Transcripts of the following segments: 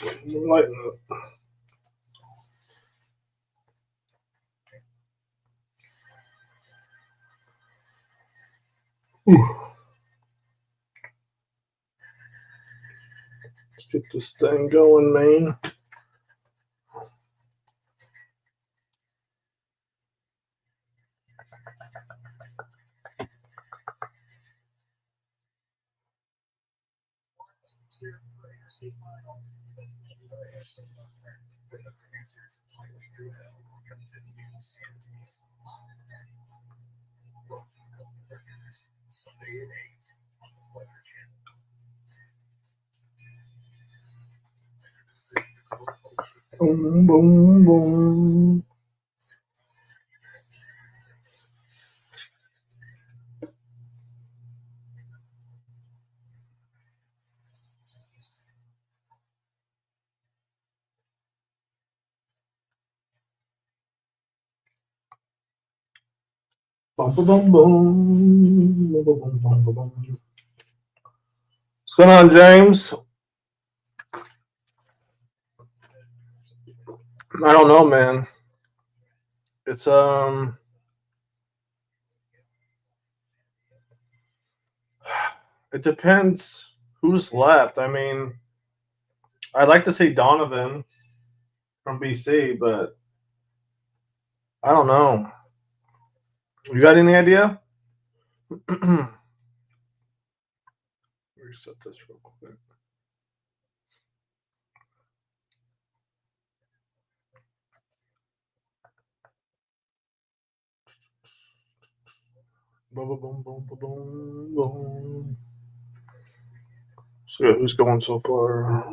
Lighten up. Let's get this thing going, man. Boom, boom, boom. Boom, boom, boom, boom. Boom, boom, boom, boom, boom. What's going on, James? I don't know, man. It's it depends who's left. I mean, I'd like to see Donovan from BC, but I don't know. You got any idea? Reset this real quick. Boom, boom, boom, boom, boom, boom. So who's going so far?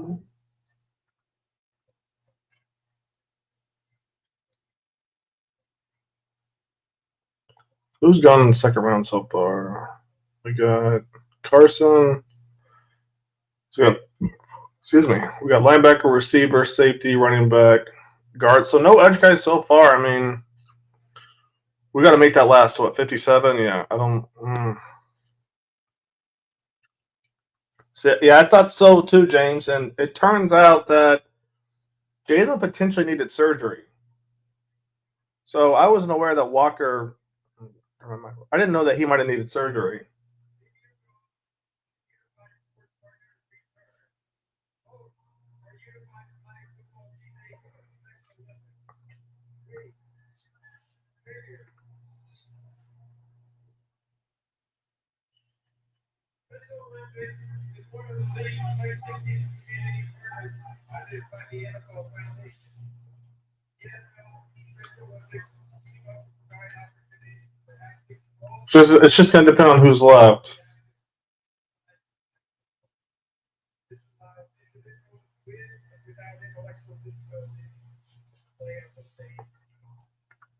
Who's gone in the second round so far? We got Carson. Excuse me. We got linebacker, receiver, safety, running back, guard. So no edge guys so far. I mean, we got to make that last. What, 57? Yeah, I don't. So, yeah, I thought so too, James. And it turns out that Jalen potentially needed surgery. So I wasn't aware that Walker. I didn't know that he might have needed surgery. So it's just going to depend on who's left.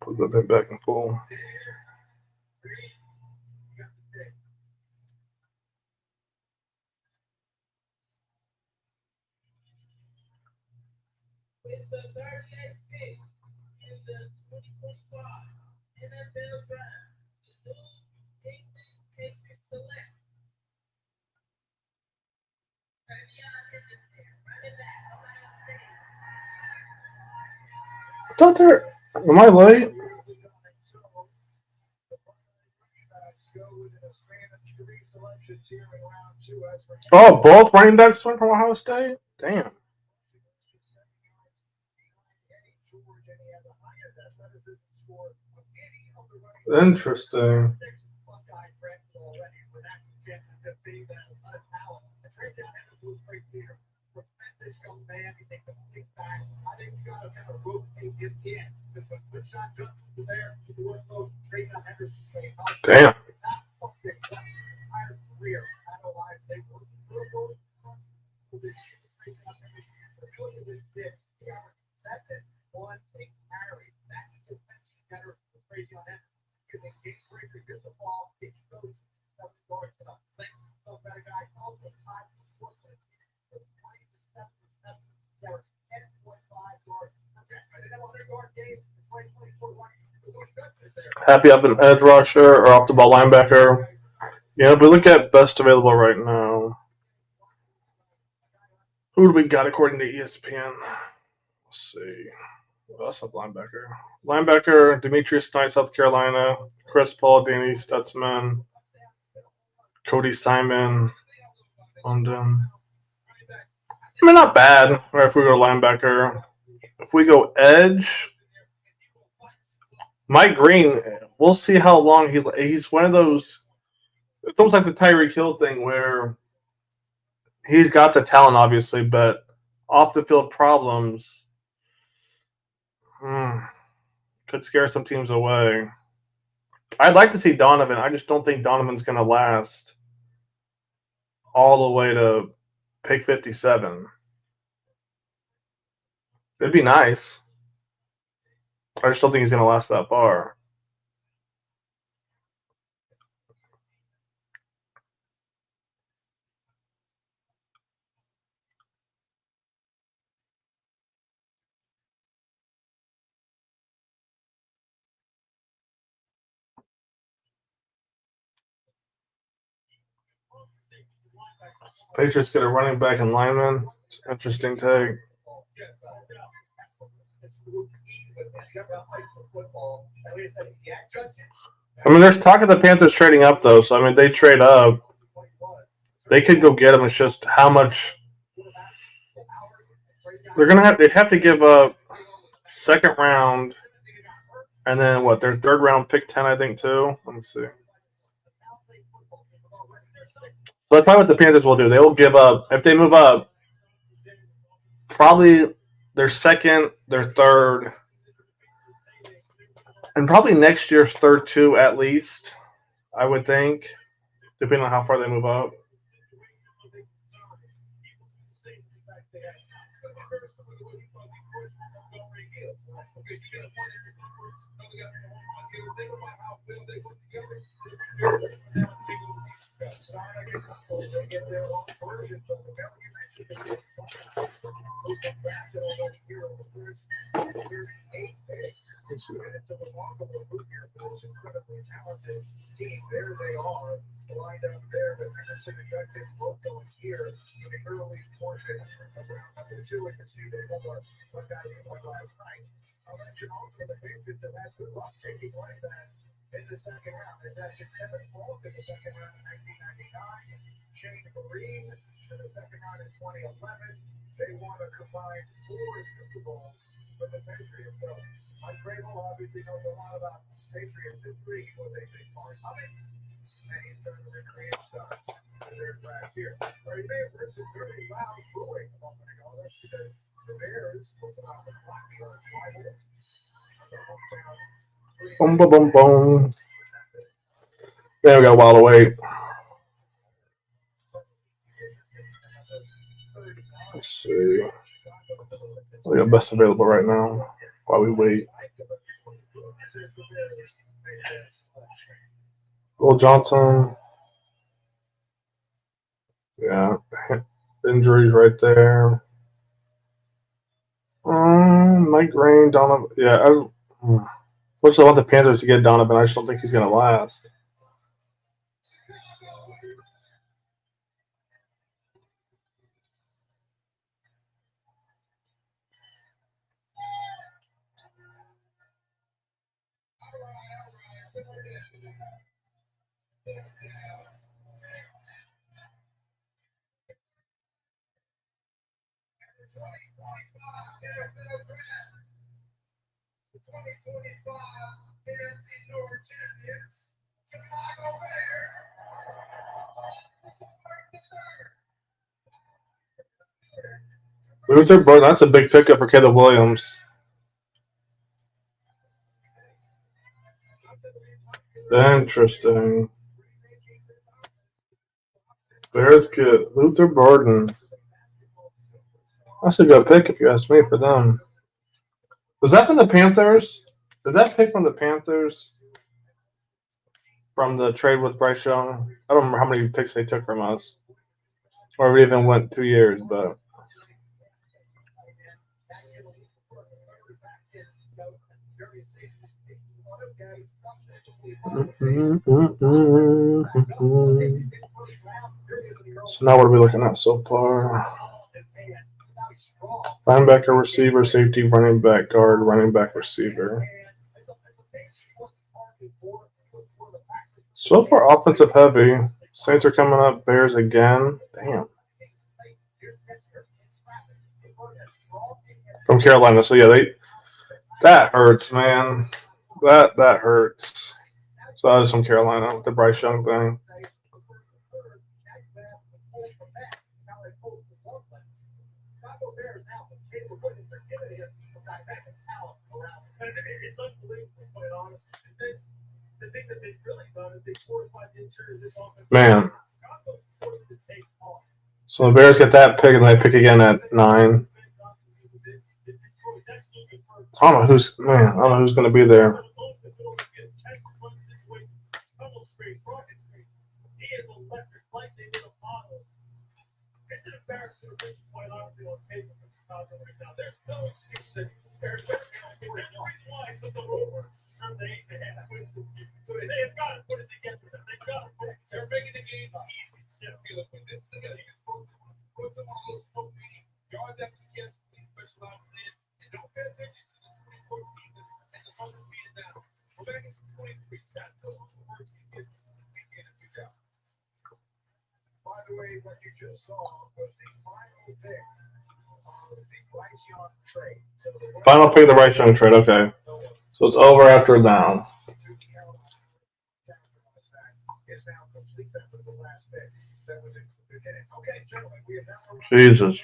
Put that thing back in full. I thought there. Am I late? Oh, both running backs went from Ohio State? Damn. Interesting. Damn. Happy up an edge rusher or off the ball linebacker. Yeah, if we look at best available right now, Who do we got according to ESPN? Let's see. That's a linebacker. Linebacker, Demetrius Knight, South Carolina. Chris Paul, Danny Stutzman. Cody Simon. London. I mean, not bad. Or if we go linebacker. If we go edge, Mike Green, we'll see how long he's one of those. It's almost like the Tyreek Hill thing where he's got the talent, obviously, but off the field problems could scare some teams away. I'd like to see Donovan. I just don't think Donovan's going to last all the way to pick 57. It'd be nice. I just don't think he's going to last that far. Patriots get a running back and lineman. Interesting take. I mean, there's talk of the Panthers trading up, though. So, I mean, they trade up. They could go get him. It's just how much they're going to have. They'd have to give up second round and then what? Their third round pick 10, I think, too. Let me see. So that's probably what the Panthers will do. They will give up, if they move up, probably their second, their third, and probably next year's third, too, at least, I would think, depending on how far they move up. Boom, boom, boom, boom. Yeah, we got a while to wait. Let's see. We got best available right now while we wait. Will Johnson. Yeah. Injuries right there. Mike Green, Donovan. Yeah. Which I want the Panthers to get Donovan. I just don't think he's going to last. Luther Burden, that's a big pickup for Caleb Williams. Interesting. There's good. Luther Burden. That's a good pick if you ask me for them. Was that from the Panthers? Is that pick from the Panthers? From the trade with Bryce Young? I don't remember how many picks they took from us. Or we even went 2 years, but. So now what are we looking at so far? Linebacker, receiver, safety, running back, guard, running back, receiver. So far, offensive heavy. Saints are coming up. Bears again. Damn. From Carolina. So yeah, that hurts, man. That hurts. So that was from Carolina with the Bryce Young thing. Man. So the Bears get that pick, and they pick again at 9. I don't know who's going to be there. Final pick of the Bryce Young trade. Okay. So it's over after a down. Jesus.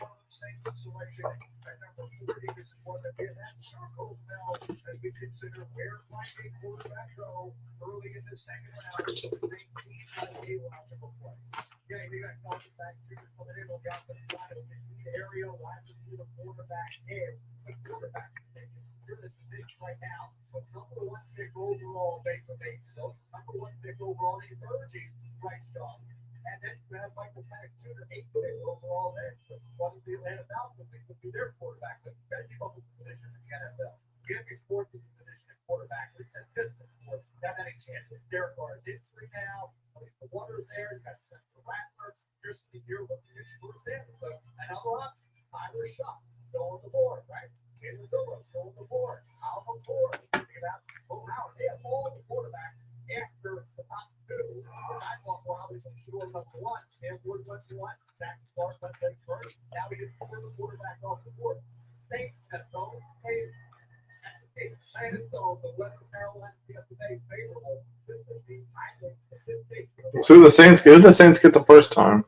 So who the Saints get? Who did the Saints get the first time?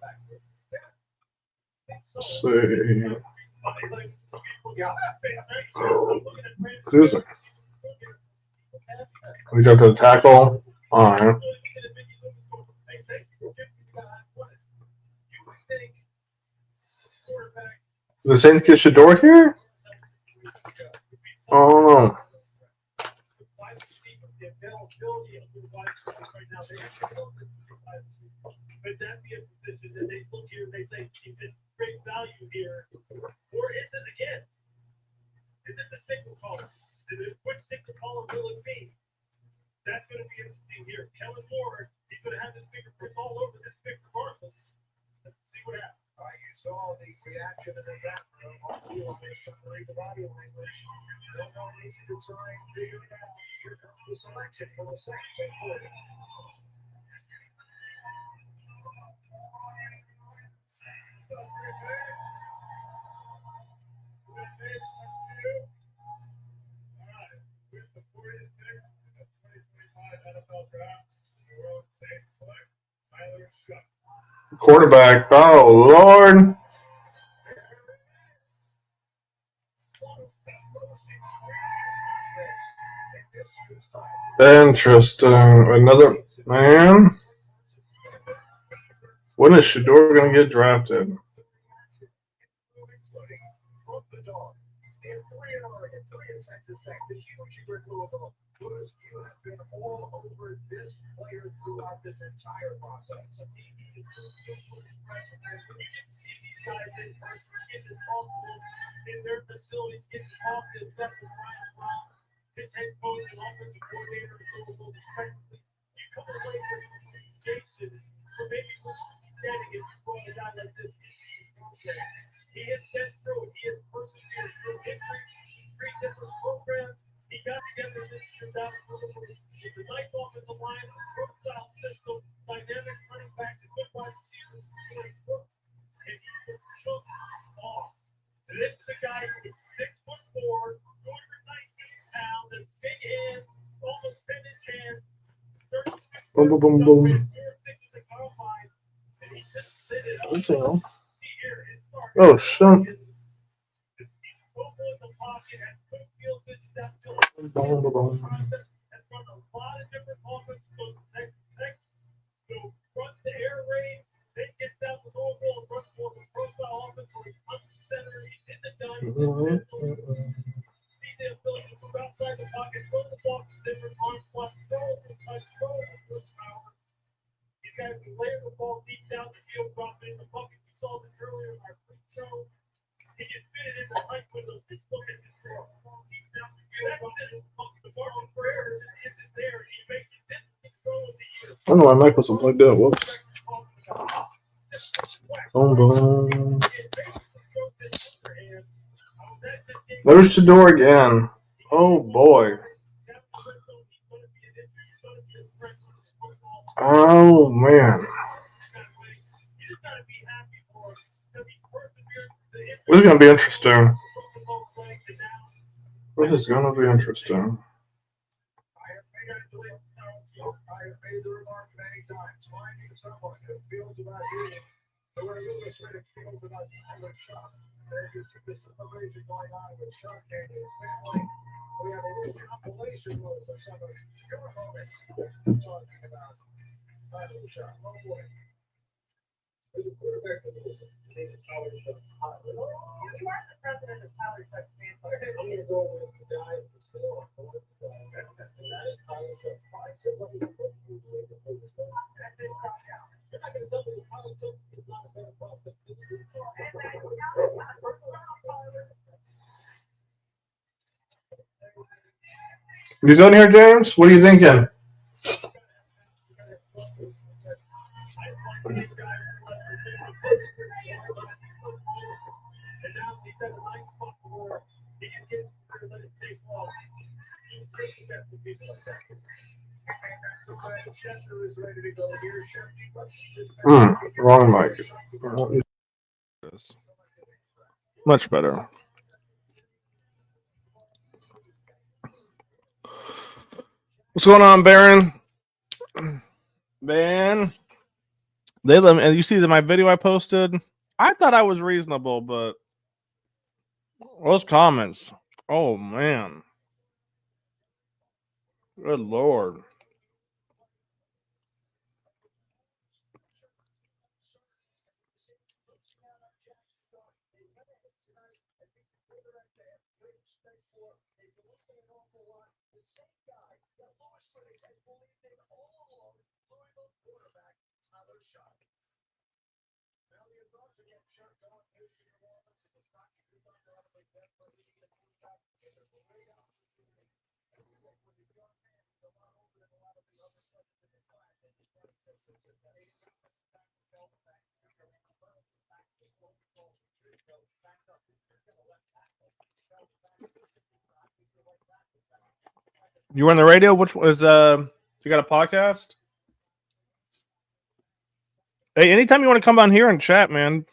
Let's see. Excuse me. We got the tackle. All right. Did the Saints get Shador here? Oh. Quarterback. Oh, Lord. Interesting. Another man. When is Shador going to get drafted? Boom, boom, boom, boom. Oh, shit. Boom, boom, boom. I don't know why Mike wasn't plugged up. Whoops. Boom, boom. There's Shador again. Oh, boy. Oh, man. This is going to be interesting. This is going to be interesting. You done here, James? What are you thinking? Wrong mic. Much better. What's going on, Baron? Man, they let me. And you see that my video I posted. I thought I was reasonable, but those comments. Oh man, good lord. You on the radio? Which was you got a podcast? Hey, anytime you want to come on here and chat, man,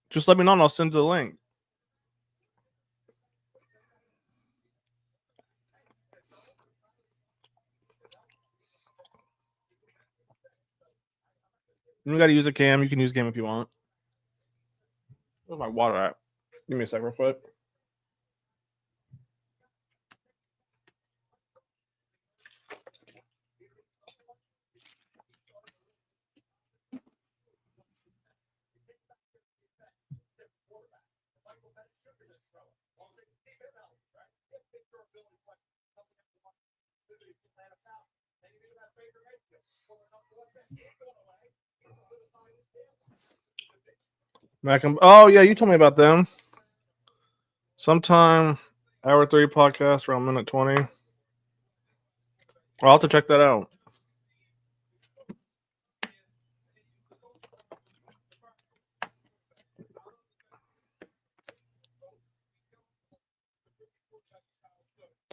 just let me know and I'll send you the link. You got to use a cam. You can use a cam if you want. Where's my water at? Give me a sec, real quick. Oh yeah, you told me about them. Sometime hour 3 podcast around minute 20. I'll have to check that out.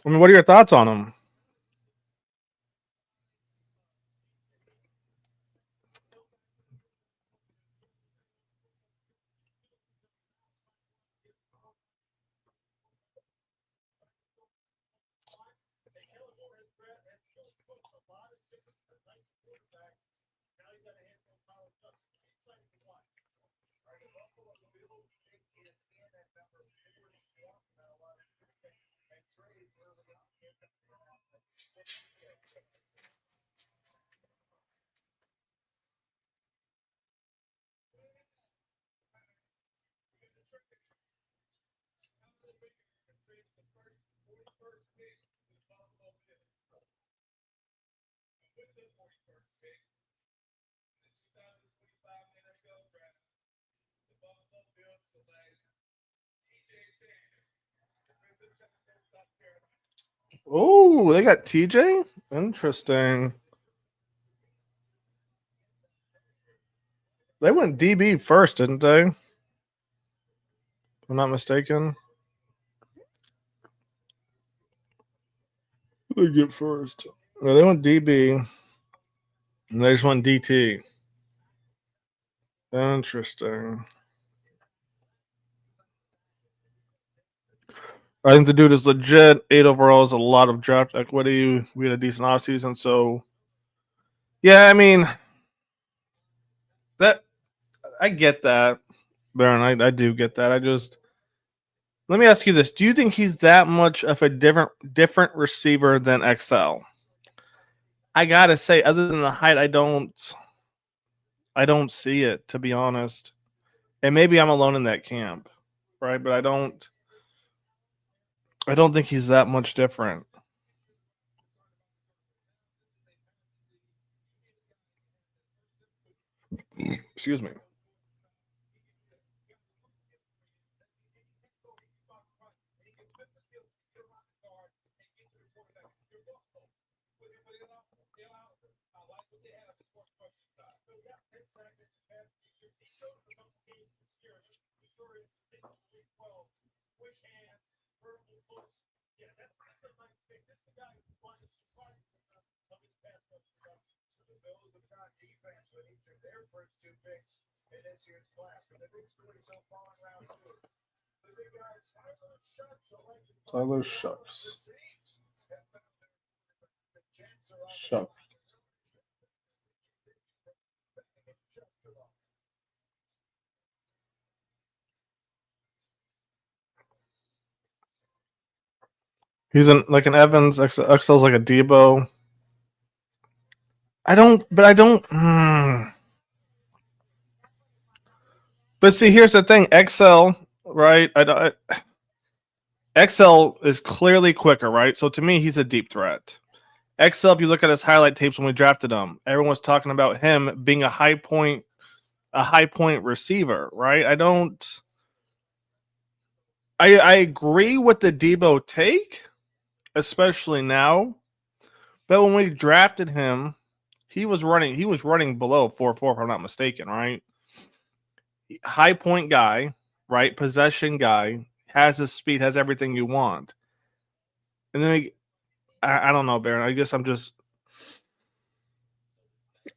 I mean, what are your thoughts on him? Oh, they got TJ? Interesting. They went DB first, didn't they? If I'm not mistaken. They get first. No, they went DB. And they just went DT. Interesting. I think the dude is legit. 8 overall is a lot of draft equity. We had a decent offseason. So, yeah, I mean, that I get that, Baron. I do get that. I just let me ask you this: do you think he's that much of a different receiver than XL? I gotta say, other than the height, I don't see it, to be honest. And maybe I'm alone in that camp, right? But I don't think he's that much different. Excuse me. Tyler Shucks. Shucks. He's like an Evans. XL's like a Debo. I don't. But see, here's the thing: XL, right? XL is clearly quicker, right? So to me, he's a deep threat. XL, if you look at his highlight tapes when we drafted him, everyone's talking about him being a high point receiver, right? I agree with the Debo take, especially now. But when we drafted him, he was running below 4.4 if I'm not mistaken, right? High point guy, right? Possession guy, has his speed, has everything you want. And then I don't know, Baron. I guess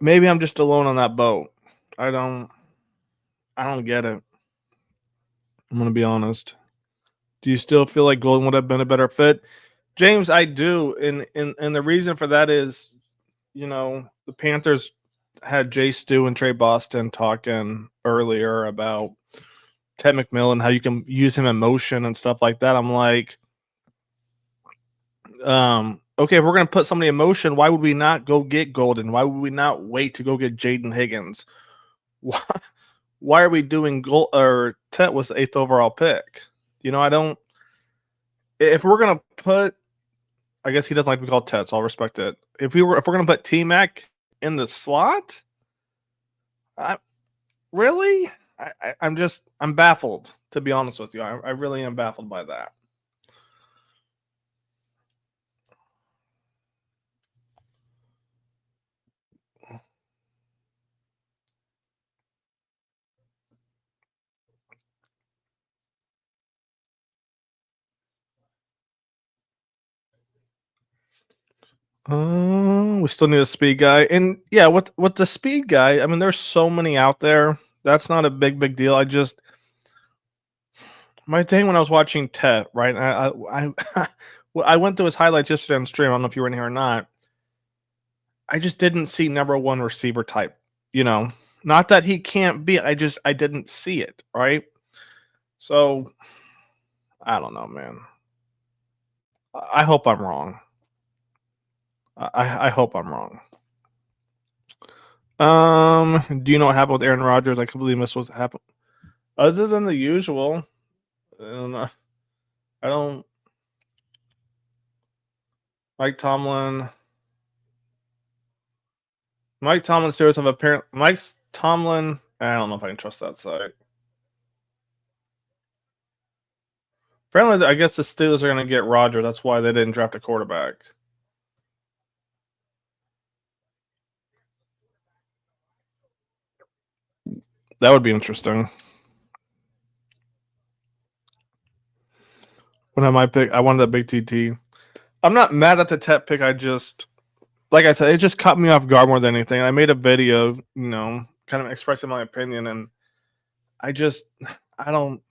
maybe I'm just alone on that boat. I don't I don't get it. I'm gonna be honest. Do you still feel like Golden would have been a better fit? James, I do. And the reason for that is, the Panthers had Jay Stu and Trey Boston talking earlier about Ted McMillan, how you can use him in motion and stuff like that. I'm like, okay, if we're gonna put somebody in motion, why would we not go get Golden? Why would we not wait to go get Jaden Higgins? Why, why are we doing goal or Tet was the 8th overall pick? I don't. If we're gonna put, I guess he doesn't like to be called Tet, so I'll respect it. If we're gonna put T Mac in the slot, I really, I'm baffled, to be honest with you. I really am baffled by that. We still need a speed guy, and yeah, with the speed guy, I mean, there's so many out there. That's not a big deal. My thing when I was watching Tet, right? I went through his highlights yesterday on stream. I don't know if you were in here or not. I just didn't see number one receiver type. You know, not that he can't be. I didn't see it. Right. So I don't know, man. I hope I'm wrong. I hope I'm wrong. Do you know what happened with Aaron Rodgers? I completely missed what happened. Other than the usual, I don't know. I don't. Mike Tomlin. Mike Tomlin series of apparent. Mike's Tomlin. I don't know if I can trust that site. Apparently, I guess the Steelers are going to get Rodgers. That's why they didn't draft a quarterback. That would be interesting. When I might pick, I wanted that big TT. I'm not mad at the Tet pick. I just, like I said, it just caught me off guard more than anything. I made a video, kind of expressing my opinion, and I just, I don't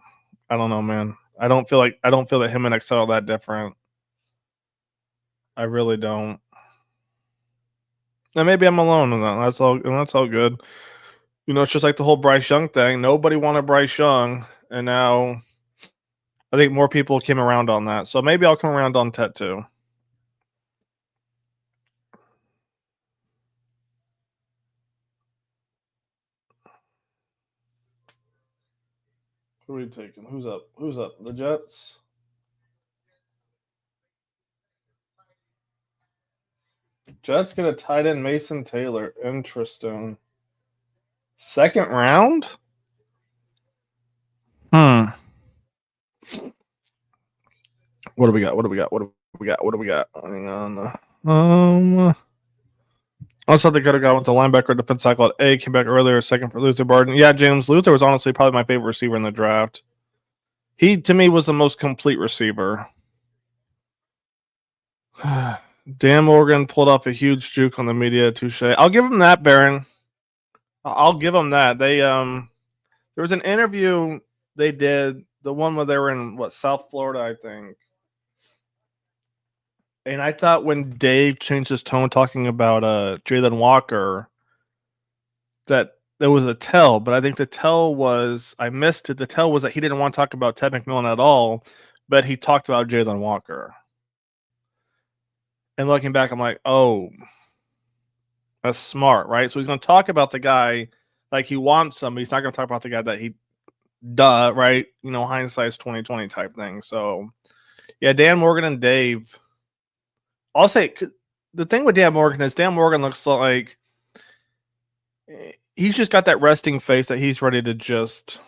know, man. I don't feel that him and Excel are that different. I really don't. And maybe I'm alone in that. That's all good. It's just like the whole Bryce Young thing. Nobody wanted Bryce Young, and now I think more people came around on that. So maybe I'll come around on Tet too. Who are we taking? Who's up? The Jets? Jets get a tight end, Mason Taylor. Interesting. Second round? What do we got? Hang on. Also, they could have gone with the linebacker defense tackle at A. Came back earlier, second for Luther Barden. Yeah, James Luther was honestly probably my favorite receiver in the draft. He, to me, was the most complete receiver. Dan Morgan pulled off a huge juke on the media. Touche. I'll give him that, Baron. I'll give him that. They there was an interview they did, the one where they were in South Florida, I think. And I thought when Dave changed his tone talking about Jalen Walker, that there was a tell, but I think the tell was I missed it. The tell was that he didn't want to talk about Ted McMillan at all, but he talked about Jalen Walker. And looking back, I'm like, oh, that's smart, right? So he's going to talk about the guy like he wants him, but he's not going to talk about the guy that he, right? Hindsight's 2020 type thing. So, yeah, Dan Morgan and Dave. I'll say the thing with Dan Morgan is Dan Morgan looks like he's just got that resting face that he's ready to just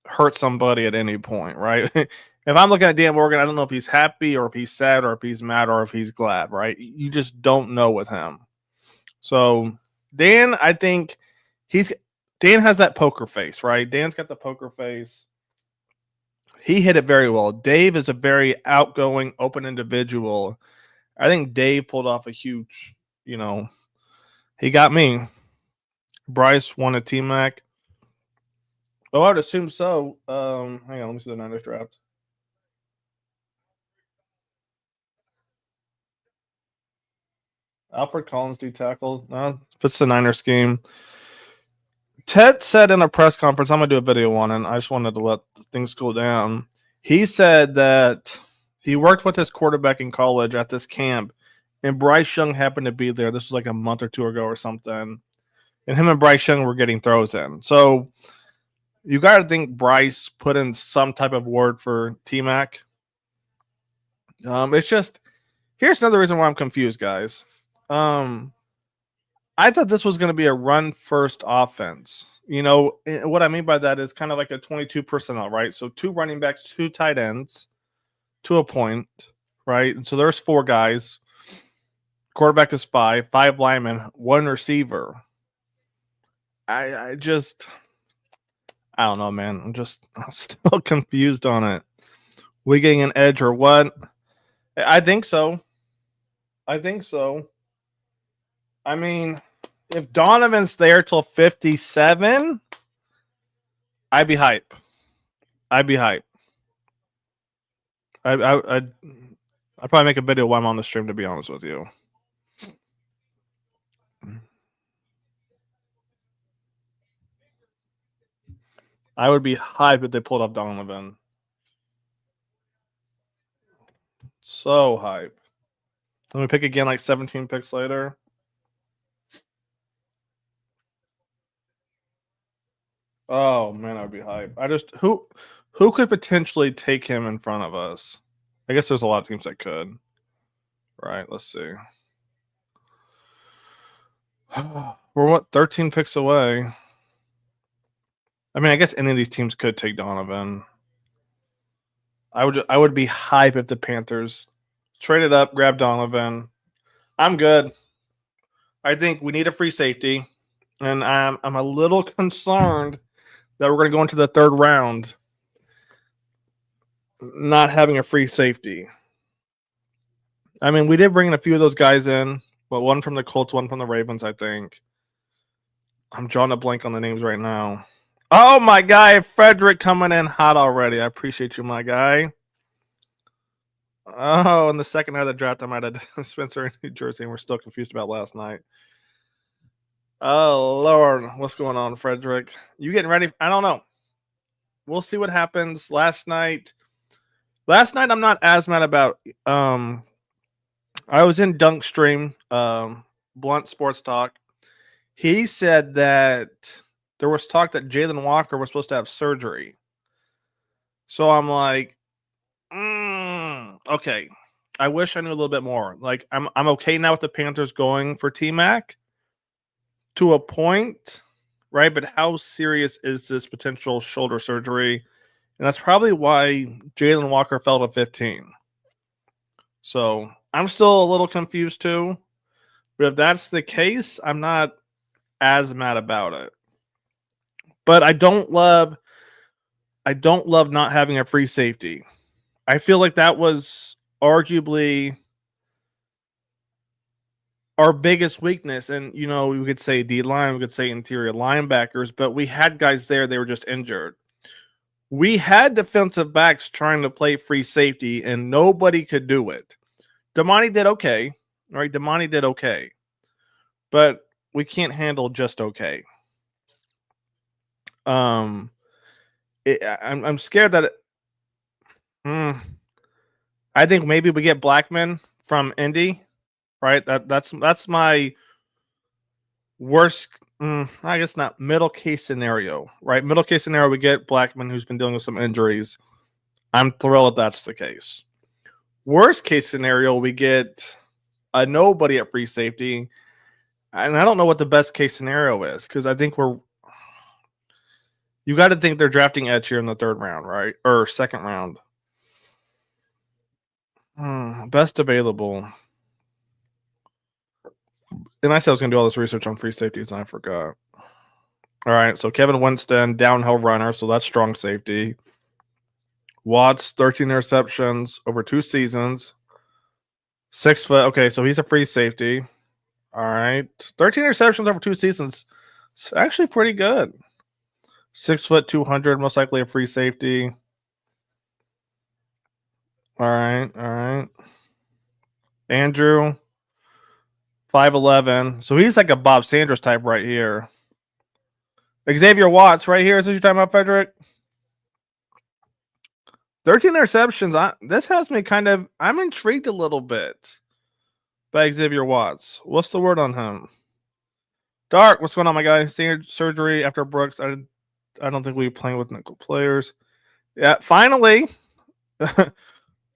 hurt somebody at any point, right? If I'm looking at Dan Morgan, I don't know if he's happy or if he's sad or if he's mad or if he's glad, right? You just don't know with him. So Dan, I think Dan has that poker face, right? Dan's got the poker face. He hit it very well. Dave is a very outgoing, open individual. I think Dave pulled off a huge, he got me. Bryce won a T-Mac. Oh, I would assume so. Hang on, let me see the Niners draft. Alfred Collins D tackle. If it's the Niners scheme. Ted said in a press conference, I'm going to do a video on it. I just wanted to let things cool down. He said that he worked with his quarterback in college at this camp, and Bryce Young happened to be there. This was like a month or two ago or something. And him and Bryce Young were getting throws in. So you got to think Bryce put in some type of word for T-Mac. It's just, here's another reason why I'm confused, guys. I thought this was going to be a run-first offense. What I mean by that is kind of like a 22 personnel, right? So 2 running backs, 2 tight ends, to a point, right? And so there's 4 guys. Quarterback is 5 linemen, 1 receiver. I don't know, man. I'm still confused on it. We getting an edge or what? I think so. I mean, if Donovan's there till 57, I'd be hype. I'd probably make a video while I'm on the stream, to be honest with you. I would be hype if they pulled off Donovan. So hype. Let me pick again like 17 picks later. Oh man, I'd be hype. Who could potentially take him in front of us? I guess there's a lot of teams that could. Right, let's see. We're what, 13 picks away. I mean, I guess any of these teams could take Donovan. I would be hype if the Panthers traded up, grabbed Donovan. I'm good. I think we need a free safety, and I'm a little concerned that we're going to go into the third round not having a free safety. I mean, we did bring a few of those guys in, but one from the Colts, one from the Ravens, I think. I'm drawing a blank on the names right now. Oh, my guy, Frederick coming in hot already. I appreciate you, my guy. Oh, in the second night of the draft, I might have Spencer in New Jersey, and we're still confused about last night. Oh, Lord. What's going on, Frederick? You getting ready? I don't know. We'll see what happens. Last night, I'm not as mad about. I was in Dunk Stream, Blunt Sports Talk. He said that there was talk that Jalen Walker was supposed to have surgery. So I'm like, okay. I wish I knew a little bit more. Like, I'm okay now with the Panthers going for T-Mac to a point, right? But how serious is this potential shoulder surgery? And that's probably why Jalen Walker fell to 15. So I'm still a little confused too. But if that's the case, I'm not as mad about it. But I don't love not having a free safety. I feel like that was arguably our biggest weakness. And, you know, we could say D-line, we could say interior linebackers, but we had guys there, they were just injured. We had defensive backs trying to play free safety, and nobody could do it. Damani did okay, right? Damani did okay. But we can't handle just okay. I'm scared that I think maybe we get Blackman from Indy, right? That's my worst. I guess not middle case scenario, right? Middle case scenario, we get Blackman, who's been dealing with some injuries. I'm thrilled if that's the case. Worst case scenario, we get a nobody at free safety, and I don't know what the best case scenario is, because I think you got to think they're drafting edge here in the third round, right? Or second round. Best available. And I said I was going to do all this research on free safeties, and I forgot. All right, so Kevin Winston, downhill runner, so that's strong safety. Watts, 13 interceptions over 2 seasons. 6 foot. Okay, so he's a free safety. All right. 13 interceptions over 2 seasons. It's actually pretty good. 6 foot, 200, most likely a free safety. All right. Andrew, 5'11". So he's like a Bob Sanders type right here. Xavier Watts right here. Is this you're talking about, Frederick? 13 interceptions. This has me I'm intrigued a little bit by Xavier Watts. What's the word on him? Dark, what's going on, my guy? Surgery after Brooks. I don't think we playing with nickel players. Yeah, finally.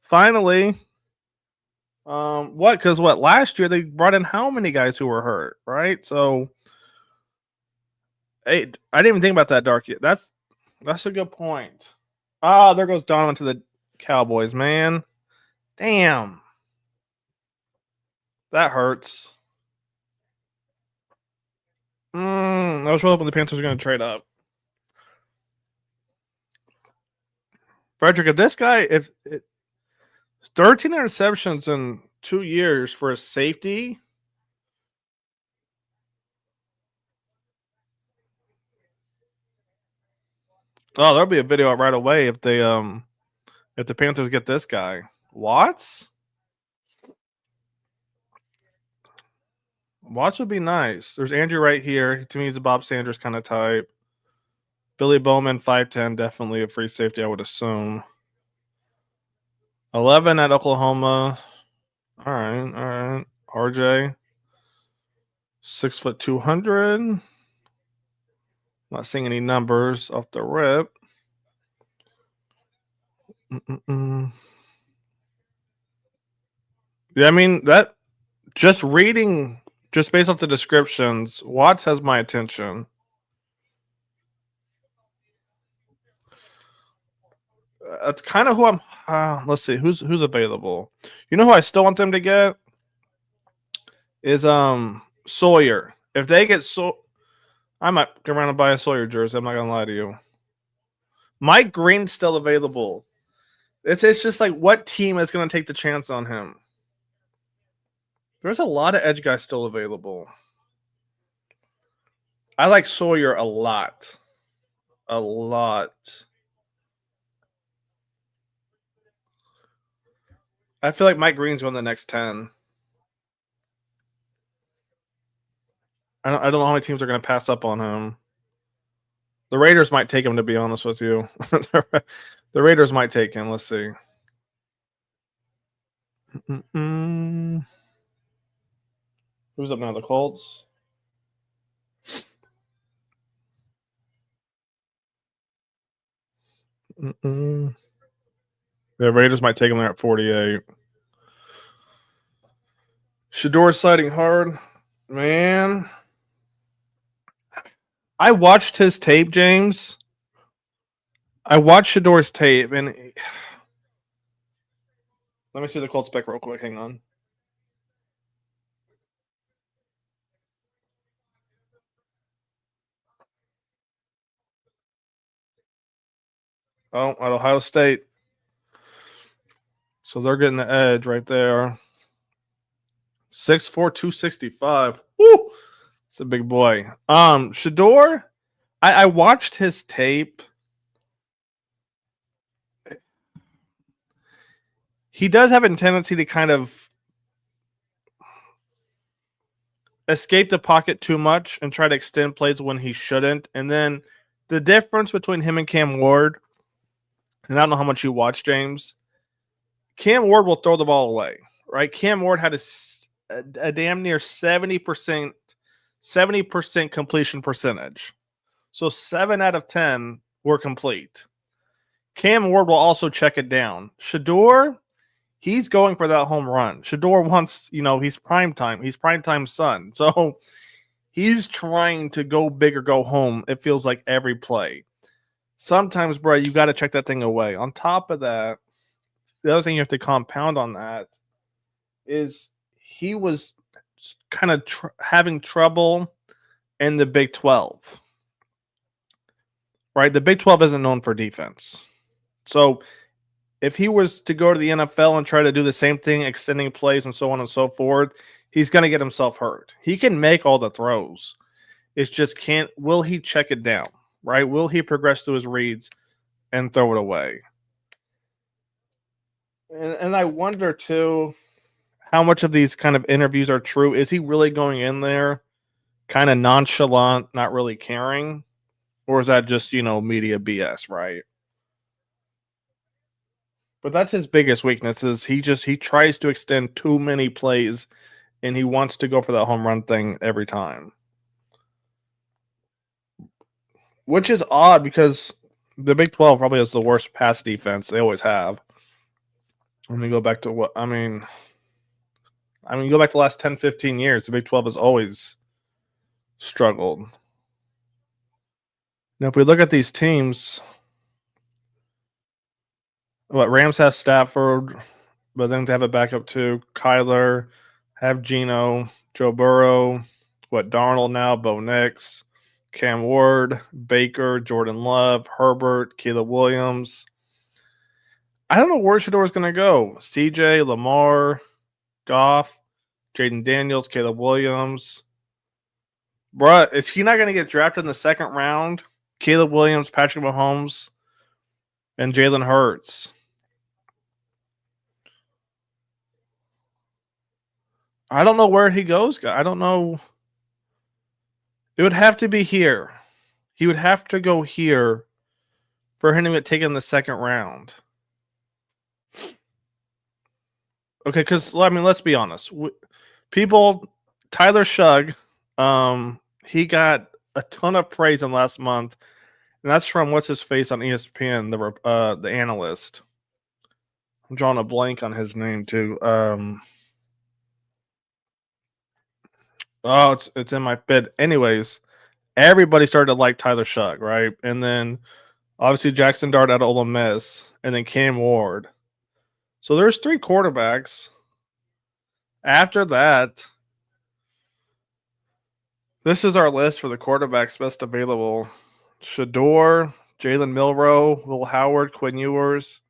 Finally. What? Because last year they brought in how many guys who were hurt, right? So, hey, I didn't even think about that, Dark. Yet. That's a good point. Oh, there goes Donovan to the Cowboys, man. Damn. That hurts. I was really hoping the Panthers were going to trade up. Frederick, if this guy, if 13 interceptions in 2 years for a safety, Oh, there'll be a video right away if the Panthers get this guy. Watts? Watts would be nice. There's Andrew right here. To me, he's a Bob Sanders kind of type. Billy Bowman, 5'10", definitely a free safety, I would assume. 11 at Oklahoma. All right. RJ, 6 foot 200. Not seeing any numbers off the rip. Yeah, I mean that. Just reading, just based off the descriptions, Watts has my attention. That's kind of who I'm. Let's see who's available. You know who I still want them to get is Sawyer. If they get I might go around and buy a Sawyer jersey. I'm not gonna lie to you. Mike Green's still available. It's just like what team is gonna take the chance on him? There's a lot of edge guys still available. I like Sawyer a lot. A lot. I feel like Mike Green's going the next 10. I don't know how many teams are going to pass up on him. The Raiders might take him, to be honest with you. The Raiders might take him. Let's see. Who's up now? The Colts? The Raiders might take him there at 48. Shador's sliding hard. Man. I watched his tape, James. I watched Shador's tape, and let me see the Colts spec real quick. Hang on. Oh, at Ohio State. So they're getting the edge right there. 6'4", 265. Woo! It's a big boy. Shador, I watched his tape. He does have a tendency to kind of escape the pocket too much and try to extend plays when he shouldn't. And then the difference between him and Cam Ward, and I don't know how much you watch, James, Cam Ward will throw the ball away, right? Cam Ward had a damn near 70% completion percentage. So 7 out of 10 were complete. Cam Ward will also check it down. Shador, he's going for that home run. Shador wants, he's prime time. He's prime time son. So he's trying to go big or go home. It feels like every play. Sometimes, bro, you got to check that thing away. On top of that, the other thing you have to compound on that is he was kind of having trouble in the Big 12. Right? The Big 12 isn't known for defense. So if he was to go to the NFL and try to do the same thing, extending plays and so on and so forth, he's going to get himself hurt. He can make all the throws. It's just will he check it down, right? Will he progress to his reads and throw it away? And I wonder, too, how much of these kind of interviews are true. Is he really going in there kind of nonchalant, not really caring? Or is that just, media BS, right? But that's his biggest weakness is he tries to extend too many plays and he wants to go for that home run thing every time. Which is odd because the Big 12 probably has the worst pass defense. They always have. Let me go back to go back to the last 10, 15 years. The Big 12 has always struggled. Now, if we look at these teams, Rams have Stafford, but then they have a backup too. Kyler, have Geno, Joe Burrow, Darnold now, Bo Nix, Cam Ward, Baker, Jordan Love, Herbert, Caleb Williams. I don't know where Shador is going to go. CJ, Lamar, Goff, Jaden Daniels, Caleb Williams. Bruh, is he not going to get drafted in the second round Caleb Williams, Patrick Mahomes, and Jalen Hurts. I don't know where he goes. I don't know. It would have to be here. He would have to go here for him to get taken in the second round. Okay, because I mean, let's be honest. Tyler Shugg, he got a ton of praise in last month, and that's from what's his face on ESPN, the analyst. I'm drawing a blank on his name too. It's in my bid. Anyways, everybody started to like Tyler Shugg, right? And then obviously Jackson Dart out of Ole Miss, and then Cam Ward. So there's 3 quarterbacks. After that, this is our list for the quarterbacks best available. Shador, Jalen Milroe, Will Howard, Quinn Ewers.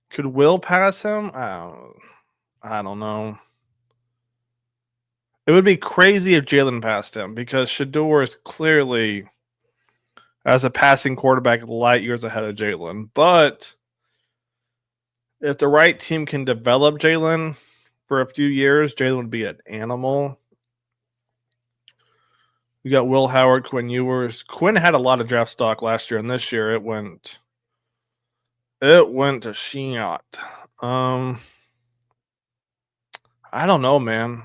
Could Will pass him? I don't know. It would be crazy if Jalen passed him because Shador is clearly, as a passing quarterback, light years ahead of Jalen. But if the right team can develop Jalen for a few years, Jalen would be an animal. You got Will Howard, Quinn Ewers. Quinn had a lot of draft stock last year, and this year it went to shit. I don't know, man.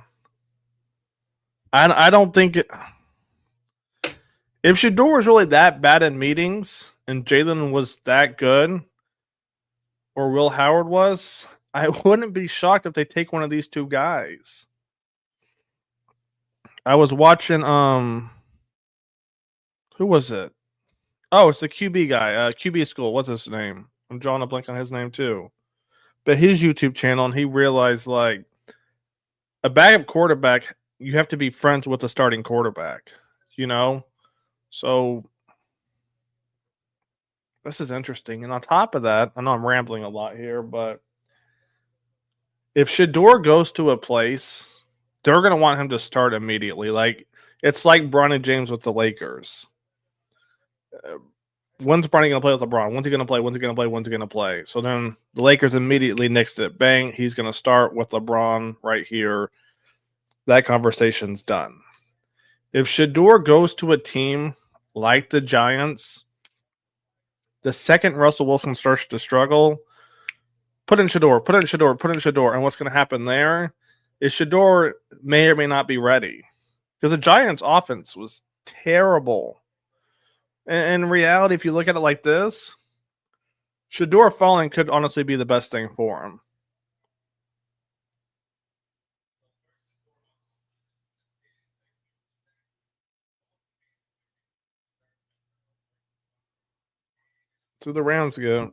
I don't think it. If Shador was really that bad in meetings and Jalen was that good, or Will Howard was, I wouldn't be shocked if they take one of these 2 guys. I was watching who was it? Oh, it's the QB guy, QB school. What's his name? I'm drawing a blank on his name too. But his YouTube channel, and he realized like a backup quarterback, you have to be friends with the starting quarterback, you know? So this is interesting. And on top of that, I know I'm rambling a lot here, but if Shador goes to a place, they're going to want him to start immediately. Like it's like Bronny James with the Lakers. When's Bronny going to play with LeBron? When's he going to play? When's he going to play? When's he going to play? So then the Lakers immediately nixed it. Bang, he's going to start with LeBron right here. That conversation's done. If Shador goes to a team like the Giants, the second Russell Wilson starts to struggle, put in Shador. And what's going to happen there is Shador may or may not be ready because the Giants' offense was terrible. And in reality, if you look at it like this, Shador falling could honestly be the best thing for him. So the Rams go.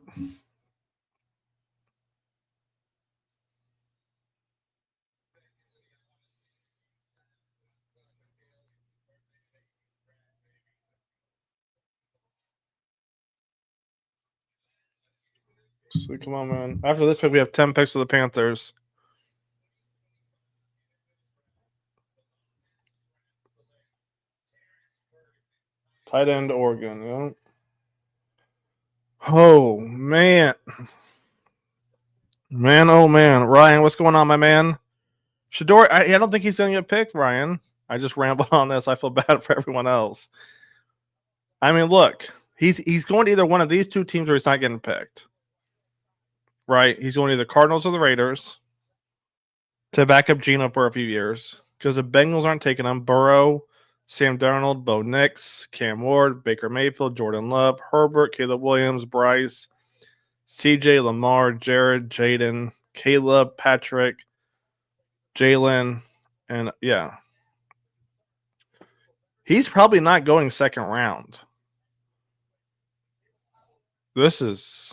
So come on, man. After this pick, we have 10 picks for the Panthers. Tight end, Oregon. Yeah. Oh, man. Oh, man. Ryan, what's going on, my man? Shador, I don't think he's going to get picked, Ryan. I just rambled on this. I feel bad for everyone else. I mean, look, he's going to either one of these 2 teams or he's not getting picked. Right? He's going to either Cardinals or the Raiders to back up Geno for a few years because the Bengals aren't taking him. Burrow, Sam Darnold, Bo Nix, Cam Ward, Baker Mayfield, Jordan Love, Herbert, Caleb Williams, Bryce, CJ, Lamar, Jared, Jaden, Caleb, Patrick, Jalen, and yeah. He's probably not going second round. This is,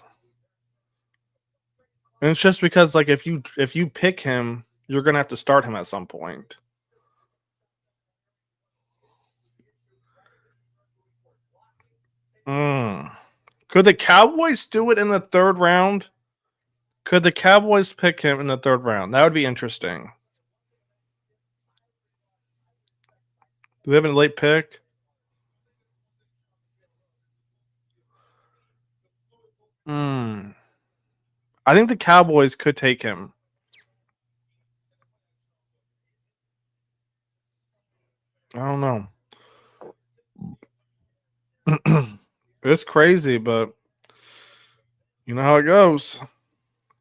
and it's just because like if you pick him, you're gonna have to start him at some point. Could the Cowboys do it in the 3rd round? Could the Cowboys pick him in the 3rd round? That would be interesting. Do they have a late pick? I think the Cowboys could take him. I don't know. It's crazy, but you know how it goes.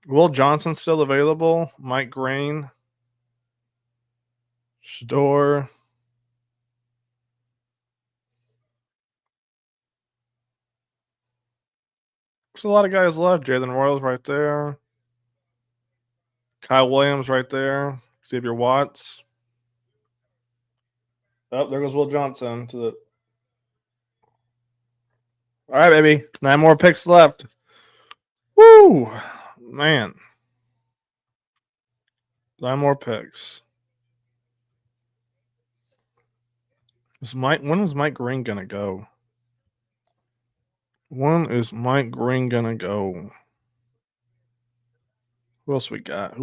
Will Johnson still available? Mike Green, Shador. There's a lot of guys left. Jalen Royals right there. Kyle Williams right there. Xavier Watts. Oh, there goes Will Johnson to the. All right, baby. 9 more picks left. Woo, man. 9 more picks. When is Mike Green gonna go? When is Mike Green gonna go? Who else we got?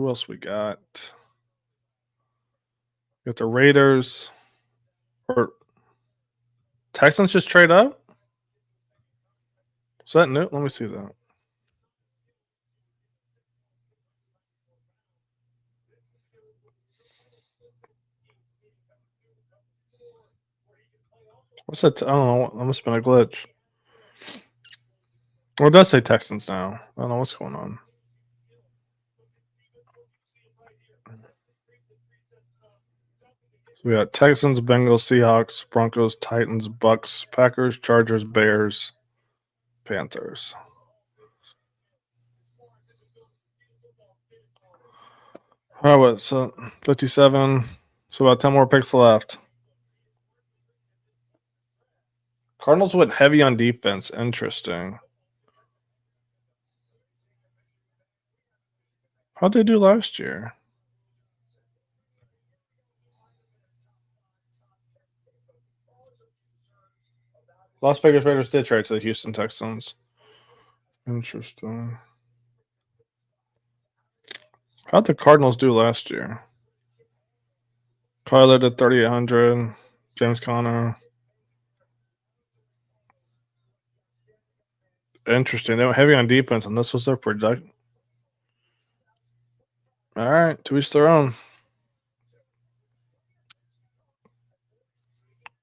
Got the Raiders. Or Texans just trade up? Is that new? Let me see that. What's that? I don't know. That must have been a glitch. Well, it does say Texans now. I don't know what's going on. So we got Texans, Bengals, Seahawks, Broncos, Titans, Bucks, Packers, Chargers, Bears, Panthers. All right, so 57. So about 10 more picks left. Cardinals went heavy on defense. Interesting. How'd they do last year? Las Vegas Raiders did trade to the Houston Texans. Interesting. How'd the Cardinals do last year? Kyler did 3,800. James Conner. Interesting. They went heavy on defense, and this was their production. All right, to each their own.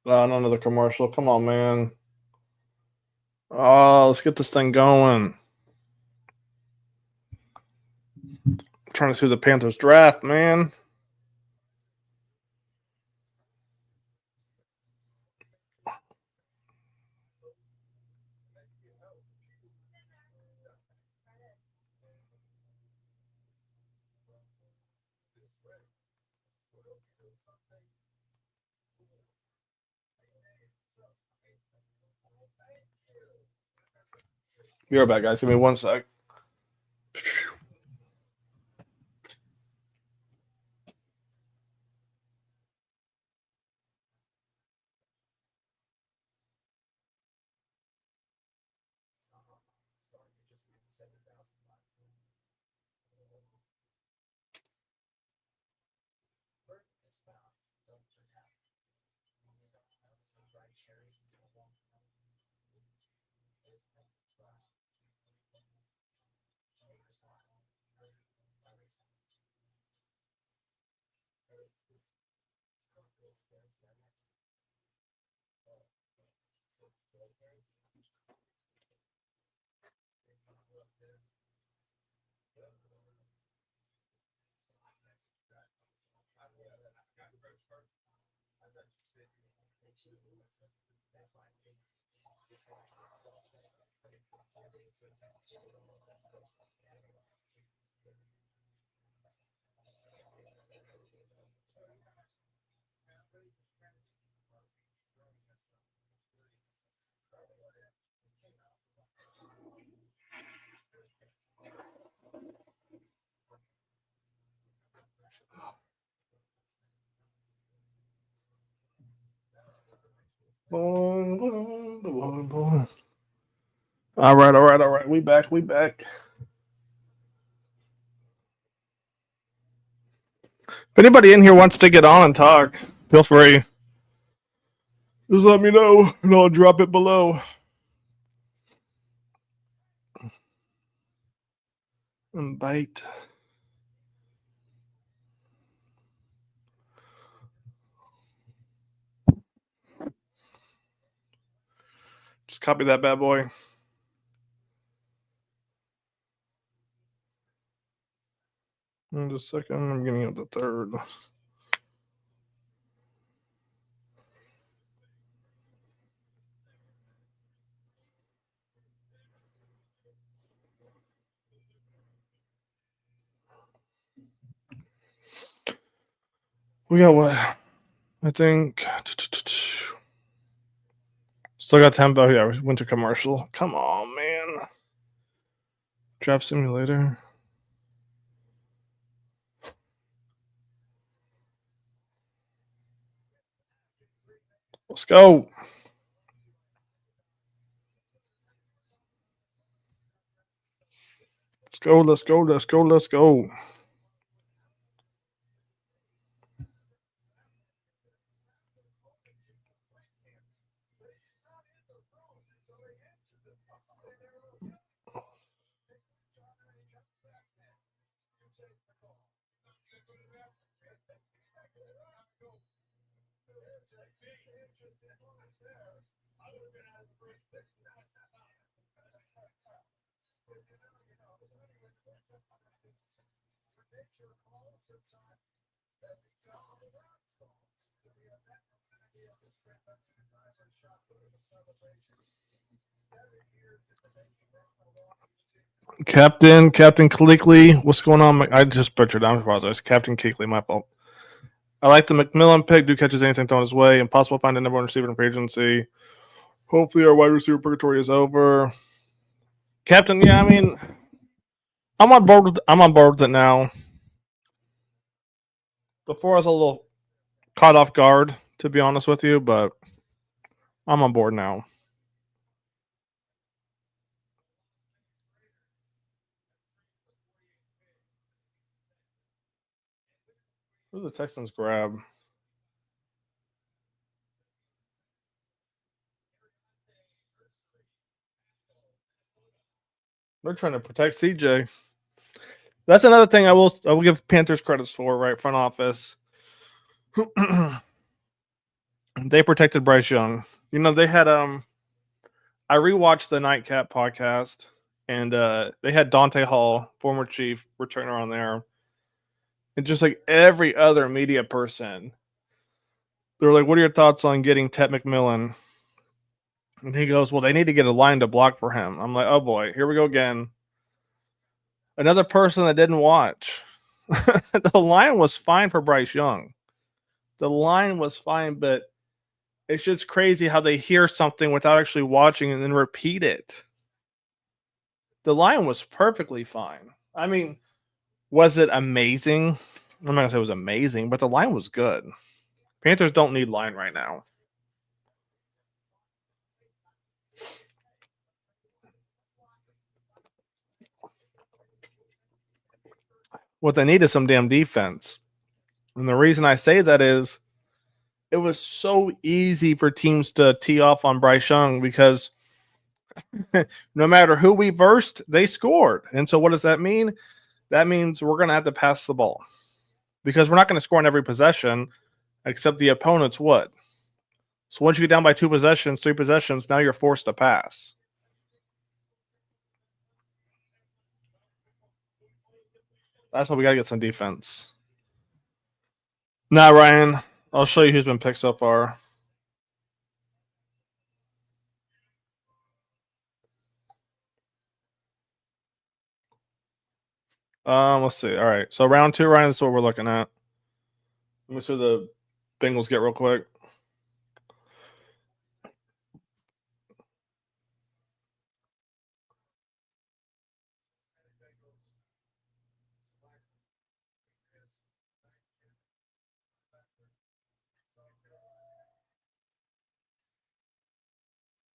Another commercial. Come on, man. Oh, let's get this thing going. I'm trying to see the Panthers draft, man. Be right back, guys. Give me 1 sec. All right. We back. If anybody in here wants to get on and talk, feel free. Just let me know, and I'll drop it below. And bite. Just copy that bad boy. In just a second, I'm getting out the third. We got what? I think. Still got tempo. Yeah, winter commercial. Come on, man. Draft simulator. Let's go. Let's go. Let's go. Let's go. Let's go. Captain Keekley, what's going on? I just butchered. I apologize. Captain Keekley, my fault. I like the McMillan pick. Do catches anything thrown his way. Impossible to find a number one receiver in free agency. Hopefully, our wide receiver purgatory is over. Captain, yeah, I mean, I'm on board with it now. Before I was a little caught off guard, to be honest with you, but I'm on board now. Who's the Texans grab? They're trying to protect CJ. That's another thing I will give Panthers credits for, right? Front office. They protected Bryce Young. You know, they had I rewatched the Nightcap podcast, and they had Dante Hall, former Chief, returner on there. And just like every other media person, they're like, what are your thoughts on getting Ted McMillan? And he goes, well, they need to get a line to block for him. I'm like, oh boy, here we go again. Another person that didn't watch. The line was fine for Bryce Young. The line was fine, but it's just crazy how they hear something without actually watching and then repeat it. The line was perfectly fine. I mean, was it amazing? I'm not going to say it was amazing, but the line was good. Panthers don't need line right now. What they need is some damn defense. And the reason I say that is it was so easy for teams to tee off on Bryce Young because no matter who we versed, they scored. And so what does that mean? That means we're going to have to pass the ball because we're not going to score on every possession except the opponent's what? So once you get down by 2 possessions, 3 possessions, now you're forced to pass. That's why we got to get some defense. Now, Ryan, I'll show you who's been picked so far. Let's see. All right. So round 2, Ryan, is what we're looking at. Let me see what the Bengals get real quick.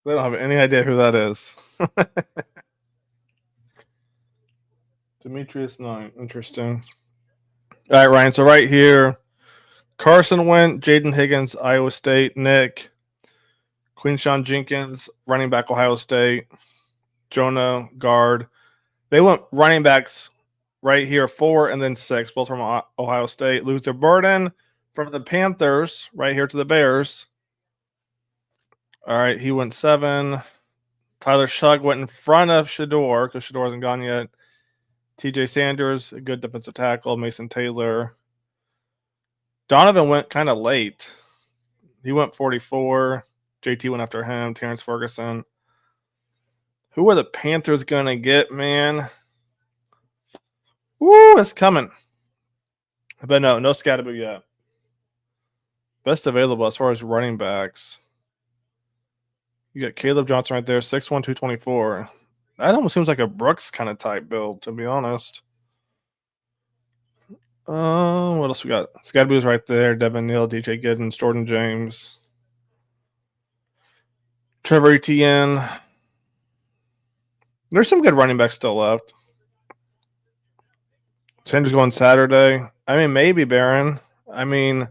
They don't have any idea who that is. Demetrius 9. Interesting. All right, Ryan. So right here, Carson Wentz, Jaden Higgins, Iowa State, Nick. Quinshon Jenkins, running back, Ohio State. Jonah, guard. They went running backs right here, 4 and then 6, both from Ohio State. Luther Burden from the Panthers right here to the Bears. All right, he went 7. Tyler Shugg went in front of Shador because Shador hasn't gone yet. TJ Sanders, a good defensive tackle. Mason Taylor. Donovan went kind of late. He went 44. JT went after him. Terrence Ferguson. Who are the Panthers going to get, man? Woo, it's coming. But no Scatterboo yet. Best available as far as running backs. You got Caleb Johnson right there, 6'1", 224. That almost seems like a Brooks kind of type build, to be honest. What else we got? Scatterboo's right there. Devin Neal, DJ Giddens, Jordan James. Trevor Etienne. There's some good running backs still left. Sanders going Saturday. I mean, maybe Barron. I mean,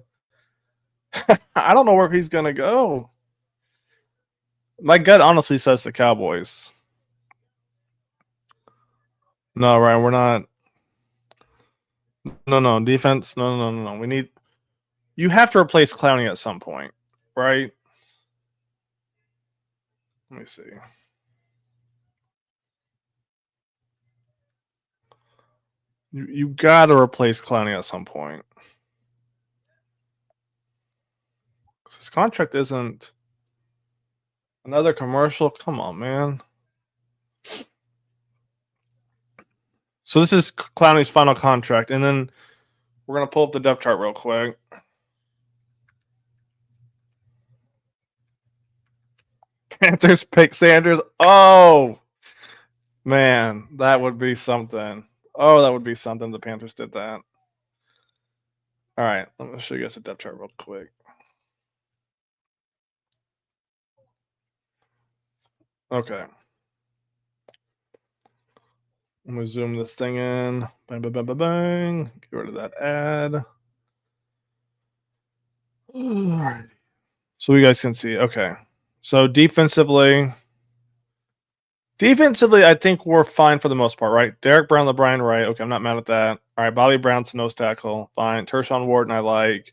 I don't know where he's going to go. My gut honestly says the Cowboys. No, Ryan, we're not. No, defense. No. We need. You have to replace Clowney at some point, right? Let me see. You got to replace Clowney at some point. His contract isn't another commercial. Come on, man. So this is Clowney's final contract, and then we're going to pull up the depth chart real quick. Panthers pick Sanders. Oh, man, that would be something. Oh, that would be something. The Panthers did that. All right, let me show you guys the depth chart real quick. Okay. I'm going to zoom this thing in. Bang, bang, bang, bang, bang. Get rid of that ad. All right. So you guys can see. Okay. So defensively, I think we're fine for the most part, right? Derek Brown, LeBron Wright. Okay, I'm not mad at that. All right, Bobby Brown's nose tackle. Fine. Tershawn Wharton, I like.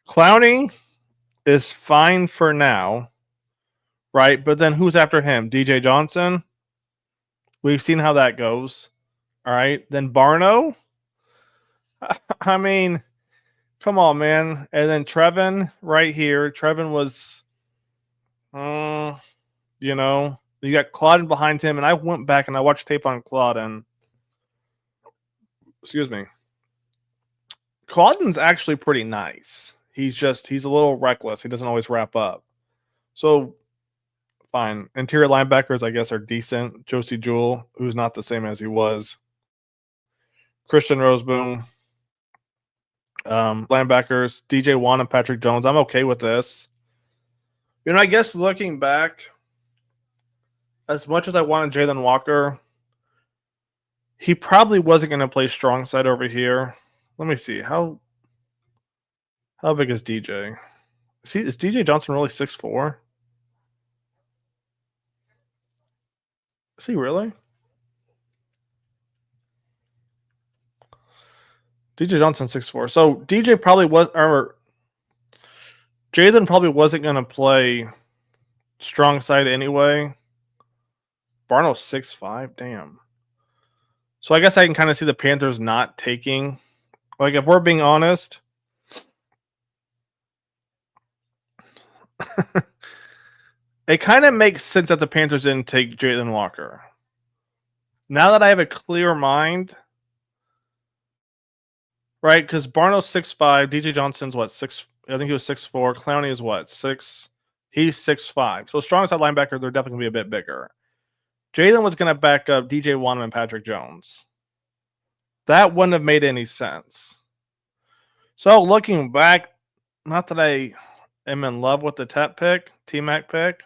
Clowney is fine for now, right? But then who's after him? DJ Johnson? We've seen how that goes. All right. Then Barno? I mean, come on, man. And then Trevin right here. Trevin was, you got Claudin behind him. And I went back and I watched tape on Claudin. Excuse me. Claudin's actually pretty nice. He's a little reckless. He doesn't always wrap up. So, fine. Interior linebackers, I guess, are decent. Josie Jewell, who's not the same as he was. Christian Roseboom. Linebackers, DJ Wan and Patrick Jones. I'm okay with this. I guess looking back, as much as I wanted Jalen Walker, he probably wasn't going to play strong side over here. Let me see. How big is DJ? Is DJ Johnson really 6'4"? Is he really? DJ Johnson 6'4". So DJ probably was, or Jalen probably wasn't going to play strong side anyway. Barno's 6'5". Damn. So I guess I can kind of see the Panthers not taking. Like, if we're being honest, it kind of makes sense that the Panthers didn't take Jalen Walker. Now that I have a clear mind, right? Because Barno's 6'5", DJ Johnson's what, 6? I think he was 6'4". Clowney is what, 6? He's 6'5". So strong side linebacker, they're definitely going to be a bit bigger. Jalen was going to back up DJ Wanham and Patrick Jones. That wouldn't have made any sense. So looking back, not that I am in love with the T-Mac pick,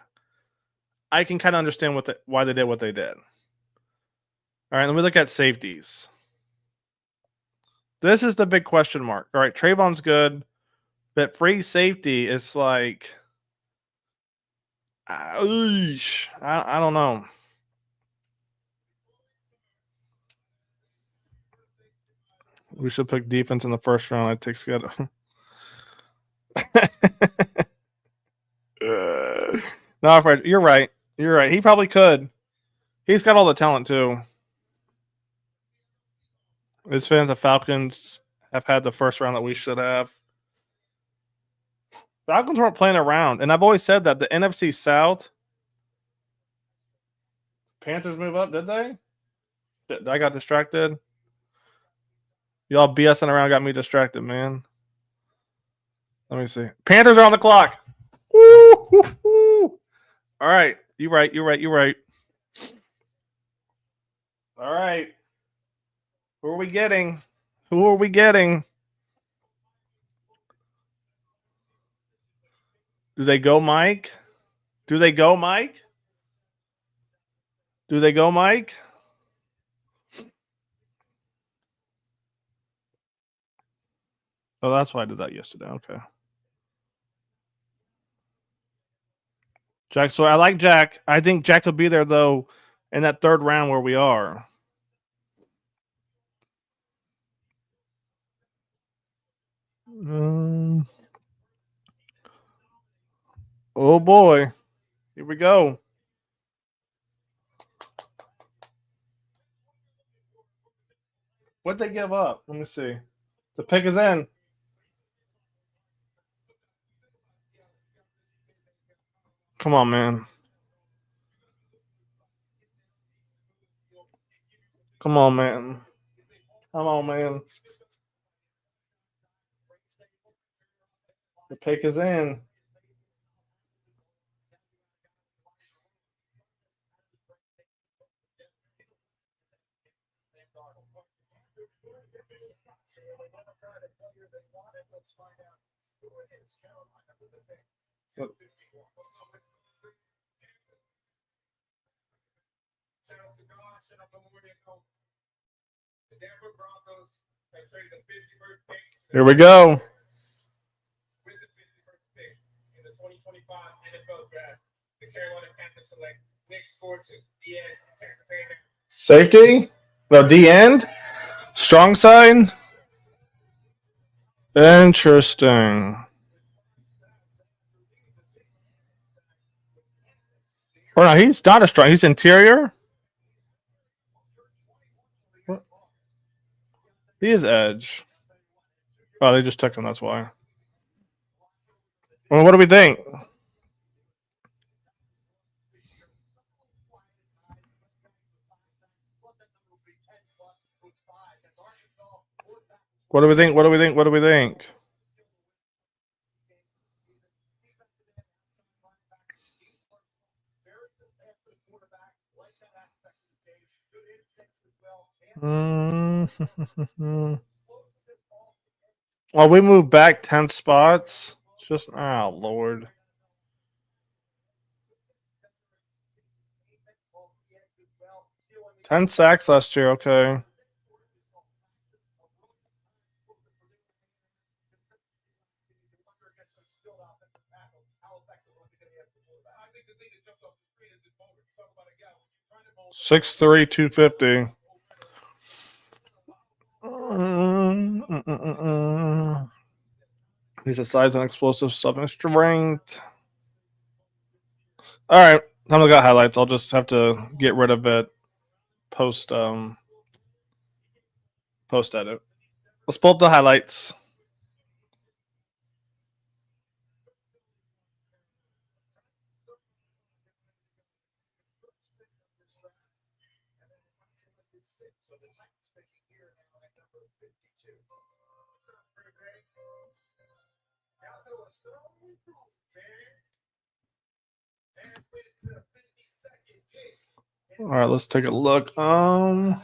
I can kind of understand why they did what they did. All right, let me look at safeties. This is the big question mark. All right, Trayvon's good, but free safety is like, I don't know. We should pick defense in the first round. I take Scott. No, Fred, you're right. You're right. He probably could. He's got all the talent too. His fans, the Falcons, have had the first round that we should have. Falcons weren't playing around, and I've always said that the NFC South. Panthers move up, did they? I got distracted. Y'all BSing around got me distracted, man. Let me see. Panthers are on the clock. Woo! All right. You're right. All right. Who are we getting? Do they go Mike? Oh, that's why I did that yesterday. Okay. Jack. So I like Jack. I think Jack will be there though in that third round where we are. Oh boy. Here we go. What'd they give up? Let me see. The pick is in. Come on, man. Come on, man. The pick is in. Here we go. With the 51st pick in the 2025 NFL Draft, the Carolina Panthers select Nick Scorton, D-end, Texas A&M. Safety? No, D-end? Strong side? Interesting. Or no, he's not a strong. He's interior? He is edge. Oh, they just took him. That's why. Well, what do we think? What do we think? 'Well, we moved back 10 spots. Just, oh, Lord. Ten sacks last year, okay. (6'3", 250). He's a size and explosive sub strength. All right, time to got highlights. I'll just have to get rid of it post edit. Let's pull up the highlights. All right, let's take a look. What,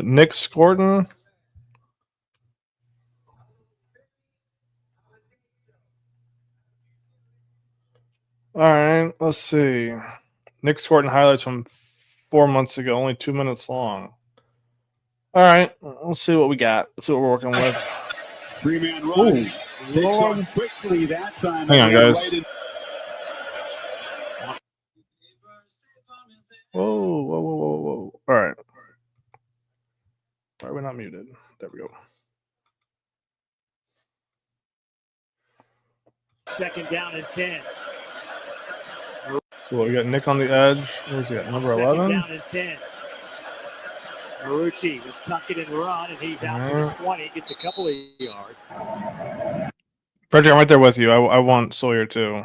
Nick Scorton? All right, let's see. Nick Scorton highlights from 4 months ago, only 2 minutes long. All right, let's see what we got. Let's see what we're working with. Three-man rush. Takes on quickly that time. Hang on, guys. Whoa. All right. Why are we not muted? There we go. Second down and 10. So we got Nick on the edge. Where's he at? Number 11? Second down and 10. Marucci will tuck it and run, and he's out to the 20. Gets a couple of yards. Frederick, I'm right there with you. I want Sawyer too.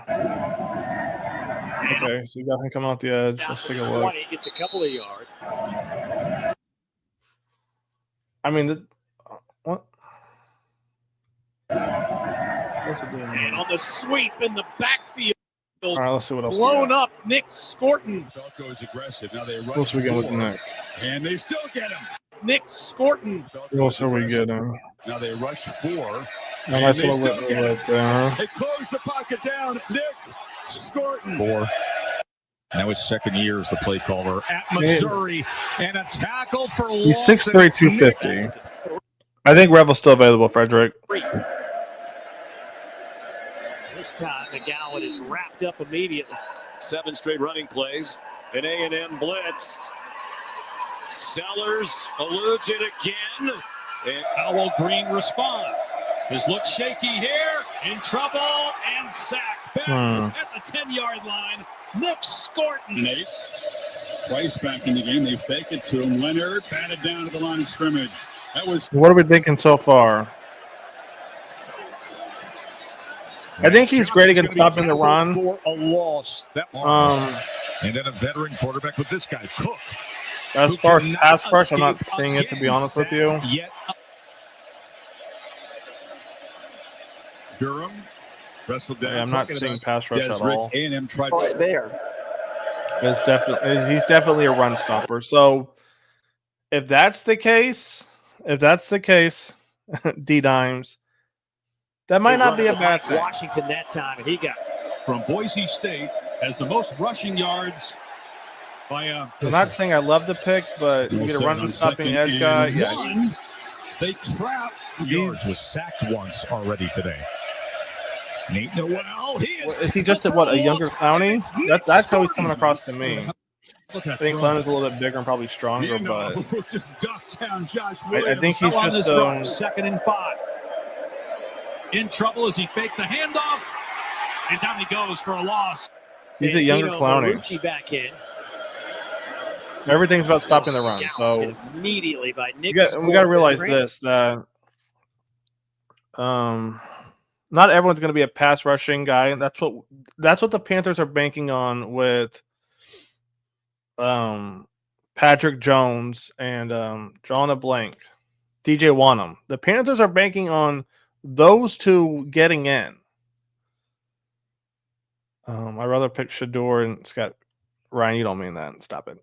Okay, so you got him coming off the edge. Let's take a look. 20 gets a couple of yards. I mean, what? What's it doing? And on the sweep in the backfield. All right, let's see what else. Blown up, Nick Scorton. Falco's aggressive. Now they rush. What's we get with Nick? And they still get him. Nick Scorton. What else are we getting? Now they rush 4. And that's what we're right there. They close the pocket down. Nick Scorton. 4. Now his second year as the play caller at Missouri. And a tackle for loss. He's 6'3", 250. I think Rebel's still available, Frederick. This time, McGowan is wrapped up immediately. 7 straight running plays. An A&M blitz. Sellers eludes it again. And Owl Green respond. His look shaky here. In trouble and sacked. Back at the 10-yard line. Nick Scorton. Nate. Twice back in the game. They fake it to him. Leonard batted down to the line of scrimmage. That was. What are we thinking so far? I think he's great against stopping the run. For a loss. And then a veteran quarterback with this guy, Cook. As far as pass rush, I'm not seeing it, to be honest with you. Durham wrestled down. Yeah, I'm not seeing pass rush at all. A&M tried right there. He's definitely a run stopper. So if that's the case, D-Dimes, that might not be a bad thing. Washington that time, and he got from Boise State has the most rushing yards by I'm not saying I love the pick, but you get a run stopping edge guy. Yeah. They trap. Yards was sacked once already today. Nate Noel, is he just a younger Clowney? That's how he's coming across to me. I think Clowney's a little bit bigger and probably stronger, but just ducked down Josh I think he's just second and 5. In trouble as he faked the handoff, and down he goes for a loss. He's a younger Clowney. Back in. Everything's about stopping the run. So immediately by Nick. We got to realize this, that not everyone's going to be a pass rushing guy. That's what the Panthers are banking on with Patrick Jones and drawing a blank, DJ Wanham. The Panthers are banking on those two getting in. I'd rather pick Shador and Scott. Ryan, you don't mean that. Stop it.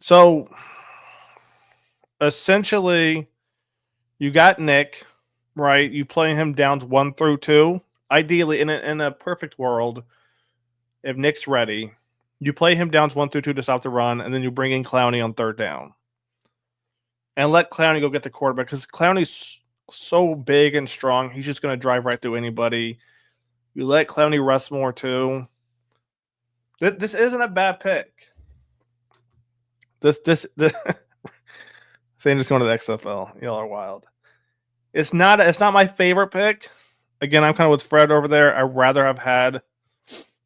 So, essentially, you got Nick, right? You play him downs 1 through 2. Ideally, in a perfect world, if Nick's ready, you play him downs 1 through 2 to stop the run, and then you bring in Clowney on 3rd down. And let Clowney go get the quarterback, because Clowney's so big and strong, he's just going to drive right through anybody. You let Clowney rest more, too. This isn't a bad pick. This saying just going to the XFL. Y'all are wild. It's not my favorite pick. Again, I'm kind of with Fred over there. I'd rather have had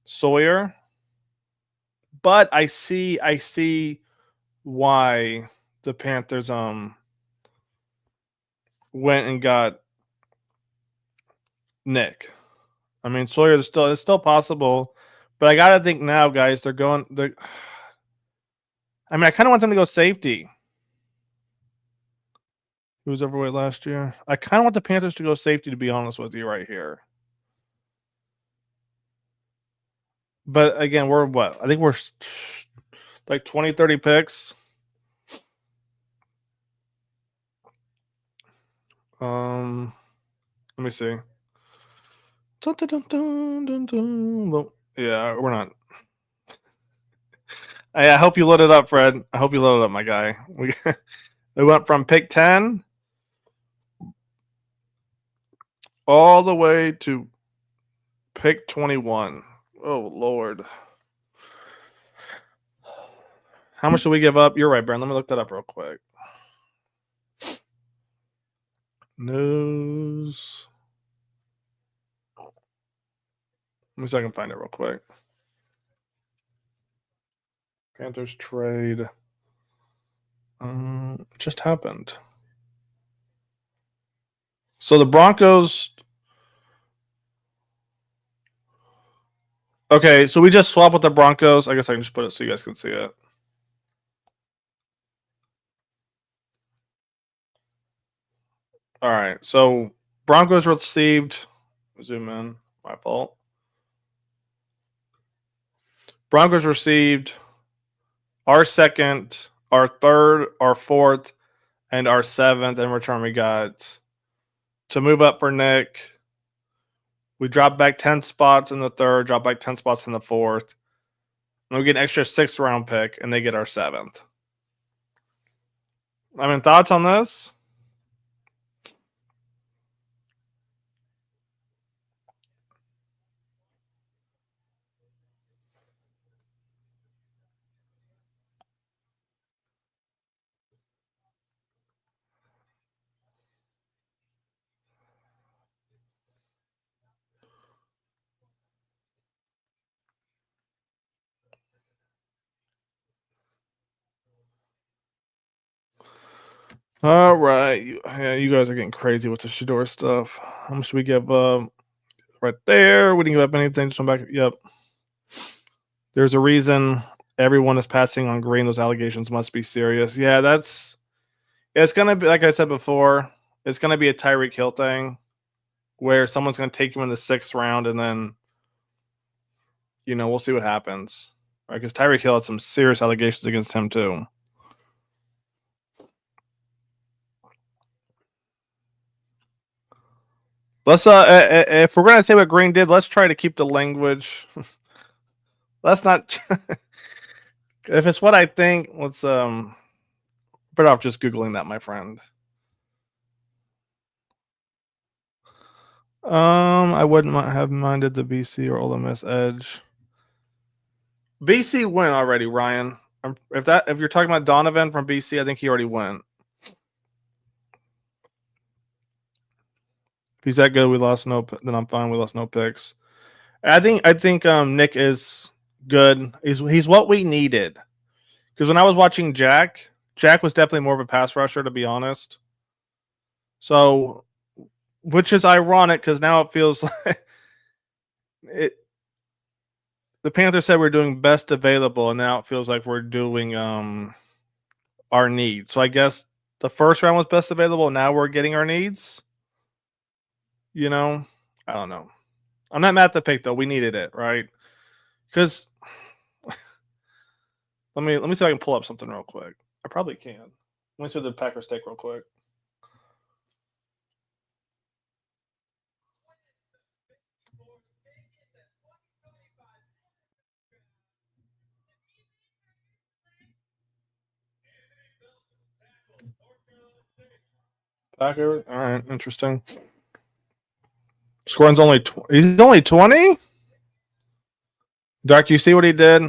Sawyer. But I see why the Panthers went and got Nick. I mean, Sawyer is still possible, but I gotta think now, guys. I kind of want them to go safety. Who was overweight last year? I kind of want the Panthers to go safety, to be honest with you, right here. But again, we're what? I think we're like 20, 30 picks. Let me see. Dun, dun, dun, dun, dun. Well, yeah, we're not. I hope you load it up, Fred. I hope you load it up, my guy. We went from pick 10 all the way to pick 21. Oh, Lord. How much do we give up? You're right, Brent. Let me look that up real quick. News. Let me see if I can find it real quick. Panthers trade. Just happened. So the Broncos. Okay, so we just swapped with the Broncos. I guess I can just put it so you guys can see it. All right, so Broncos received. Zoom in. My fault. Broncos received our second, our third, our fourth, and our seventh. In return, we got to move up for Nick. We dropped back 10 spots in the third, dropped back 10 spots in the fourth. And we get an extra 6th round pick, and they get our 7th. I mean, thoughts on this? All right. You guys are getting crazy with the Shador stuff. How much should we give right there? We didn't give up anything. Just went back. Yep. There's a reason everyone is passing on Green. Those allegations must be serious. Yeah, it's going to be, like I said before, it's going to be a Tyreek Hill thing where someone's going to take him in the 6th round and then, we'll see what happens. Right? Because Tyreek Hill had some serious allegations against him too. Let's if we're gonna say what Green did, let's try to keep the language. Let's not. If it's what I think, let's better off just Googling that, my friend. I wouldn't have minded the BC or Ole Miss edge. BC went already, Ryan. If you're talking about Donovan from BC, I think he already went. If he's that good, we lost then I'm fine. We lost no picks. I think Nick is good. He's what we needed. Because when I was watching Jack was definitely more of a pass rusher, to be honest. So, which is ironic because now it feels like the Panthers said we're doing best available, and now it feels like we're doing our needs. So I guess the first round was best available. Now we're getting our needs. I don't know. I'm not mad at the pick though. We needed it, right? Because let me see if I can pull up something real quick. I probably can. Let me see the Packers take real quick. Packer. All right, interesting. Scoring's only he's only 20. Dark, you see what he did?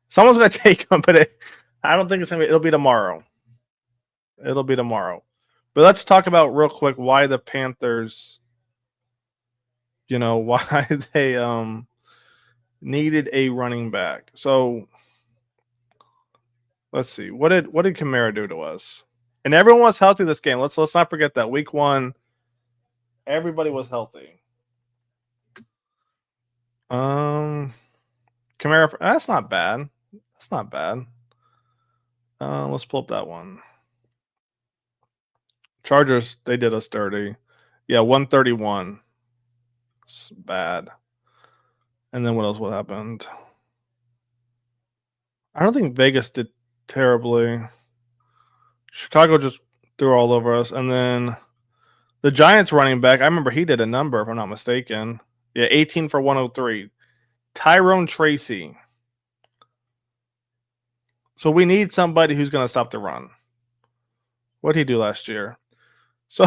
Someone's gonna take him, but I don't think it's gonna be. It'll be tomorrow. But let's talk about real quick why the Panthers. Why they needed a running back. So let's see. What did Kamara do to us? And everyone was healthy this game. Let's not forget that week 1, everybody was healthy. Kamara, that's not bad. Let's pull up that one. Chargers, they did us dirty. Yeah, 131. It's bad. And then what else would happened? I don't think Vegas did terribly. Chicago just threw all over us. And then the Giants running back, I remember he did a number, if I'm not mistaken. Yeah, 18 for 103. Tyrone Tracy. So we need somebody who's going to stop the run. What did he do last year? So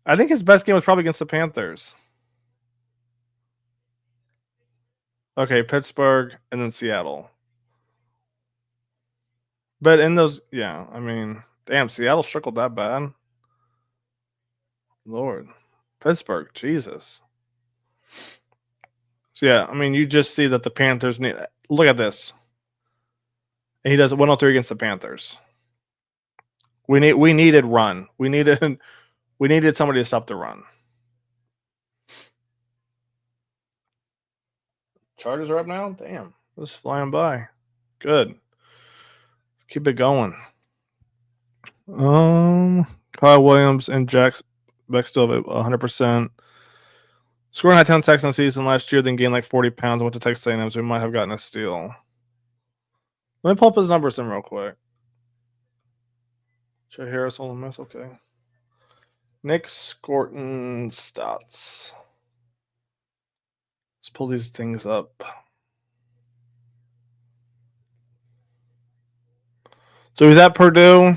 I think his best game was probably against the Panthers. Okay, Pittsburgh and then Seattle. But in those, yeah, I mean, damn, Seattle struggled that bad. Lord. Pittsburgh, Jesus. So yeah, I mean, you just see that the Panthers need. Look at this. He does 103 against the Panthers. We needed run. We needed somebody to stop the run. Chargers are up now. Damn, just flying by. Good. Let's keep it going. Kyle Williams and Jack Beck still at 100%. Scoring had 10 sacks in the season last year, then gained like 40 pounds and went to Texas A&M, so we might have gotten a steal. Let me pull up his numbers in real quick. Jay Harris, Ole Miss, okay. Nick Scorton stats. Let's pull these things up. So he's at Purdue.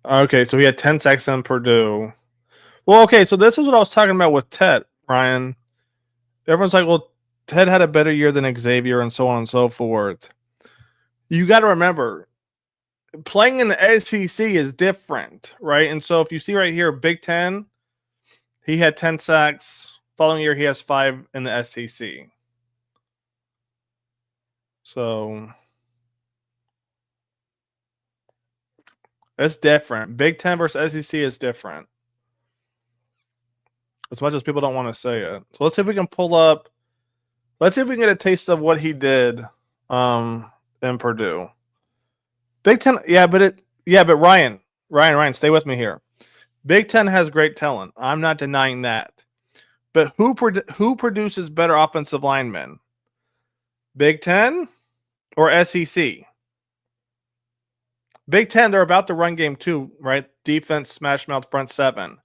Okay, so he had 10 sacks in Purdue. Well, okay, so this is what I was talking about with Ted, Ryan. Everyone's like, well, Ted had a better year than Xavier and so on and so forth. You got to remember, playing in the SEC is different, right? And so if you see right here, Big Ten, he had 10 sacks. Following year, he has 5 in the SEC. So it's different. Big Ten versus SEC is different. As much as people don't want to say it. So let's see if we can pull up. Let's see if we can get a taste of what he did in Purdue. Big Ten, but Ryan, stay with me here. Big Ten has great talent. I'm not denying that. But who produces better offensive linemen? Big Ten or SEC? Big Ten, they're about the run game too, right? Defense, smash mouth, front seven.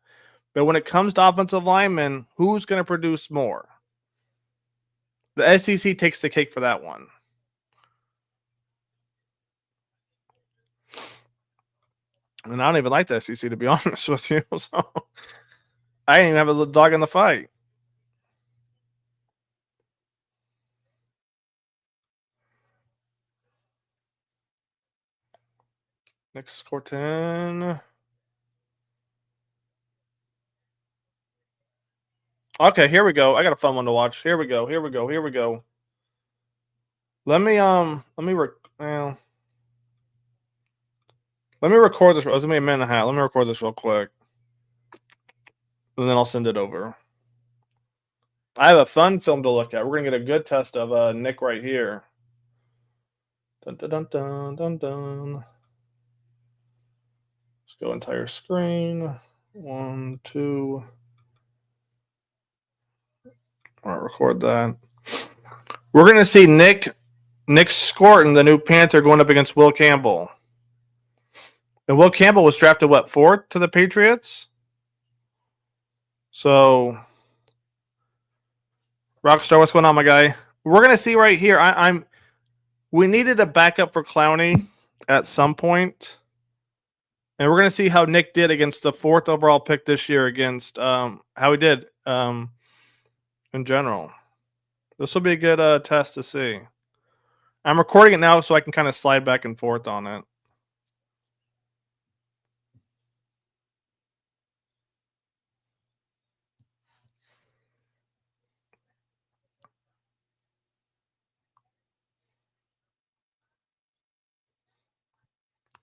But when it comes to offensive linemen, who's going to produce more? The SEC takes the cake for that one. And I don't even like the SEC, to be honest with you. So I didn't even have a dog in the fight. Nick Scorton. Okay, here we go. I got a fun one to watch. Here we go. Let me record this. It's gonna be a minute and a half. Let me record this real quick, and then I'll send it over. I have a fun film to look at. We're gonna get a good test of Nick right here. Dun dun dun dun dun dun. Let's go entire screen. 1, 2. All right, record that. We're gonna see Nick Scorton, the new Panther, going up against Will Campbell. And Will Campbell was drafted, 4th to the Patriots? So, Rockstar, what's going on, my guy? We're going to see right here. We needed a backup for Clowney at some point. And we're going to see how Nick did against the 4th overall pick this year against how he did in general. This will be a good test to see. I'm recording it now so I can kind of slide back and forth on it.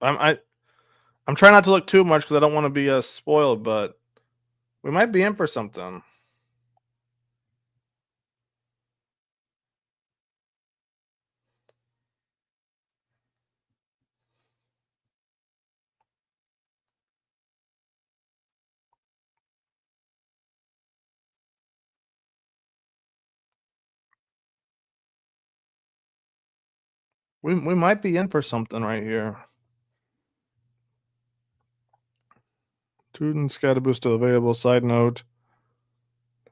I'm trying not to look too much because I don't want to be spoiled, but we might be in for something. We might be in for something right here. Students got a boost available. Side note.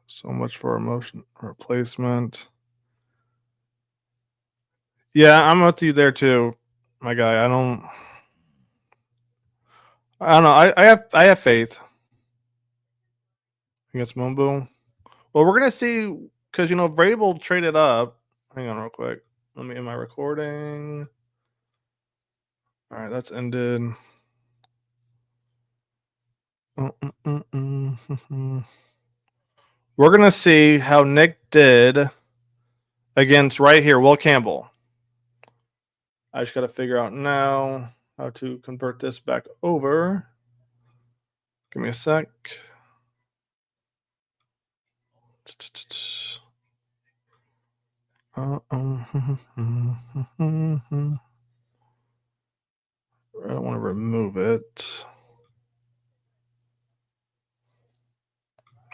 So much for emotion replacement. Yeah, I'm with you there too, my guy. I don't know. I have faith against Mumbo. Well, we're gonna see because Vrabel traded up. Hang on real quick. Let me end my recording. All right, that's ended. We're gonna see how Nick did against right here, Will Campbell. I just gotta figure out now how to convert this back over. Give me a sec. I don't want to remove it.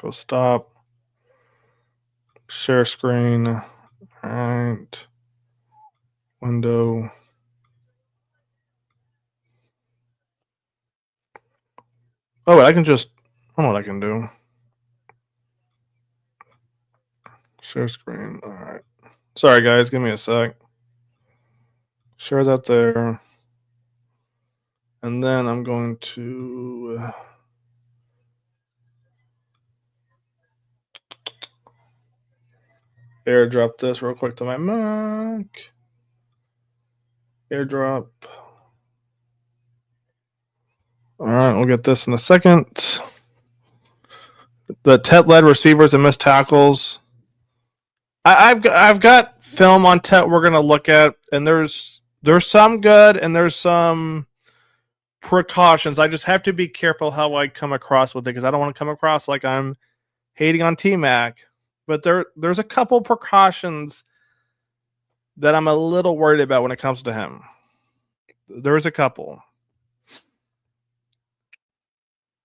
Go stop. Share screen. All right. Window. Oh, I can just. I don't know what I can do. Share screen. All right. Sorry, guys. Give me a sec. Share that there. And then I'm going to airdrop this real quick to my Mac. Airdrop. All right, we'll get this in a second. The Tet-led receivers and missed tackles. I've got film on Tet we're gonna look at, and there's some good and there's some precautions. I just have to be careful how I come across with it because I don't want to come across like I'm hating on T-Mac. But there's a couple precautions that I'm a little worried about when it comes to him. There's a couple.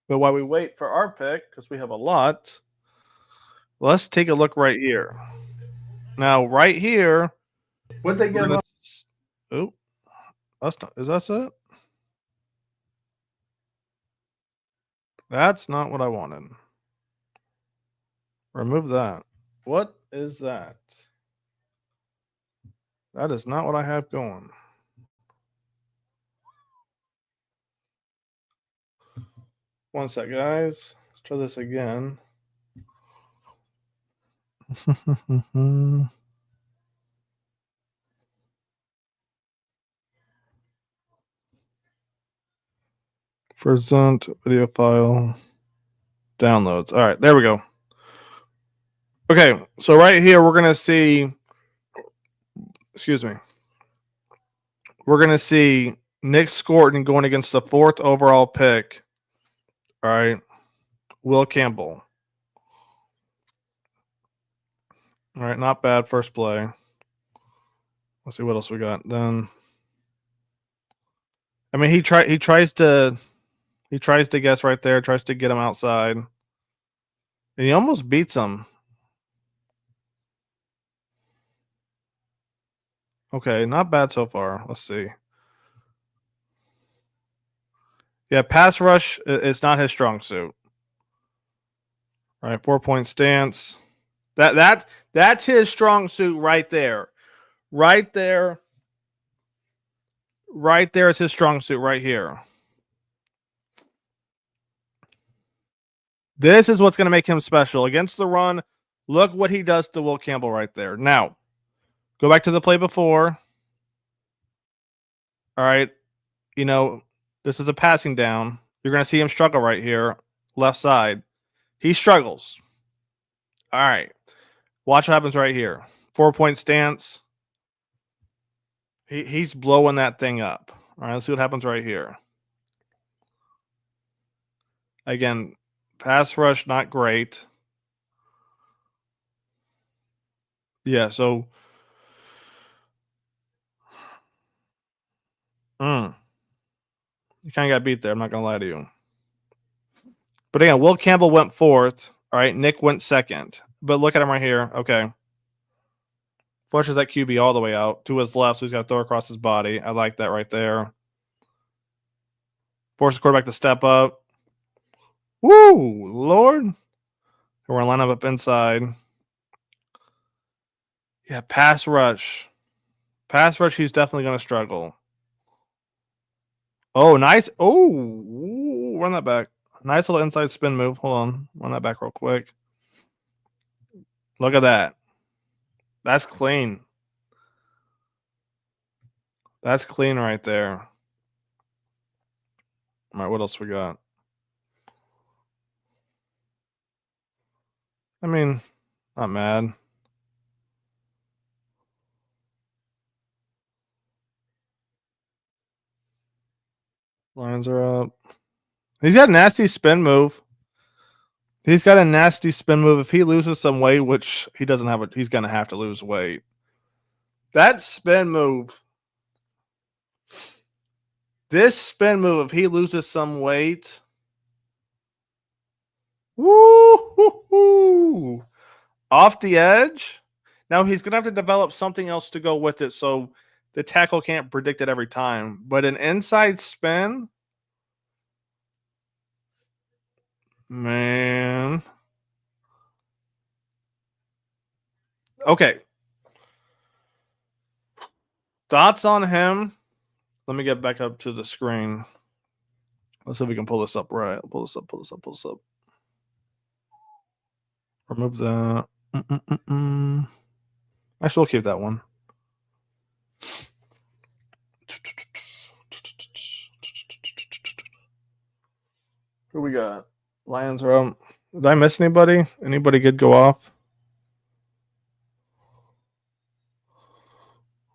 But while we wait for our pick, because we have a lot, let's take a look right here. Now, right here, what they give us? Oh, that's not. Is that it? That's not what I wanted. Remove that. What is that? That is not what I have going. One sec, guys. Let's try this again. Present video file. Downloads. All right, there we go. Okay, so right here we're going to see, excuse me, we're going to see Nick Scorton going against the 4th overall pick. All right, Will Campbell. All right, not bad first play. Let's see what else we got then. I mean, he tries to guess right there, tries to get him outside. And he almost beats him. Okay, not bad so far. Let's see. Yeah, pass rush is not his strong suit. All right, 4-point stance. That's his strong suit right there. Right there. Right there is his strong suit right here. This is what's going to make him special. Against the run, look what he does to Will Campbell right there. Now, go back to the play before. All right. This is a passing down. You're going to see him struggle right here, left side. He struggles. All right. Watch what happens right here. 4-point stance. He's blowing that thing up. All right, let's see what happens right here. Again, pass rush, not great. Yeah, so you kind of got beat there. I'm not going to lie to you. But again, Will Campbell went 4th. All right, Nick went 2nd. But look at him right here. Okay. Flushes that QB all the way out to his left, so he's got to throw across his body. I like that right there. Force the quarterback to step up. Woo, Lord. We're going to line up inside. Yeah, pass rush. Pass rush, he's definitely going to struggle. Oh, nice. Oh, run that back. Nice little inside spin move. Hold on. Run that back real quick. Look at that. That's clean. That's clean right there. All right, what else we got? I mean, not mad. Lines are up. He's got a nasty spin move. He's got a nasty spin move. If he loses some weight, which he doesn't have, he's going to have to lose weight. That spin move. This spin move, if he loses some weight. Woo! Off the edge. Now he's going to have to develop something else to go with it so the tackle can't predict it every time. But an inside spin, man. Okay. Thoughts on him? Let me get back up to the screen. Let's see if we can pull this up right. Pull this up. Remove that. Actually, we'll keep that one. Who we got? Lions are up. Did I miss anybody? Anybody good go off?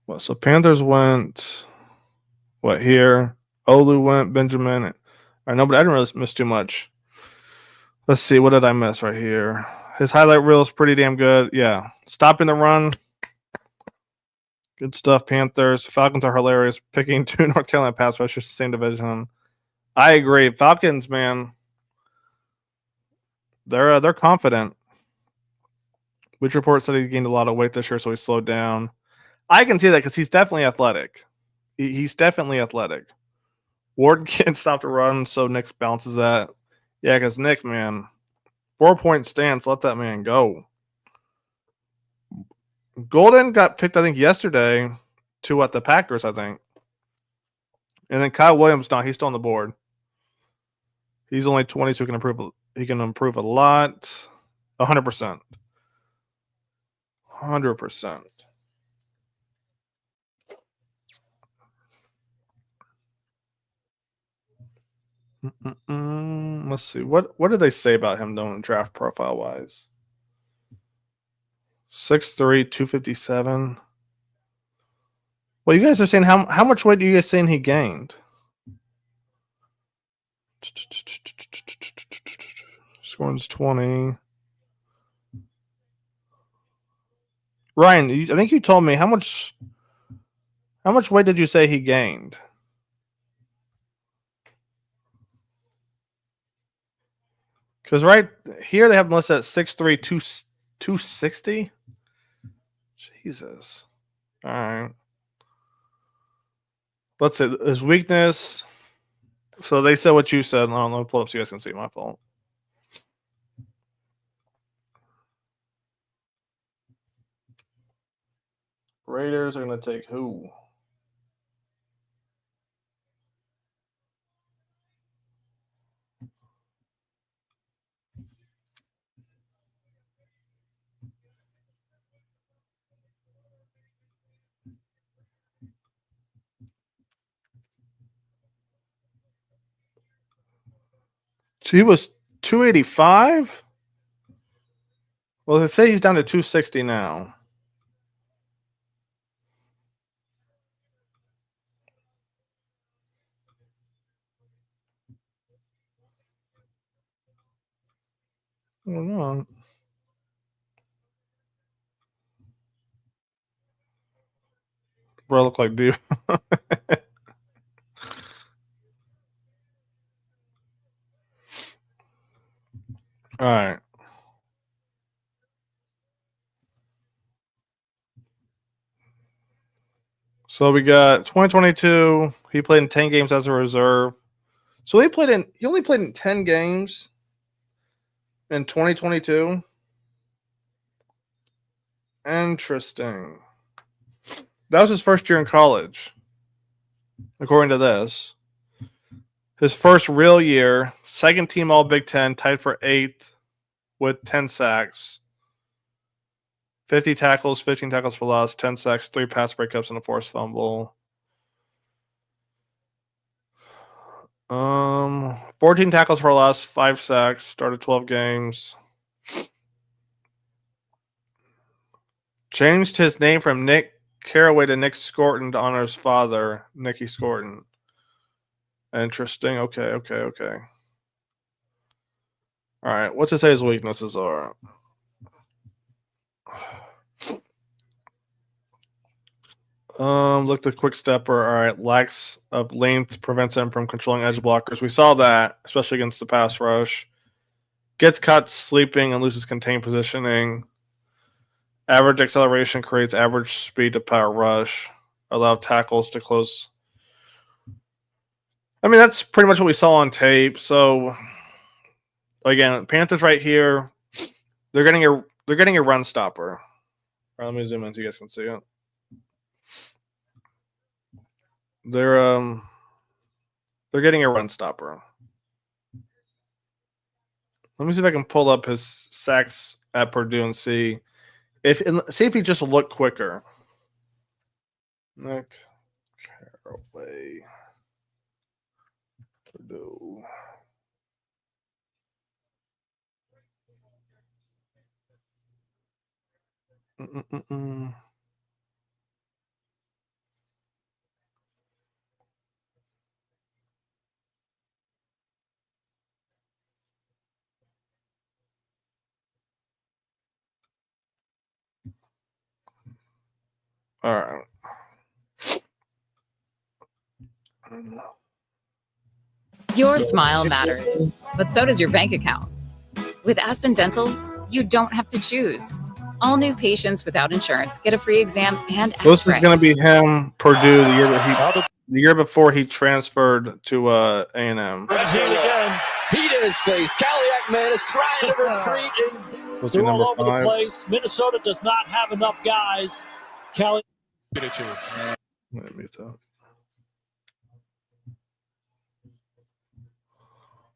Well, so Panthers went. What here? Olu went. Benjamin. All right, no, but I didn't really miss too much. Let's see. What did I miss right here? His highlight reel is pretty damn good. Yeah. Stopping the run. Good stuff, Panthers. Falcons are hilarious. Picking 2 North Carolina pass rushers, same division. I agree. Falcons, man. They're confident. Which report said he gained a lot of weight this year, so he slowed down. I can see that because he's definitely athletic. He's definitely athletic. Ward can't stop the run, so Nick bounces that. Yeah, because Nick, man, 4-point stance. Let that man go. Golden got picked, I think, yesterday to the Packers, I think. And then Kyle Williams, he's still on the board. He's only 20, so he can improve a lot. 100%. 100%. Let's see. What did they say about him, though, in draft profile wise? 6'3", 257. Well, you guys are saying how much weight do you guys saying he gained? Scoring's 20. Ryan, I think you told me how much weight did you say he gained? Because right here they have him listed at 6'3", 260. Jesus. All right. Let's say his weakness. So they said what you said. Let me pull up so you guys can see. My fault. Raiders are going to take who? So he was 285? Well, they say he's down to 260 now. I don't know. Bro, look like dude. All right. So we got 2022. He played in 10 games as a reserve. So he only played in 10 games in 2022. Interesting. That was his first year in college, according to this. His first real year, second team All Big Ten, tied for 8th with 10 sacks. 50 tackles, 15 tackles for loss, 10 sacks, 3 pass breakups, and a forced fumble. 14 tackles for loss, 5 sacks, started 12 games. Changed his name from Nick Caraway to Nick Scorton to honor his father, Nicky Scorton. Interesting. Okay. All right. What's it say his weaknesses are? Looked a quick stepper. All right. Lacks of length prevents him from controlling edge blockers. We saw that, especially against the pass rush. Gets caught sleeping and loses contained positioning. Average acceleration creates average speed to power rush. Allow tackles to close. I mean, that's pretty much what we saw on tape. So again, Panthers right here, they're getting a run stopper. All right, let me zoom in so you guys can see it. They're getting a run stopper. Let me see if I can pull up his sacks at Purdue and see if he just looked quicker. Nick Caraway, Purdue. All right. Your smile matters, but so does your bank account. With Aspen Dental, you don't have to choose. All new patients without insurance get a free exam and This X-ray. is going to be him, Purdue, the year before he transferred to A&M. He to his face. Caliac man is trying to retreat. What's your They're all number over 5? the place. Minnesota does not have enough guys. Cali Get a chance. Let me mute that.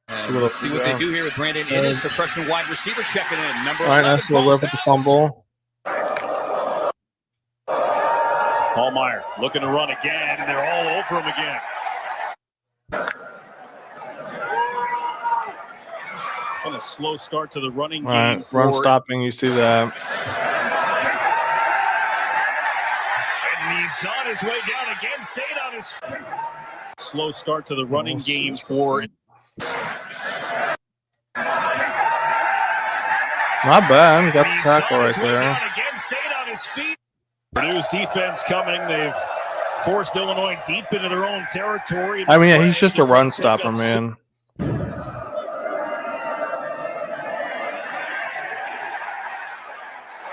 And we'll see what they do here with Brandon Innes, the freshman wide receiver, checking in. Number 11. All right, nice little rip with the fumble. Hallmeyer looking to run again, and they're all over him again. It's been a slow start to the running game. Right, run stopping, you see that. And he's on his way down again, stayed on his slow start to the running game for. Not bad. Got the tackle right there. Again, stayed on his feet. Purdue's defense coming. They've forced Illinois deep into their own territory. I mean, yeah, he's just a run stopper, man.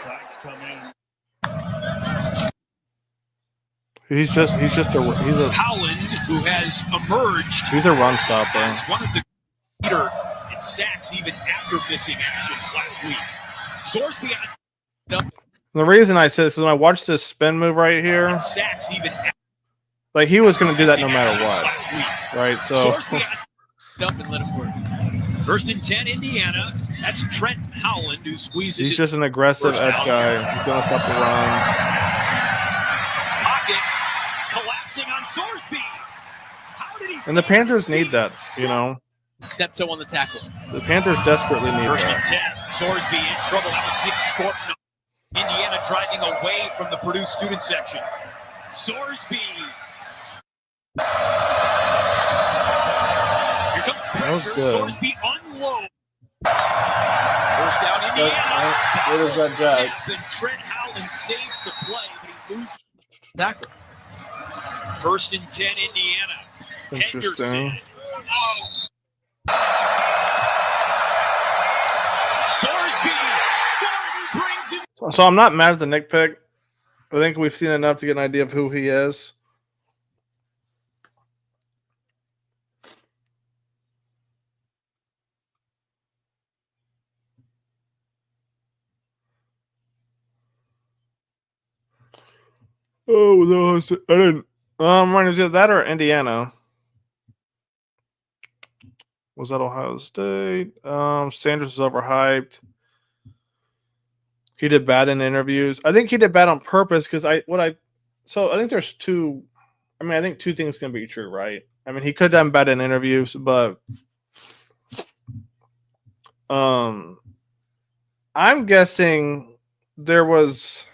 Flags coming. He's a Howland, who has emerged. He's a run stopper. As one of the leader in sacks even after missing action last week. Sorsby The reason I say this is when I watched this spin move right here, sacks even like he was going to do that no matter what, right? So Sorsby up and let him work. 1st and 10, Indiana. That's Trent Howland who squeezes. He's just an aggressive edge guy. He's going to stop the run. Pocket collapsing on Sorsby. How did he? And the Panthers need that, you know. Step toe on the tackle. The Panthers desperately need 1st that. and 10. Sorsby in trouble. That was Nick Scorton. Indiana driving away from the Purdue student section. Sorsby. Here comes pressure. Sorsby unload. First down, Indiana. Where does that jack? And Trent Howland saves the play, but he loses tackle. 1st and 10, Indiana. Interesting. Henderson. Sorsby scored. He brings it. So I'm not mad at the Nick pick. I think we've seen enough to get an idea of who he is. Oh no! I didn't. Was it that or Indiana? Was that Ohio State? Sanders is overhyped. He did bad in interviews. I think he did bad on purpose because I think there's two. I mean, I think two things can be true, right? I mean, he could have done bad in interviews, but I'm guessing there was.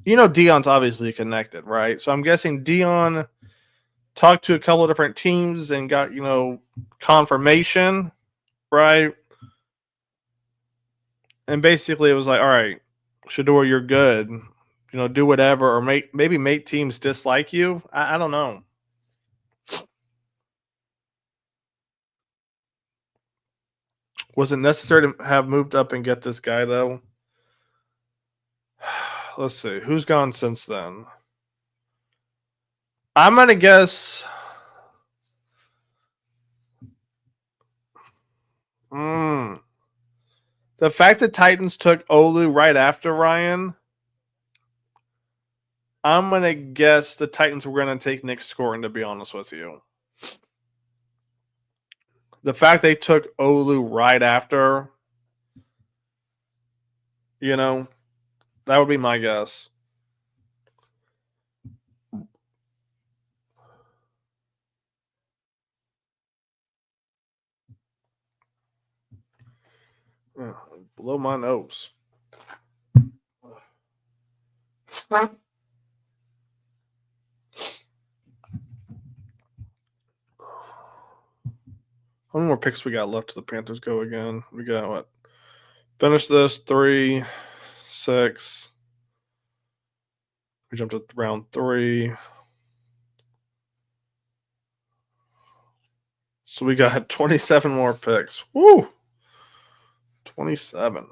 Dion's obviously connected, right? So I'm guessing Dion talked to a couple of different teams and got, confirmation, right? And basically it was like, all right, Shedeur, you're good. Do whatever, or maybe make teams dislike you. I don't know. Was it necessary to have moved up and get this guy, though? Let's see. Who's gone since then? I'm going to guess. The fact that Titans took Olu right after Ryan, I'm going to guess the Titans were going to take Nick Scoring, to be honest with you. The fact they took Olu right after, that would be my guess. Blow my nose. How many more picks we got left till the Panthers go again? We got what? Finish this 3, 6. We jumped to round 3. So we got 27 more picks. Woo! 27.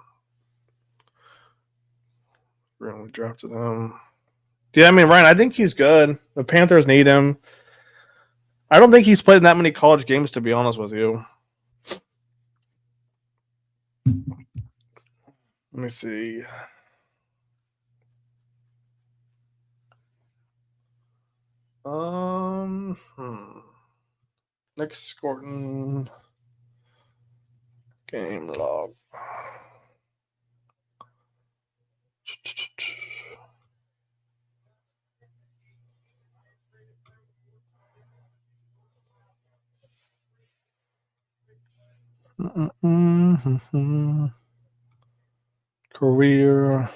We drafted him. Yeah, I mean, Ryan, I think he's good. The Panthers need him. I don't think he's played in that many college games, to be honest with you. Let me see. Next Scorton game log. Career.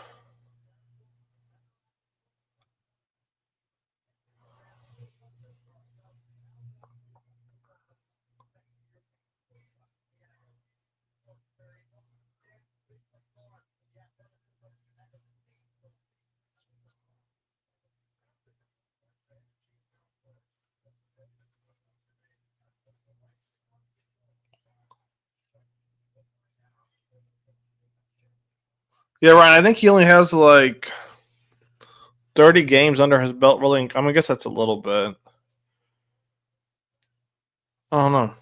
Yeah, Ryan, I think he only has like 30 games under his belt. Really, I mean, I guess that's a little bit. I don't know.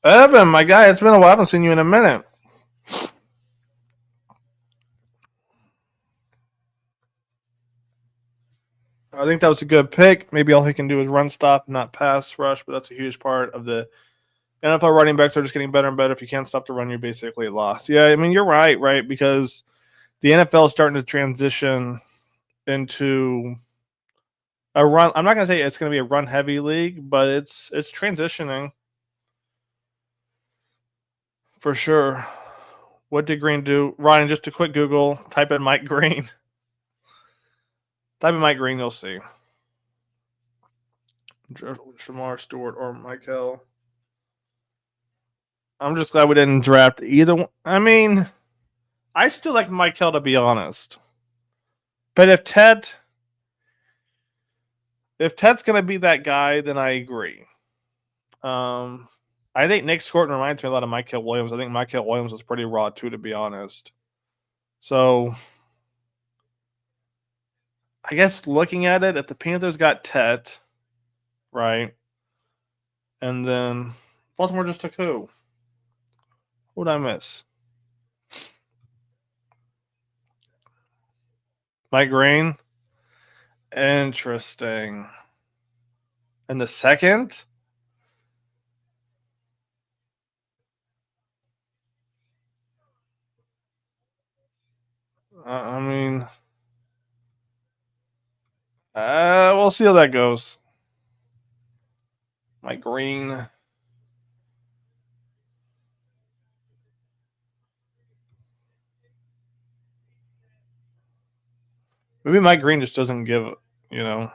Evan, my guy, it's been a while. I haven't seen you in a minute. I think that was a good pick. Maybe all he can do is run stop, not pass rush, but that's a huge part of the NFL running backs are just getting better and better. If you can't stop the run, you're basically lost. Yeah, I mean, you're right? Because the NFL is starting to transition into a run. I'm not going to say it's going to be a run-heavy league, but it's transitioning for sure. What did Green do? Ryan, just a quick Google. Type in Mike Green. Type in Mike Green, you'll see. Shamar Stewart or Michael. I'm just glad we didn't draft either one. I mean, I still like Michael, to be honest. But if Ted's going to be that guy, then I agree. I I think Nick Scorton reminds me a lot of Michael Williams. I think Michael Williams was pretty raw too, to be honest. So I guess looking at it, if the Panthers got Tet, right, and then Baltimore just took who? Who did I miss? Mike Green. Interesting. And the second? I mean, we'll see how that goes. Mike Green. Maybe Mike Green just doesn't give, you know.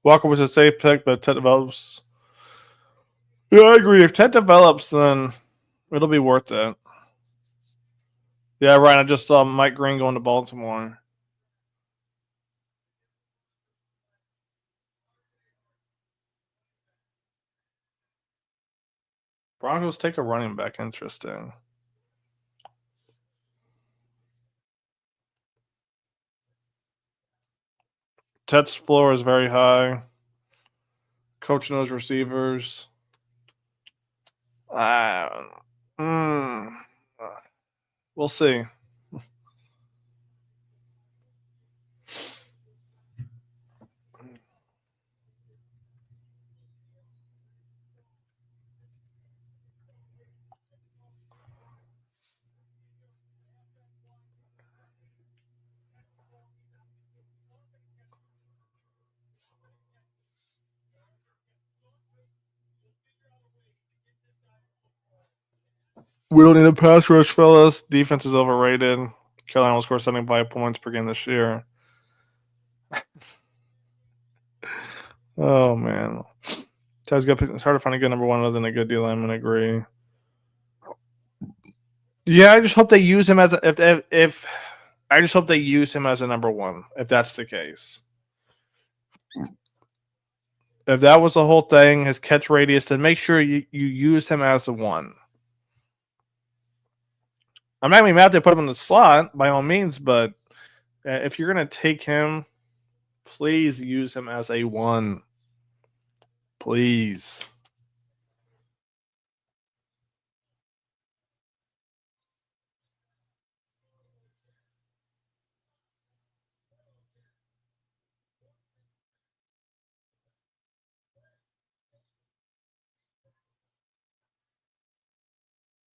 Walker was a safe pick, but Ted develops. Yeah, I agree. If Ted develops, then it'll be worth it. Yeah, right. I just saw Mike Green going to Baltimore. Broncos take a running back. Interesting. Ted's floor is very high. Coach knows receivers. We'll see. We don't need a pass rush, fellas. Defense is overrated. Carolina will score 75 points per game this year. Oh, man. Ted's good. It's hard to find a good number one other than a good deal. I'm going to agree. Yeah, I just hope they use him as if I just hope they use him as a number one, if that's the case. If that was the whole thing, his catch radius, then make sure you use him as a one. I'm not going to be mad if they put him in the slot, by all means, but if you're going to take him, please use him as a one. Please.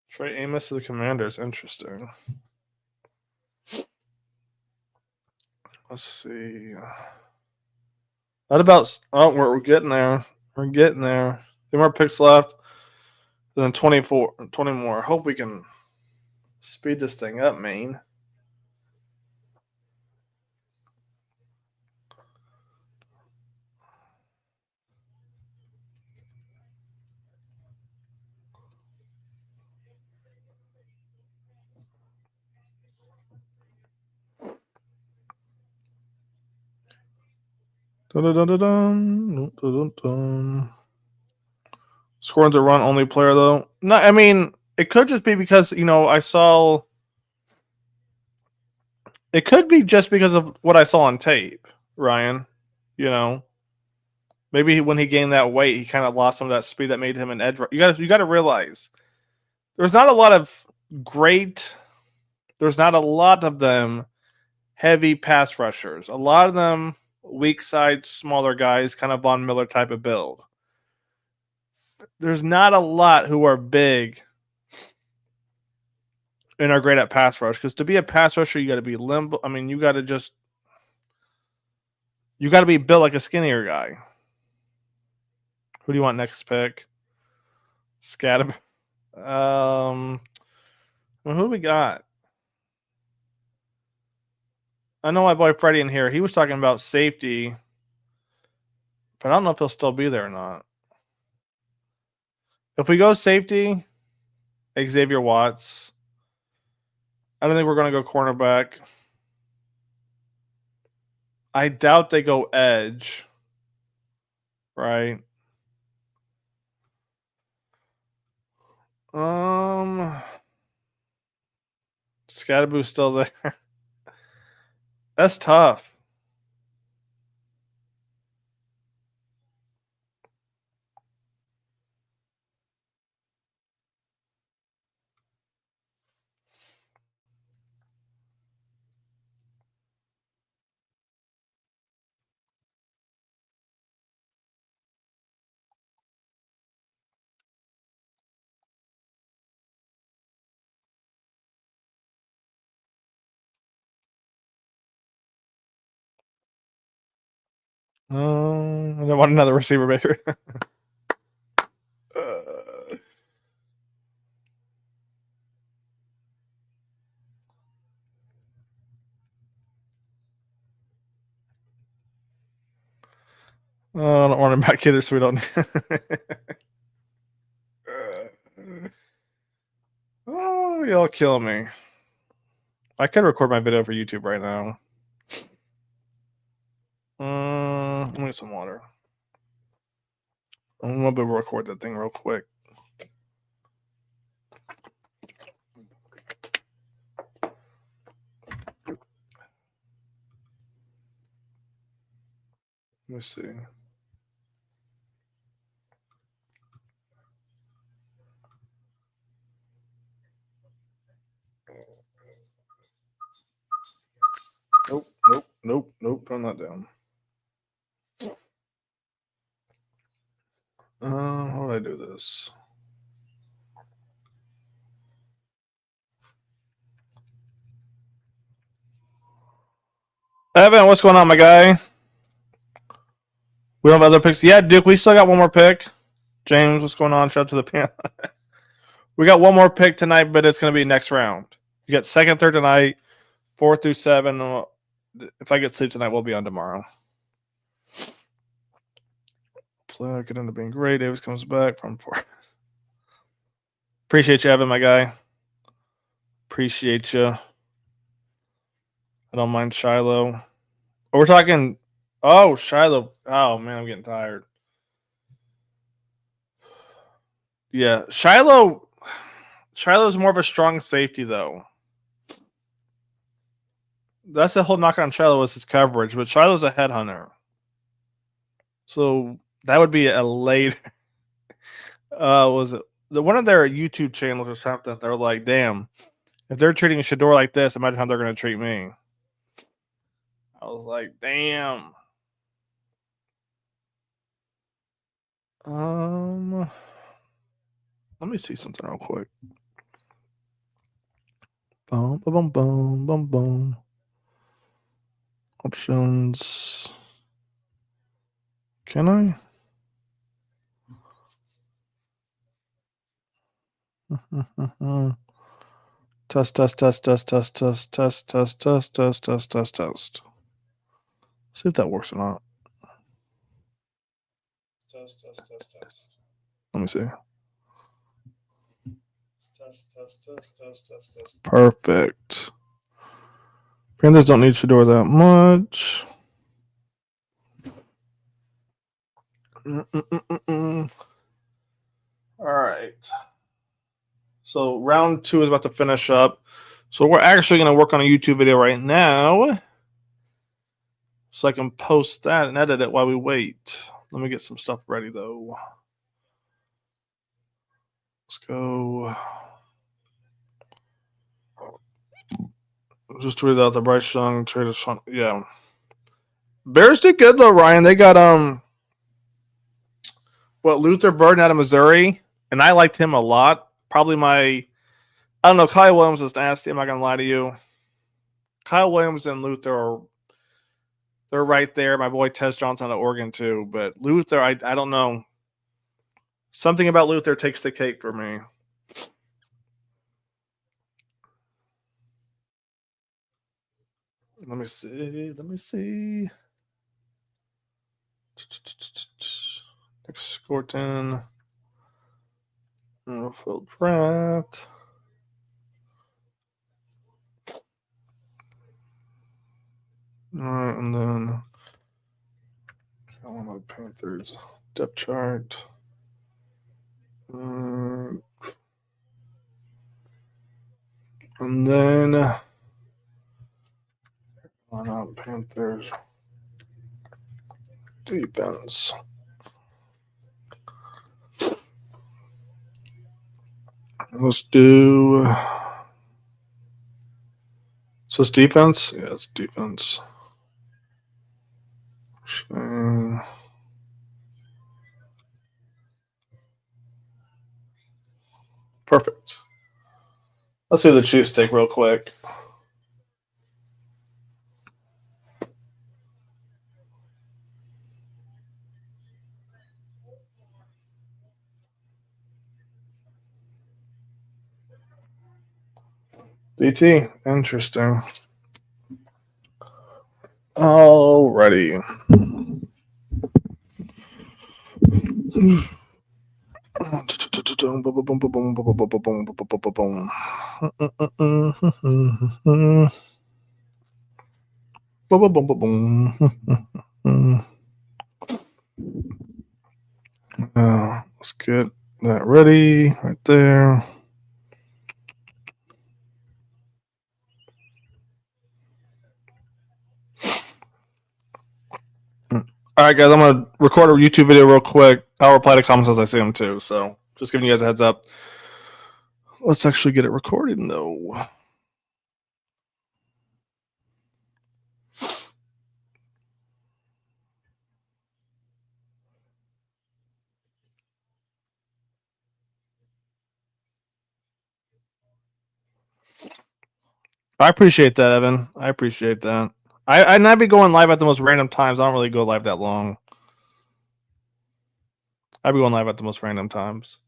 Trey Amos to the Commanders. Interesting. Let's see. That about. Oh, we're getting there. We're getting there. 2 more picks left. Then 20 more. I hope we can speed this thing up, man. Scoring's a run only player though. No, I mean it could just be because I saw. It could be just because of what I saw on tape, Ryan. Maybe when he gained that weight, he kind of lost some of that speed that made him an edge. You got to realize there's not a lot of great. There's not a lot of them heavy pass rushers. A lot of them weak side, smaller guys, kind of Von Miller type of build. There's not a lot who are big and are great at pass rush, because to be a pass rusher, you got to be limbo. I mean, you got to be built like a skinnier guy. Who do you want next pick? Scatterb. Well, who do we got? I know my boy Freddie in here. He was talking about safety, but I don't know if he'll still be there or not. If we go safety, Xavier Watts. I don't think we're going to go cornerback. I doubt they go edge. Right. Scadaboo's still there. That's tough. I don't want another receiver maker. I don't want him back either, so we don't. Oh, y'all kill me. I could record my video for YouTube right now. Let me get some water. I'm gonna be able to record that thing real quick. Let me see. Nope. Turn that down. How would I do this? Evan, what's going on, my guy? We don't have other picks. Yeah, Duke, we still got one more pick. James, what's going on? Shout out to the pan. We got one more pick tonight, but it's going to be next round. You got second, third tonight, 4 through 7. If I get sleep tonight, we'll be on tomorrow. Play could end up being great. Davis comes back from 4. Appreciate you, Evan, my guy. Appreciate you. I don't mind Shiloh. Oh, we're talking. Oh, Shiloh. Oh, man, I'm getting tired. Yeah, Shiloh's more of a strong safety, though. That's the whole knock on Shiloh is his coverage, but Shiloh's a headhunter. So that would be a late. Was it one of their YouTube channels or something? They're like, damn, if they're treating Shador like this, imagine how they're going to treat me. I was like, damn. Let me see something real quick. Boom, boom, boom, boom, boom. Options. Can I? Test. See if that works or not. Test. Let me see. Test. Perfect. Panthers don't need Shador that much. All right. So round 2 is about to finish up. So we're actually going to work on a YouTube video right now. So I can post that and edit it while we wait. Let me get some stuff ready, though. Let's go. Just tweeted out the Bryce Young trade of Sean. Yeah. Bears did good, though, Ryan. They got, Luther Burden out of Missouri. And I liked him a lot. Probably I don't know, Kyle Williams is nasty. I'm not going to lie to you. Kyle Williams and Luther they're right there. My boy Tez Johnson out of Oregon, too. But Luther, I don't know. Something about Luther takes the cake for me. Let me see. Next Scorton. Field draft. All right, and then Carolina Panthers depth chart. And then Carolina Panthers defense. Let's do. So it's defense? Yeah, it's defense. Perfect. Let's do the cheesesteak real quick. DT, interesting. Alrighty. Let's get that ready right there. All right, guys, I'm going to record a YouTube video real quick. I'll reply to comments as I see them too. So just giving you guys a heads up. Let's actually get it recorded, though. I appreciate that, Evan. I appreciate that. I'd be going live at the most random times. I don't really go live that long. I'd be going live at the most random times.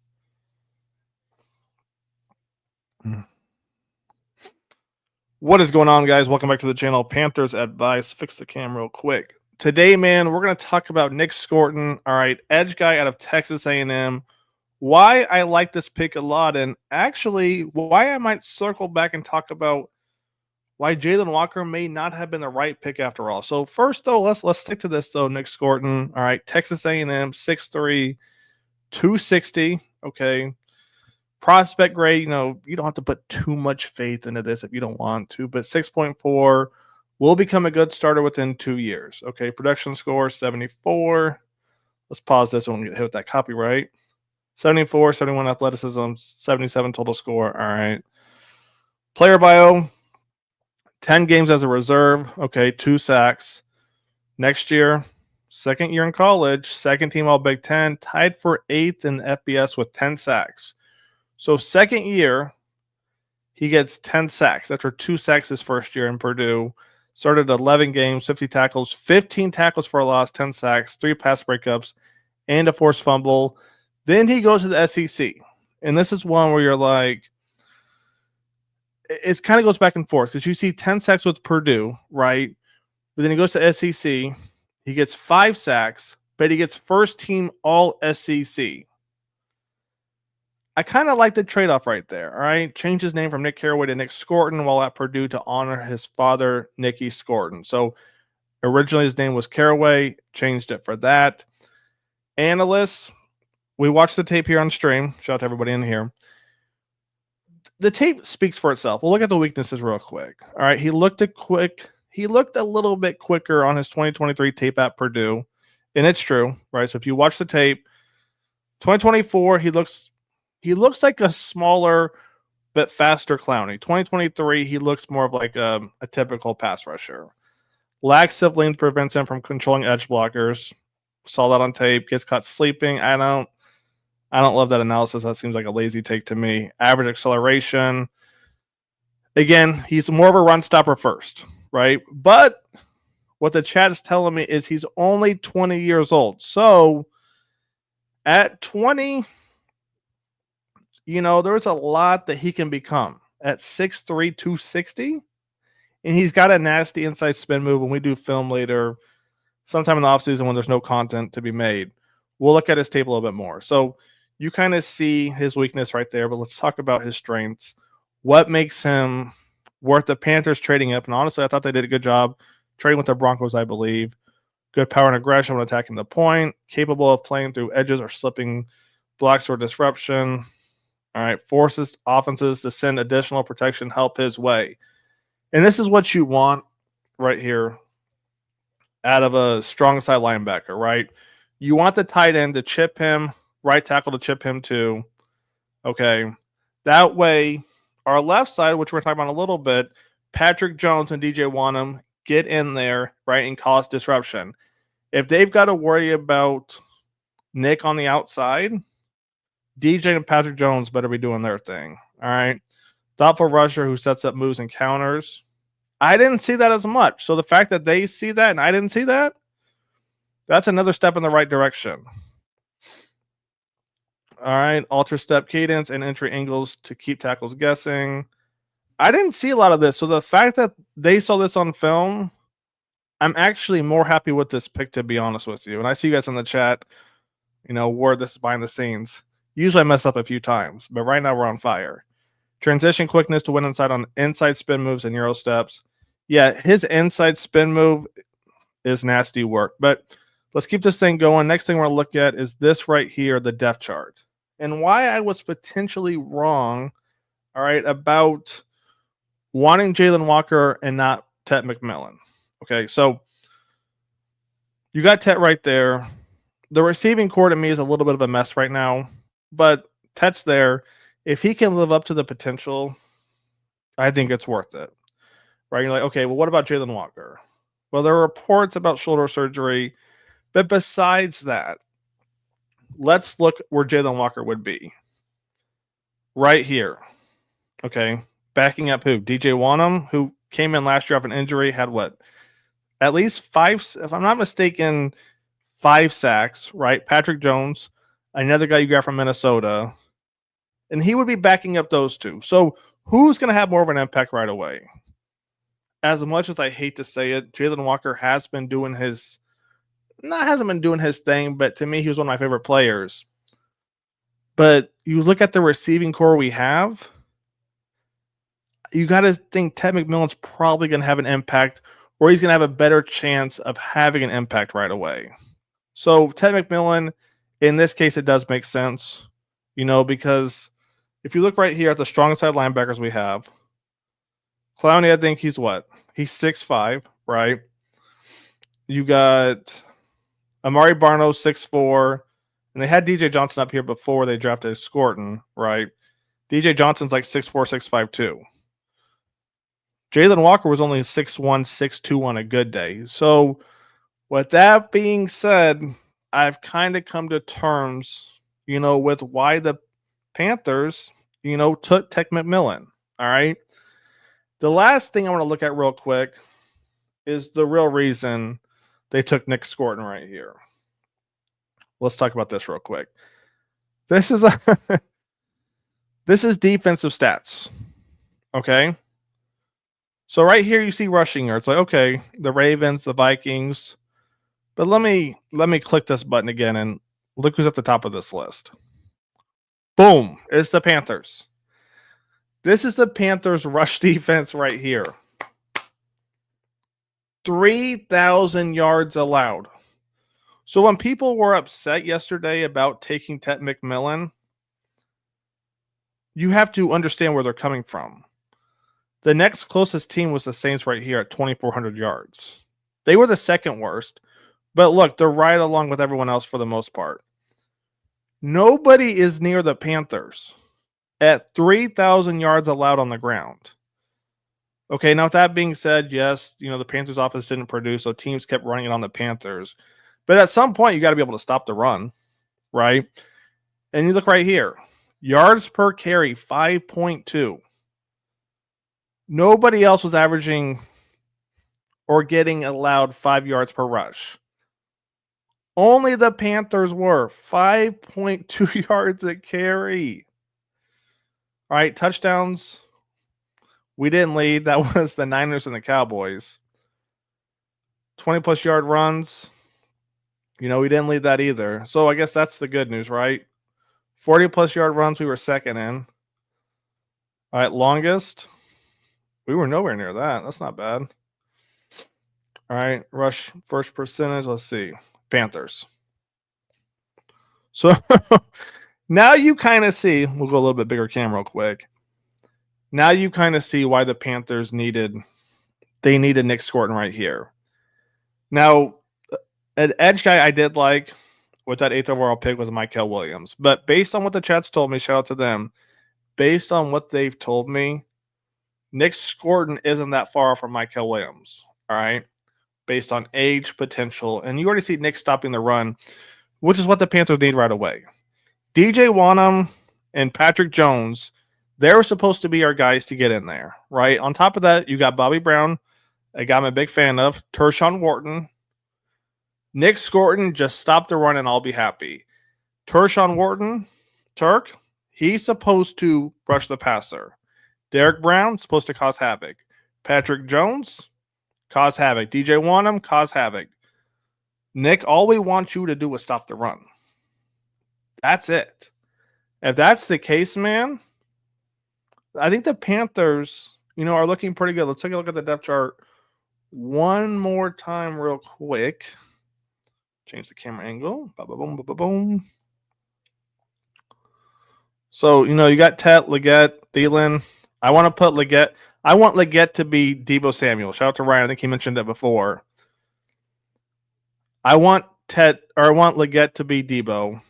What is going on, guys? Welcome back to the channel. Panthers Advice. Fix the cam real quick. Today, man, we're going to talk about Nick Scorton. All right, edge guy out of Texas A&M. Why I like this pick a lot, and actually why I might circle back and talk about why Jalen Walker may not have been the right pick after all. So first, though, let's stick to this, though. Nick Scorton. All right, Texas A&M, 6'3", 260. Okay. Prospect grade, you don't have to put too much faith into this if you don't want to, but 6.4 will become a good starter within 2 years. Okay, production score 74. Let's pause this when we get hit with that copyright. 74, 71 athleticism, 77 total score. All right. Player bio, 10 games as a reserve. Okay, 2 sacks. Next year, second year in college, second team All Big Ten, tied for 8th in FBS with 10 sacks. So second year, he gets 10 sacks after 2 sacks his first year in Purdue. Started 11 games, 50 tackles, 15 tackles for a loss, 10 sacks, 3 pass breakups, and a forced fumble. Then he goes to the SEC. And this is one where you're like, it kind of goes back and forth because you see 10 sacks with Purdue, right? But then he goes to SEC. He gets 5 sacks, but he gets first team all SEC. I kind of like the trade-off right there, all right? Changed his name from Nick Carraway to Nick Scorton while at Purdue to honor his father, Nicky Scorton. So originally his name was Carraway, changed it for that. Analysts, we watched the tape here on stream. Shout out to everybody in here. The tape speaks for itself. We'll look at the weaknesses real quick. All right, he looked a little bit quicker on his 2023 tape at Purdue, and it's true, right? So if you watch the tape, 2024, he looks like a smaller but faster Clowney. 2023, he looks more of like a typical pass rusher. Lack sibling prevents him from controlling edge blockers. Saw that on tape. Gets caught sleeping. I don't love that analysis. That seems like a lazy take to me. Average acceleration. Again, he's more of a run stopper first, right? But what the chat is telling me is he's only 20 years old. So at 20, there's a lot that he can become. At 6'3", 260, And he's got a nasty inside spin move. When we do film later, sometime in the offseason when there's no content to be made, we'll look at his tape a little bit more. So you kind of see his weakness right there, but let's talk about his strengths. What makes him worth the Panthers trading up? And honestly, I thought they did a good job trading with the Broncos, I believe. Good power and aggression when attacking the point. Capable of playing through edges or slipping blocks or disruption. All right. Forces offenses to send additional protection help his way. And this is what you want right here out of a strong side linebacker, right? You want the tight end to chip him, right tackle to chip him too. Okay. That way, our left side, which we're talking about in a little bit, Patrick Jones and DJ Wanham get in there, right, and cause disruption. If they've got to worry about Nick on the outside, DJ and Patrick Jones better be doing their thing. All right. Thoughtful rusher who sets up moves and counters. I didn't see that as much. So the fact that they see that and I didn't see that, that's another step in the right direction. All right. Alter step cadence and entry angles to keep tackles guessing. I didn't see a lot of this. So the fact that they saw this on film, I'm actually more happy with this pick, to be honest with you. And I see you guys in the chat, where this is behind the scenes. Usually I mess up a few times, but right now we're on fire. Transition quickness to win inside on inside spin moves and Euro steps. Yeah, his inside spin move is nasty work, but let's keep this thing going. Next thing we're going to look at is this right here, the depth chart. And why I was potentially wrong, all right, about wanting Jalen Walker and not Tet McMillan. Okay, so you got Tet right there. The receiving core to me is a little bit of a mess right now, but Tet's there. If he can live up to the potential, I think it's worth it. Right? You're like, okay, well, what about Jalen Walker? Well, there are reports about shoulder surgery, but besides that, let's look where Jalen Walker would be. Right here. Okay. Backing up who? DJ Wanham, who came in last year off an injury, had what? At least 5, if I'm not mistaken, 5 sacks, right? Patrick Jones, another guy you got from Minnesota, and he would be backing up those two. So who's going to have more of an impact right away? As much as I hate to say it, Jalen Walker has been doing hasn't been doing his thing, but to me, he was one of my favorite players. But you look at the receiving core we have, you got to think Tet McMillan's probably going to have an impact, or he's going to have a better chance of having an impact right away. So Tet McMillan, in this case, it does make sense, because if you look right here at the strong side linebackers we have, Clowney, I think he's what? He's 6'5", right? You got Amari Barno, 6'4", and they had DJ Johnson up here before they drafted Scorton, right? DJ Johnson's like 6'4", 6'5", too. Jalen Walker was only 6'1", 6'2" on a good day. So with that being said, I've kind of come to terms, with why the Panthers, took Tet McMillan. All right. The last thing I want to look at real quick is the real reason they took Nick Scorton right here. Let's talk about this real quick. This is defensive stats. Okay. So right here you see rushing yards. Like, okay, the Ravens, the Vikings. But let me click this button again and look who's at the top of this list. Boom, it's the Panthers. This is the Panthers rush defense right here. 3,000 yards allowed. So when people were upset yesterday about taking Tet McMillan, you have to understand where they're coming from. The next closest team was the Saints right here at 2,400 yards. They were the second worst, but look, they're right along with everyone else for the most part. Nobody is near the Panthers at 3,000 yards allowed on the ground. Okay, now with that being said, yes, the Panthers offense didn't produce, so teams kept running it on the Panthers. But at some point, you got to be able to stop the run, right? And you look right here. Yards per carry, 5.2. Nobody else was averaging or getting allowed 5 yards per rush. Only the Panthers were 5.2 yards a carry. All right, touchdowns We didn't lead. That was the Niners and the Cowboys. 20-plus yard runs. We didn't lead that either. So I guess that's the good news, right? 40-plus yard runs, we were second in. All right, longest. We were nowhere near that. That's not bad. All right, rush first percentage. Let's see. Panthers. So now you kind of see, we'll go a little bit bigger cam real quick. Now you kind of see why the Panthers needed Nick Scorton right here. Now, an edge guy I did like with that 8th overall pick was Mykel Williams. But based on what the chat's told me, shout out to them, based on what they've told me, Nick Scorton isn't that far from Mykel Williams, all right, based on age, potential. And you already see Nick stopping the run, which is what the Panthers need right away. DJ Wanham and Patrick Jones, they were supposed to be our guys to get in there, right? On top of that, you got Bobby Brown, a guy I'm a big fan of, Tershawn Wharton. Nick Scorton, just stop the run and I'll be happy. Tershawn Wharton, Turk, he's supposed to rush the passer. Derek Brown, supposed to cause havoc. Patrick Jones, cause havoc. DJ Wanham, cause havoc. Nick, all we want you to do is stop the run. That's it. If that's the case, man, I think the Panthers, are looking pretty good. Let's take a look at the depth chart one more time real quick. Change the camera angle. Ba-ba-boom, ba-ba-boom. So, you got Tet, Leggett, Thielen. I want to put Leggett. I want Leggett to be Deebo Samuel. Shout out to Ryan. I think he mentioned it before. I want Leggett to be Deebo.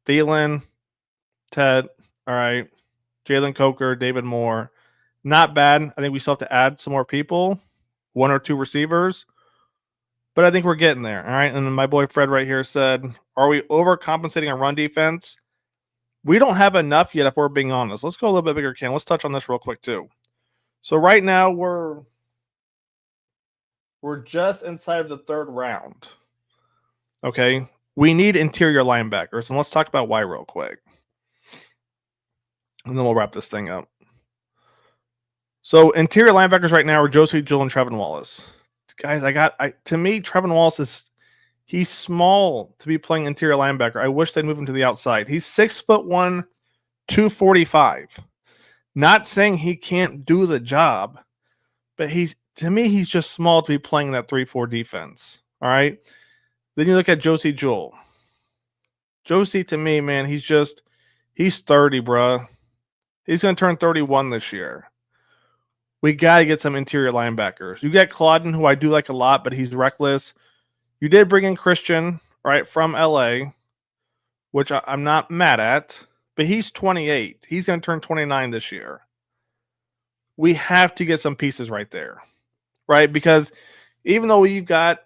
Thielen, Ted, all right. Jalen Coker, David Moore. Not bad. I think we still have to add some more people. 1 or 2 receivers. But I think we're getting there, all right? And then my boy Fred right here said, are we overcompensating on run defense? We don't have enough yet if we're being honest. Let's go a little bit bigger, Ken. Let's touch on this real quick too. So right now we're just inside of the 3rd round. Okay? We need interior linebackers, and let's talk about why real quick. And then we'll wrap this thing up. So interior linebackers right now are Josie Jewell and Trevin Wallace. Guys, to me, Trevin Wallace he's small to be playing interior linebacker. I wish they'd move him to the outside. He's 6'1", 245. Not saying he can't do the job, but to me, he's just small to be playing that 3-4 defense. All right. Then you look at Josie Jewell. Josie, to me, man, he's 30, bruh. He's going to turn 31 this year. We got to get some interior linebackers. You got Claudin, who I do like a lot, but he's reckless. You did bring in Christian, right, from LA, which I'm not mad at, but he's 28. He's going to turn 29 this year. We have to get some pieces right there, right? Because even though you've got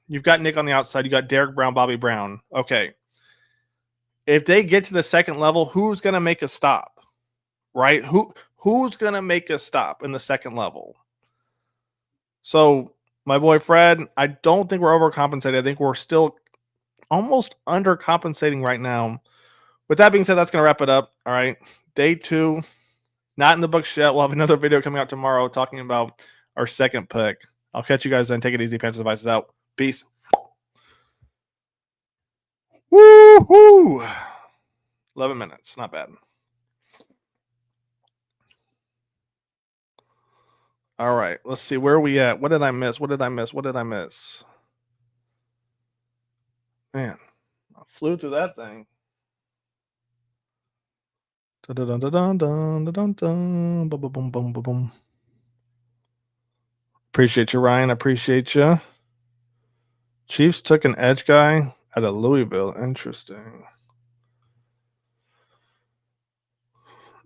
Nick on the outside, you got Derek Brown, Bobby Brown. Okay. If they get to the 2nd level, who's going to make a stop, right? Who's going to make a stop in the 2nd level? So my boy Fred, I don't think we're overcompensating. I think we're still almost undercompensating right now. With that being said, that's going to wrap it up. All right. Day 2, not in the books yet. We'll have another video coming out tomorrow talking about our 2nd pick. I'll catch you guys then. Take it easy. Panthers Devices out. Peace. Woo-hoo! 11 minutes. Not bad. All right. Let's see. Where are we at? What did I miss? Man, I flew through that thing. Appreciate you, Ryan. Appreciate you. Chiefs took an edge guy out of Louisville. Interesting.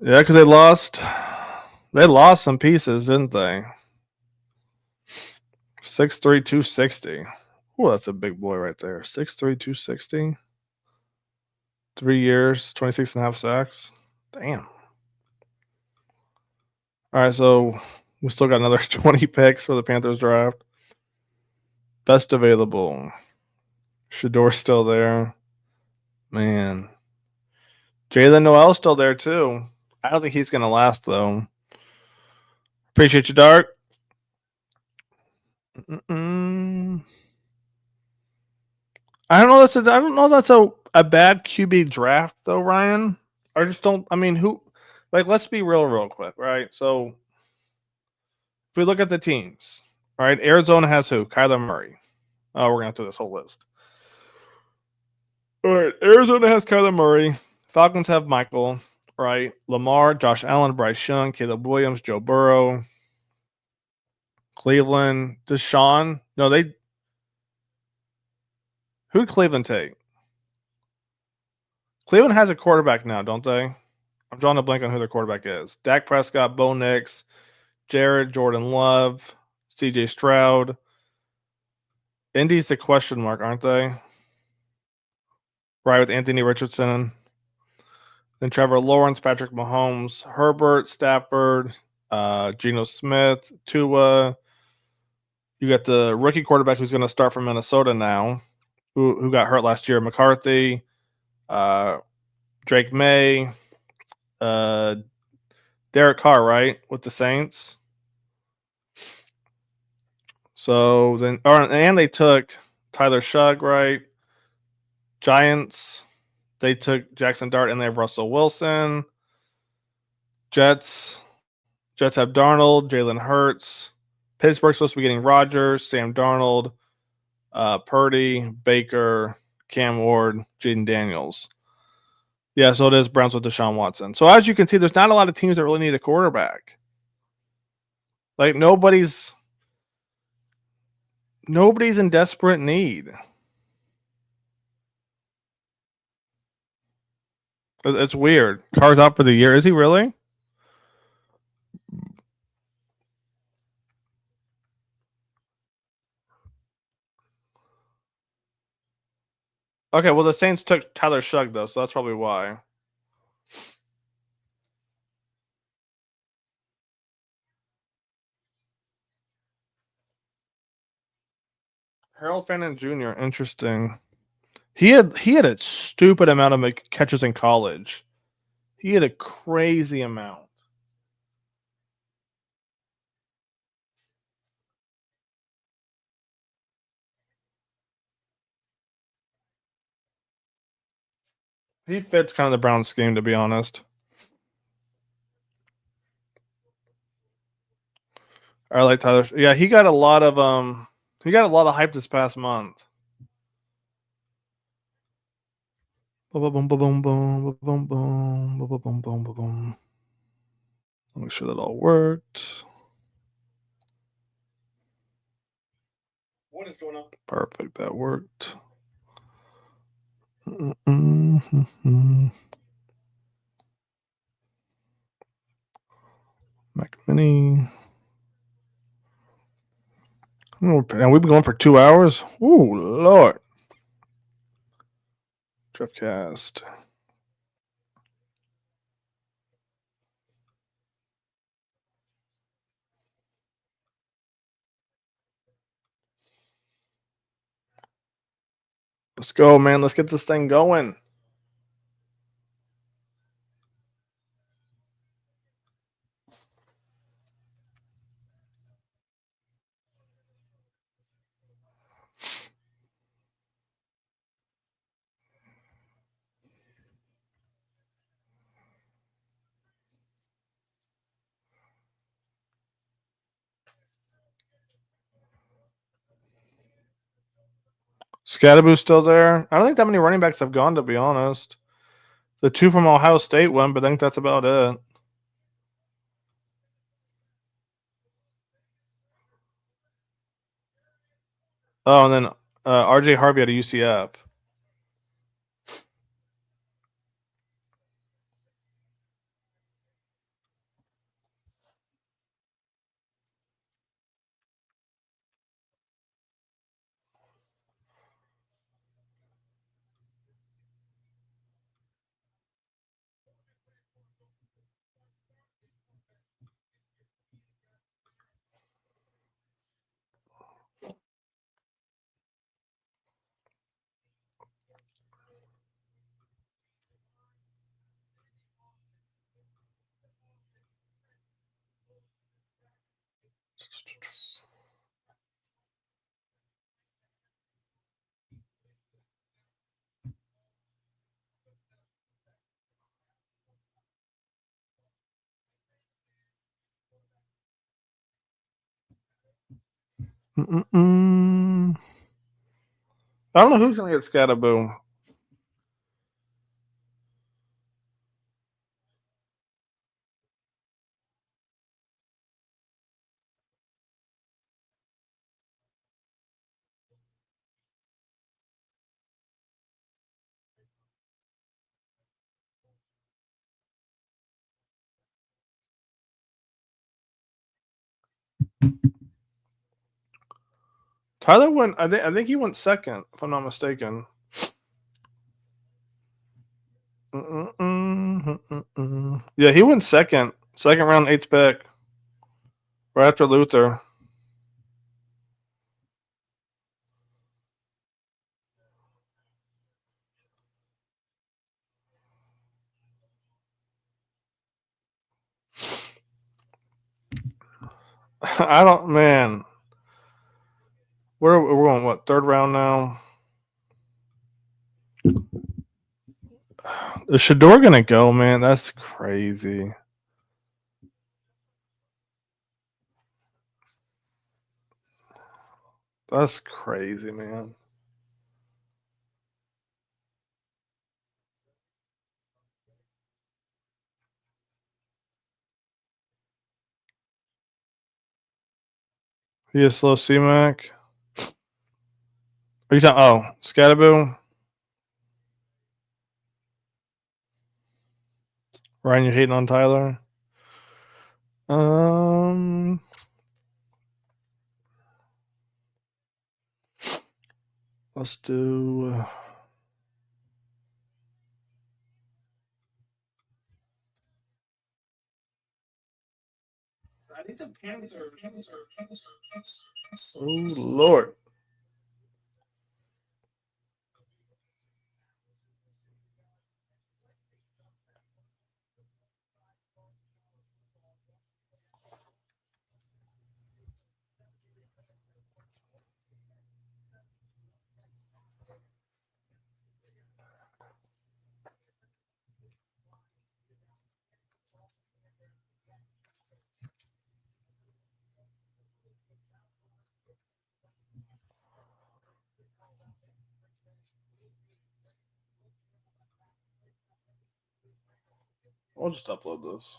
Yeah, because they lost some pieces, didn't they? 6'3", 260. Oh, that's a big boy right there. 6'3", 260. 3 years, 26.5 sacks. Damn. All right, so we still got another 20 picks for the Panthers draft. Best available. Shador's still there. Man. Jalen Noel's still there, too. I don't think he's going to last, though. Appreciate you, Dark. Mm-mm. I don't know. I don't know. That's a bad QB draft, though, Ryan. I just don't. I mean, who? Like, let's be real quick, right? So, if we look at the teams, all right, Arizona has who? Kyler Murray. Oh, we're gonna have to do this whole list. All right, Arizona has Kyler Murray. Falcons have Michael, right? Lamar, Josh Allen, Bryce Young, Caleb Williams, Joe Burrow. Cleveland, Deshaun. No, they. Who'd Cleveland take? Cleveland has a quarterback now, don't they? I'm drawing a blank on who their quarterback is. Dak Prescott, Bo Nix, Jordan Love, CJ Stroud. Indy's the question mark, aren't they? Right, with Anthony Richardson. Then Trevor Lawrence, Patrick Mahomes, Herbert, Stafford, Geno Smith, Tua. You got the rookie quarterback who's going to start from Minnesota now, who got hurt last year, McCarthy, Drake May, Derek Carr, right, with the Saints. So then, and they took Tyler Shugg, right? Giants, they took Jackson Dart, and they have Russell Wilson. Jets have Darnold, Jalen Hurts. Pittsburgh's supposed to be getting Rodgers, Sam Darnold, Purdy, Baker, Cam Ward, Jaden Daniels. Yeah, so it is Browns with Deshaun Watson. So as you can see, there's not a lot of teams that really need a quarterback. Like nobody's in desperate need. It's weird. Carr's out for the year. Is he really? Okay, well the Saints took Tyler Shugg though, so that's probably why. Harold Fannin Jr. Interesting. He had a stupid amount of catches in college. He had a crazy amount. He fits kind of the Browns scheme, to be honest. I like Tyler. Yeah, he got a lot of hype this past month. Boom, boom, boom, boom, boom, boom, boom, boom, boom, boom. Make sure that all worked. What is going on? Perfect, that worked. Mm-hmm. Mac Mini. And we've been going for 2 hours. Ooh, Lord. Driftcast. Let's go, man. Let's get this thing going. Scatterboo's still there. I don't think that many running backs have gone, to be honest. The two from Ohio State went, but I think that's about it. Oh, and then RJ Harvey at a UCF. I don't know who's going to get Scatterboom. Tyler went. I think he went second, if I'm not mistaken. Yeah, he went second round, 8th pick, right after Luther. I don't, man. We're going what, 3rd round now? Is Shador gonna go, man? That's crazy. That's crazy, man. He is slow C-Mac. Are you talking? Oh, Scatterboom. Ryan, you're hating on Tyler. Let's do. I think the Panthers. Oh Lord. I'll just upload this.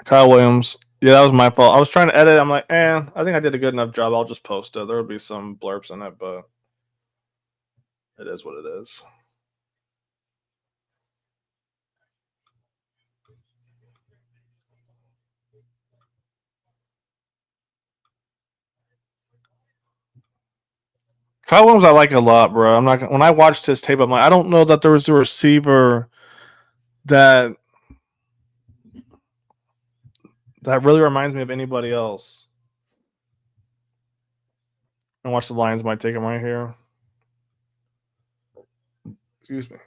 Kyle Williams. Yeah, that was my fault. I was trying to edit. I'm like, I think I did a good enough job. I'll just post it. There'll be some blurbs in it, but it is what it is. Kyle Williams, I like a lot, bro. I'm not. When I watched his tape, I'm like, I don't know that there was a receiver that really reminds me of anybody else. And watch the Lions might take him right here. Excuse me.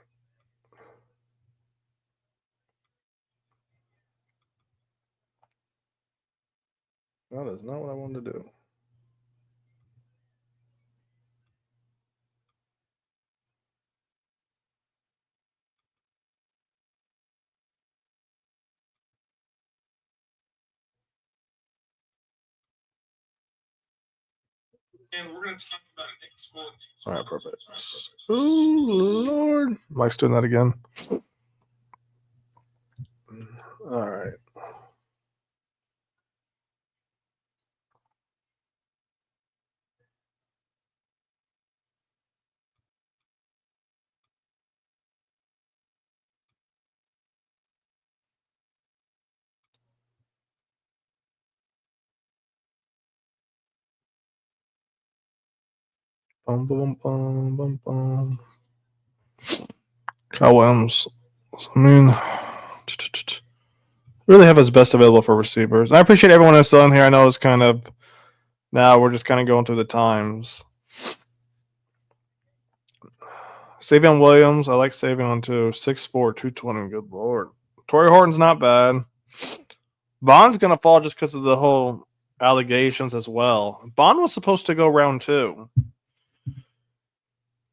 That is not what I wanted to do. And we're going to talk about it next one. All right, perfect. Oh Lord, Mike's doing that again. All right. Bum, bum, bum, bum, bum. Kyle Williams. I mean, really have his best available for receivers. And I appreciate everyone that's still in here. I know it's kind of now we're just kind of going through the times. Savion Williams, I like Savion too. 6'4", 220. Good lord. Torrey Horton's not bad. Bond's gonna fall just because of the whole allegations as well. Bond was supposed to go round 2.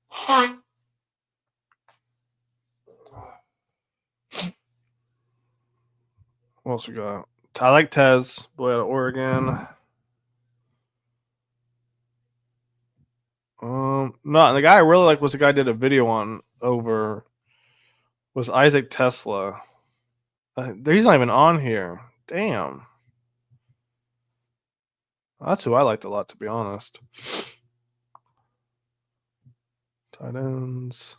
What else we got? I like Tez, boy out of Oregon. No, the guy I really like was the guy I did a video on was Isaac Tesla. He's not even on here. Damn. That's who I liked a lot, to be honest. Tight ends.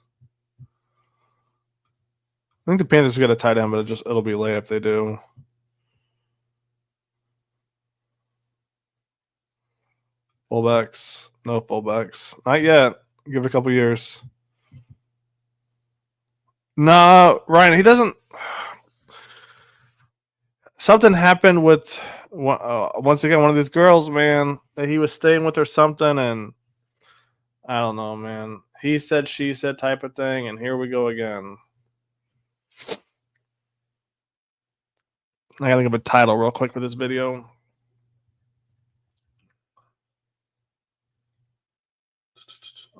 I think the Panthers got a tight end, but it'll be late if they do. Fullbacks. No fullbacks. Not yet. Give it a couple years. No, Ryan, he doesn't. Something happened with once again one of these girls, man. That he was staying with or something, and I don't know, man. He said, she said type of thing, and here we go again. I gotta think of a title real quick for this video.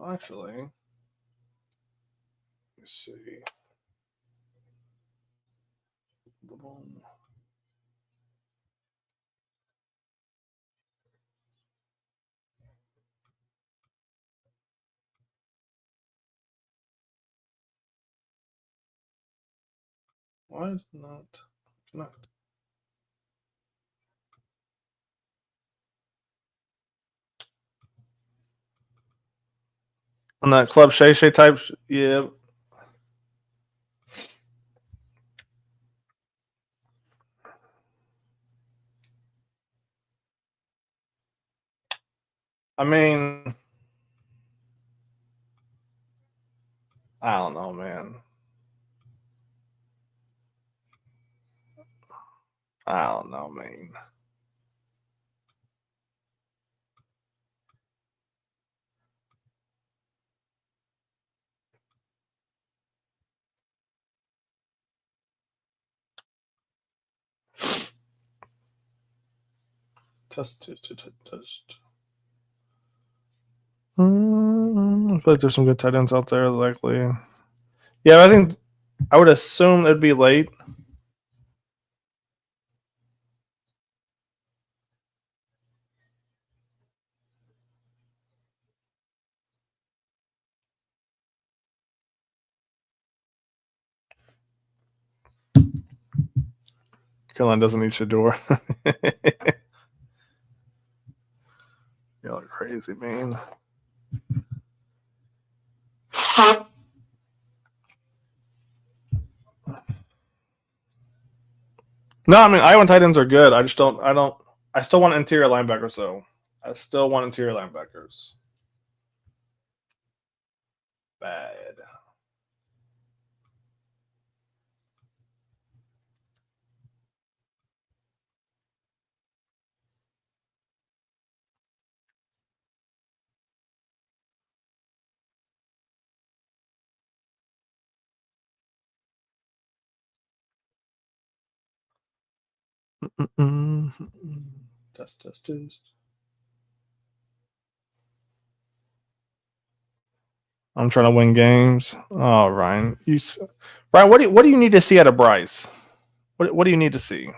Actually, let's see. Why is it not connect? On that Club Shay Shay type, yeah. I mean, I don't know, man. I don't know, man. Test. I feel like there's some good tight ends out there, likely. Yeah, I think I would assume it'd be late. Carolina doesn't need Shador. Y'all are crazy, man. No, I mean Iowa tight ends are good. I still want interior linebackers though. I still want interior linebackers. Bad. Test. I'm trying to win games. Oh, Ryan, Ryan, what do you need to see out of Bryce? What do you need to see?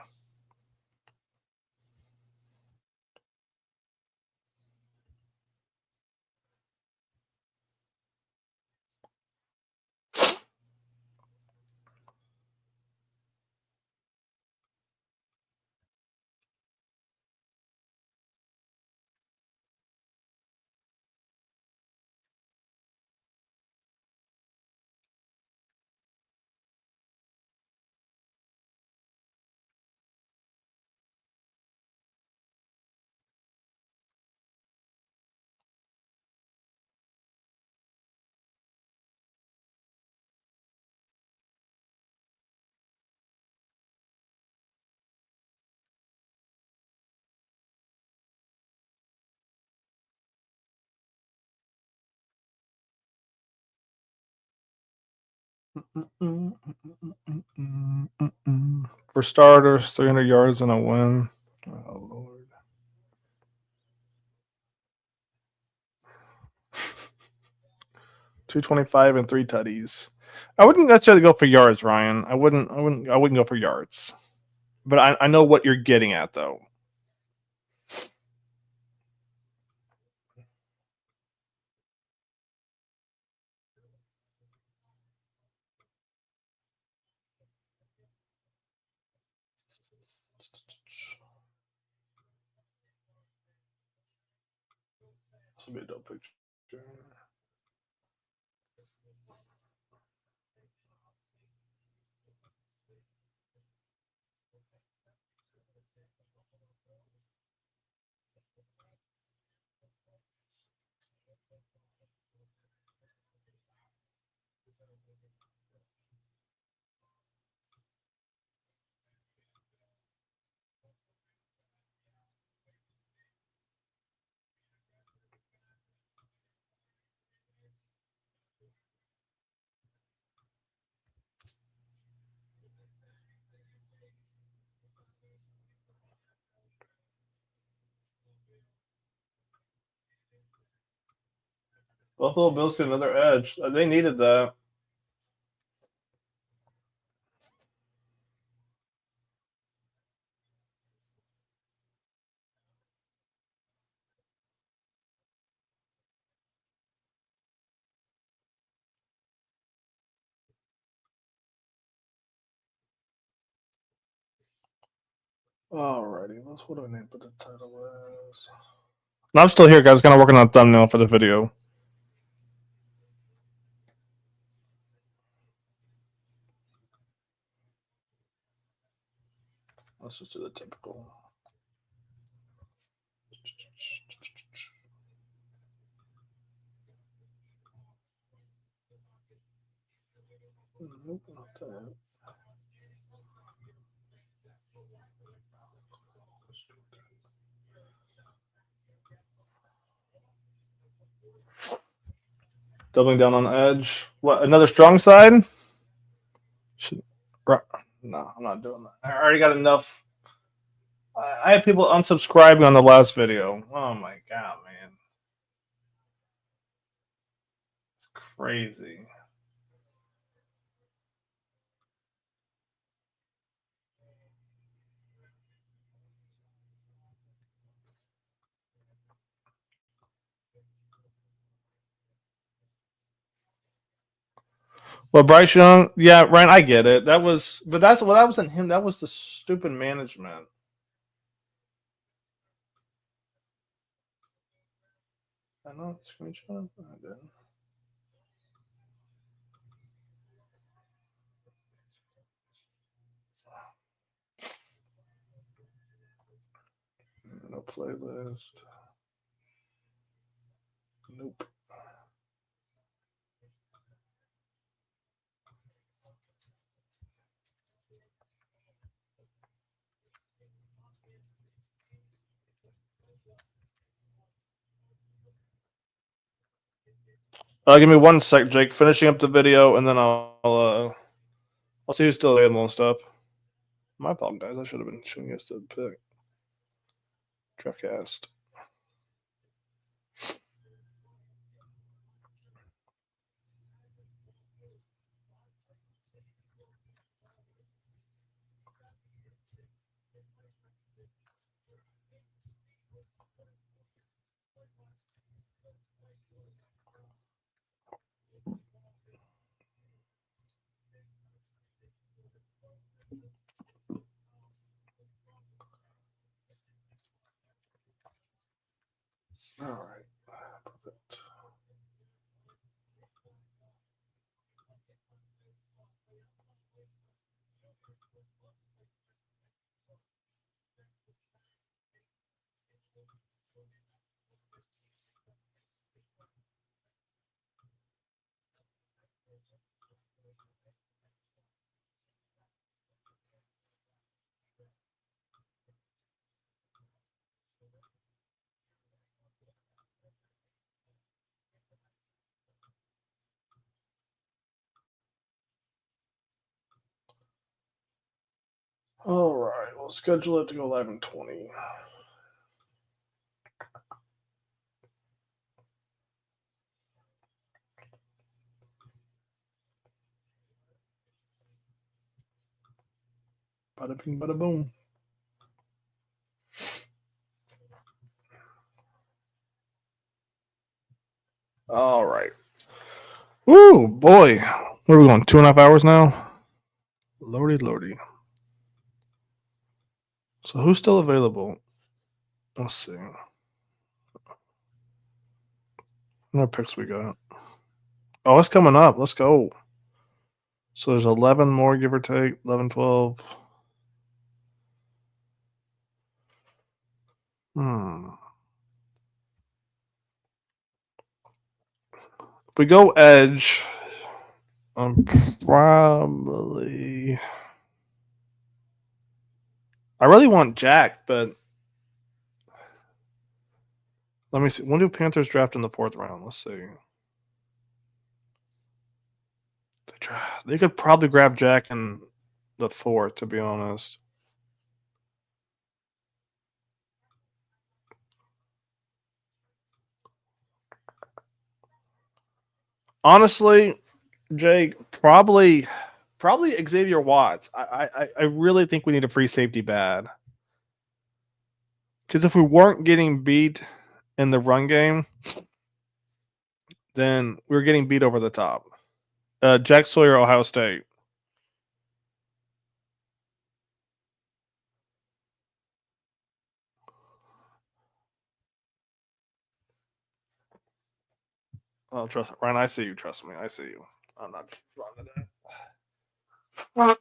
For starters, 300 yards and a win. Oh, Lord. $225 and 3 tutties. I wouldn't necessarily go for yards, Ryan. I wouldn't go for yards. But I know what you're getting at, though. This will be a dope picture. Buffalo Bills get another edge. They needed that. Alrighty, what do I name put the title as? No, I'm still here, guys. Kind of working on a thumbnail for the video. Let's just do the typical. Nope, not that. Doubling down on edge. What? Another strong side? No, I'm not doing that. I already got enough. I had people unsubscribing on the last video. Oh my god, man. It's crazy. Well, Bryce Young, yeah, Ryan, I get it. That wasn't him. That was the stupid management. I know screenshot. I did. No playlist. Nope. Give me 1 sec, Jake. Finishing up the video, and then I'll see who's still available and stuff. My fault, guys. I should have been showing you guys the pick. Draftcast. All right. Perfect. All right, we'll schedule it to go live in 20. Bada bing, bada boom. All right. Woo, boy. Where are we going? 2.5 hours now? Lordy, lordy. So who's still available? Let's see. What picks we got? Oh, it's coming up. Let's go. So there's 11 more, give or take. 11, 12. If we go edge, I'm probably... I really want Jack, but let me see. When do Panthers draft in the 4th round? Let's see. They could probably grab Jack in the 4th, to be honest. Honestly, Jake, probably Xavier Watts. I really think we need a free safety bad. Because if we weren't getting beat in the run game, then we were getting beat over the top. Jack Sawyer, Ohio State. Oh, trust me, Ryan. I see you. Trust me. I see you. I'm not running that.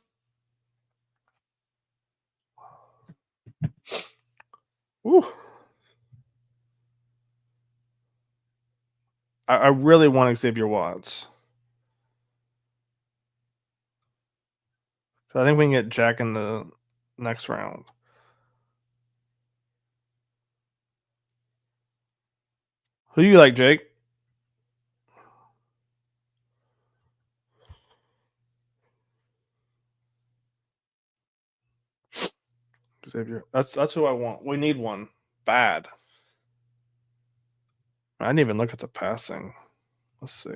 Woo. I really want Xavier Watts. So I think we can get Jack in the next round. Who do you like, Jake? Xavier. That's who I want. We need one bad. I didn't even look at the passing. Let's see.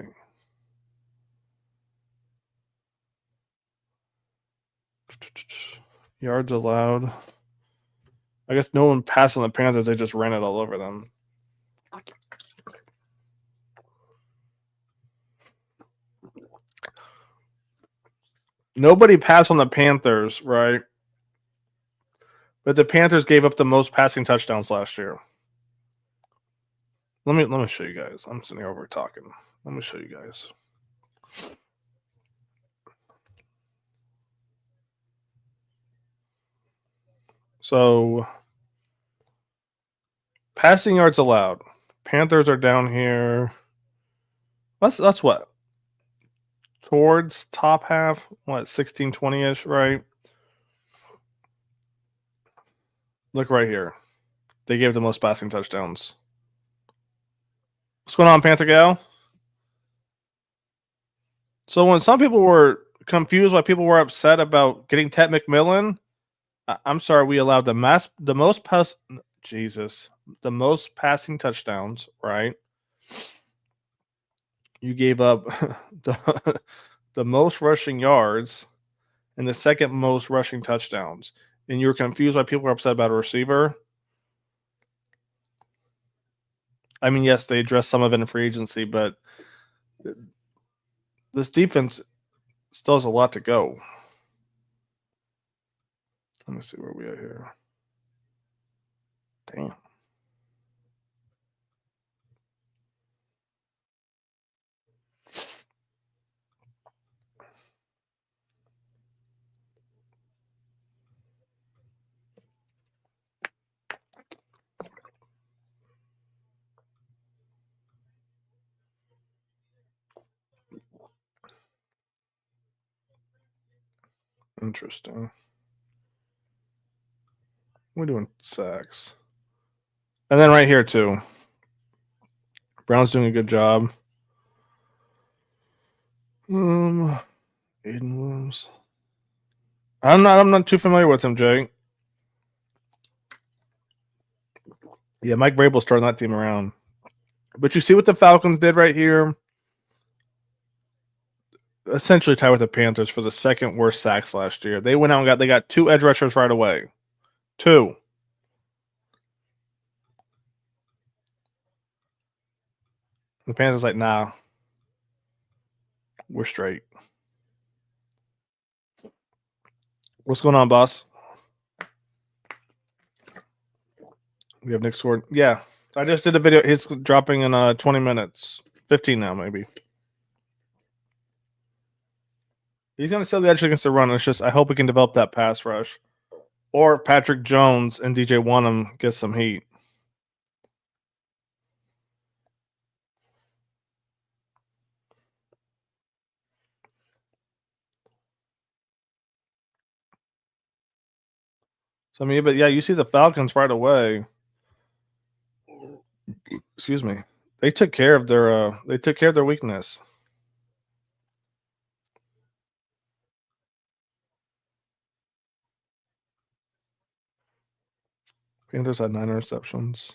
Yards allowed. I guess no one passed on the Panthers. They just ran it all over them. Nobody passed on the Panthers, right? But the Panthers gave up the most passing touchdowns last year. Let me show you guys. I'm sitting here over talking. Let me show you guys. So passing yards allowed. Panthers are down here. That's what? Towards top half, what, 16, 20-ish, right? Look right here. They gave the most passing touchdowns. What's going on, Panther Gal? So when some people were confused why people were upset about getting Ted McMillan, I'm sorry, we allowed the most passing touchdowns, right? You gave up the most rushing yards and the second most rushing touchdowns. And you were confused why people were upset about a receiver. I mean, yes, they addressed some of it in free agency, but this defense still has a lot to go. Let me see where we are here. Damn. Interesting. We're doing sacks. And then right here, too. Brown's doing a good job. Aiden Williams. I'm not too familiar with him, Jay. Yeah, Mike Vrabel's starting that team around. But you see what the Falcons did right here? Essentially tied with the Panthers for the second worst sacks last year. They went out and got 2 edge rushers right away. 2. The Panthers like, nah, we're straight. What's going on, boss? We have Nick Sword. Yeah, I just did a video. It's dropping in 20 minutes. 15 now, maybe. He's going to sell the edge against the run. It's just I hope we can develop that pass rush. Or Patrick Jones and DJ Wanham get some heat. So, I mean, but yeah, you see the Falcons right away. Excuse me. They took care of their weakness. Panthers had 9 interceptions.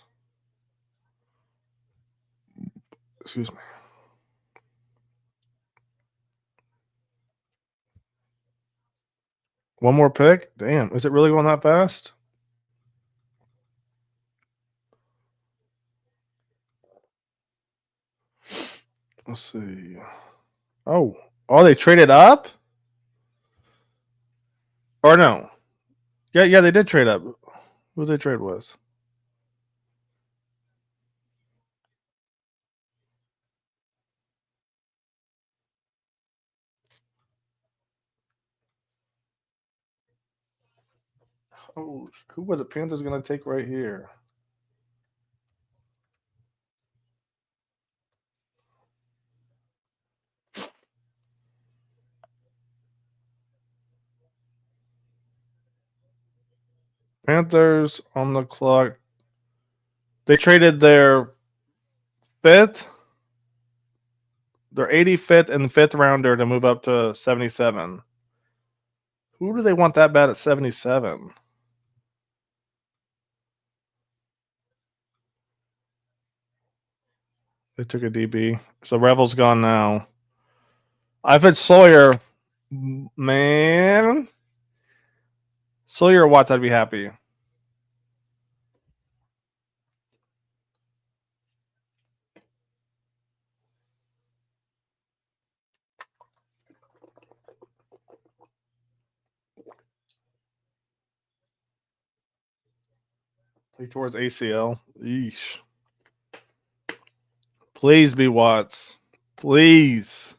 Excuse me. One more pick? Damn. Is it really going that fast? Let's see. Oh, they traded up? Or no? Yeah, they did trade up. Who did they trade with? Oh, who was the Panthers going to take right here? Panthers on the clock. They traded their 5th, their 85th and 5th rounder to move up to 77. Who do they want that bad at 77? They took a DB. So Rebel's gone now. I've had Sawyer. Man. Sawyer or Watts, I'd be happy. He tore his ACL. Yeesh. Please be Watts. Please.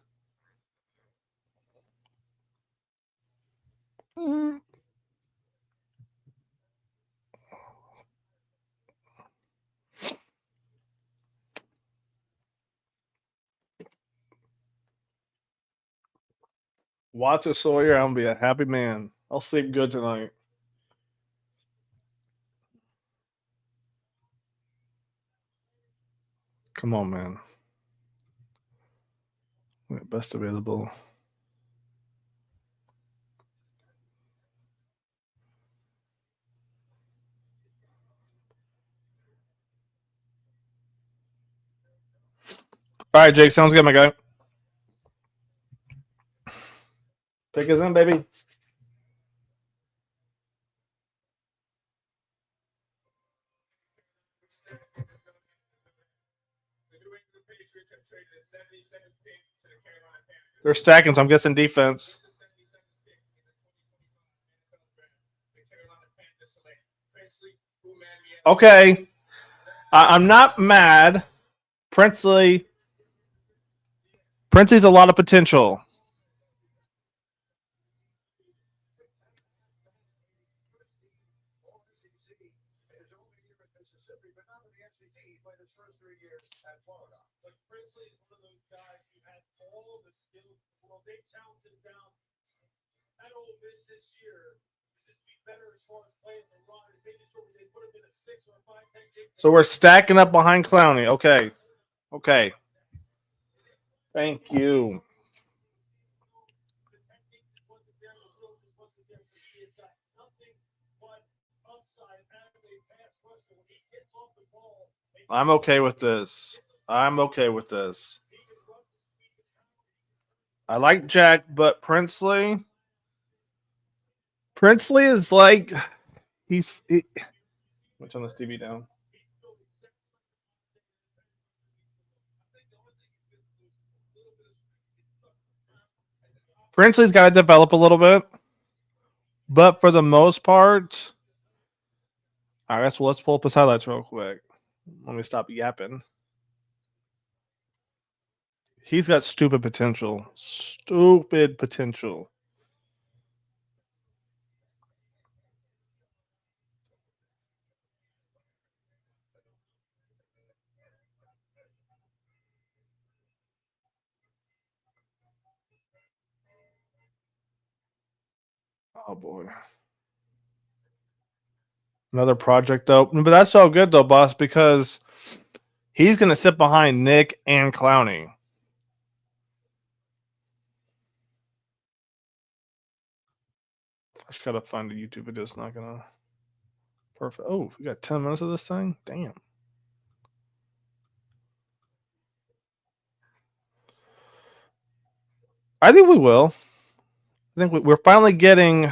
Watts or Sawyer, I'm going to be a happy man. I'll sleep good tonight. Come on, man. Best available. All right, Jake. Sounds good, my guy. Pick us in, baby. They're stacking, so I'm guessing defense. Okay. I'm not mad. Princely's a lot of potential. So we're stacking up behind Clowney. Okay. Thank you. I'm okay with this. I'm okay with this. I like Jack, but Princely is like he's. Let me turn this TV down. Princely's got to develop a little bit, but for the most part, all right. So let's pull up his highlights real quick. Let me stop yapping. He's got stupid potential. Stupid potential. Oh boy. Another project though. But that's all good though, boss, because he's gonna sit behind Nick and Clowney. I just gotta find a YouTube video. It's not gonna perfect. Oh, we got 10 minutes of this thing? Damn. I think we will. I think we're finally getting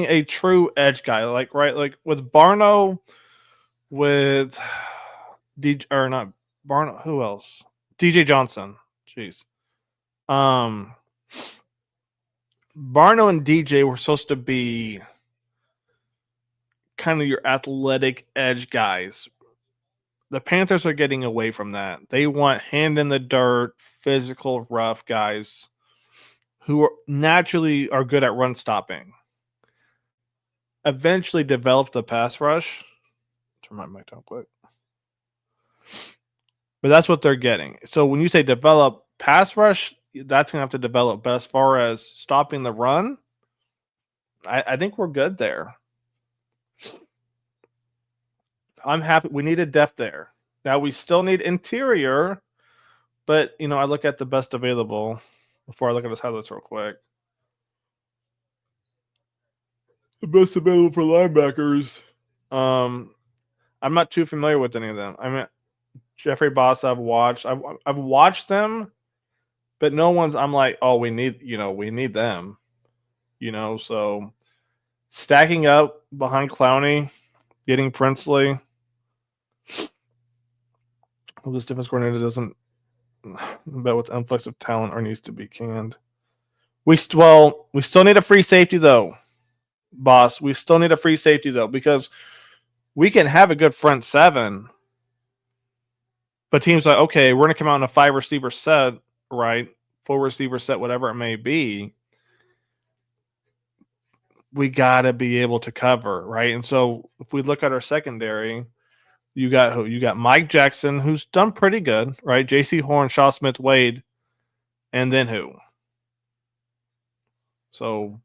a true edge guy, like right, like with Barno, with DJ or not Barno. Who else? DJ Johnson. Jeez. Barno and DJ were supposed to be kind of your athletic edge guys. The Panthers are getting away from that. They want hand in the dirt, physical, rough guys who are naturally are good at run stopping. Eventually develop the pass rush. Turn my mic down quick. But that's what they're getting. So when you say develop pass rush, that's going to have to develop. But as far as stopping the run, I think we're good there. I'm happy. We needed depth there. Now we still need interior, but I look at the best available before I look at his highlights real quick. The best available for linebackers. I'm not too familiar with any of them. I mean, Jeffrey Boss, I've watched them, but no one's. I'm like, oh, we need them. So stacking up behind Clowney, getting Princely. Well, this defense coordinator doesn't bet with influx of talent or needs to be canned. We still need a free safety though, boss. We still need a free safety though, because we can have a good front seven, but teams like, okay, we're gonna come out in a 5 receiver set, right? 4 receiver set, whatever it may be. We gotta be able to cover, right? And so if we look at our secondary, you got who? You got Mike Jackson, who's done pretty good, right? J.C. Horn, Shaw Smith, Wade, and then who? So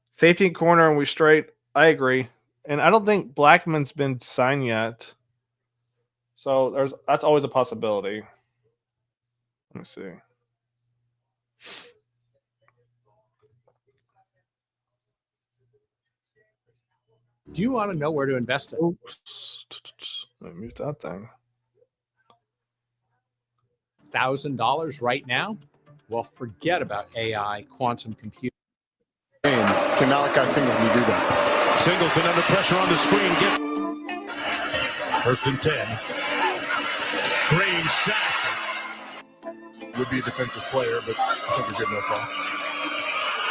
safety and corner, and we straight. I agree, and I don't think Blackman's been signed yet. So that's always a possibility. Let me see. Do you want to know where to invest it? Let me mute that thing. $1,000 right now? Well, forget about AI, quantum computing. Can Malachi Singleton do that? Singleton under pressure on the screen. Gets 1st and 10. Green sacked. Would be a defensive player, but I think he's good enough ball.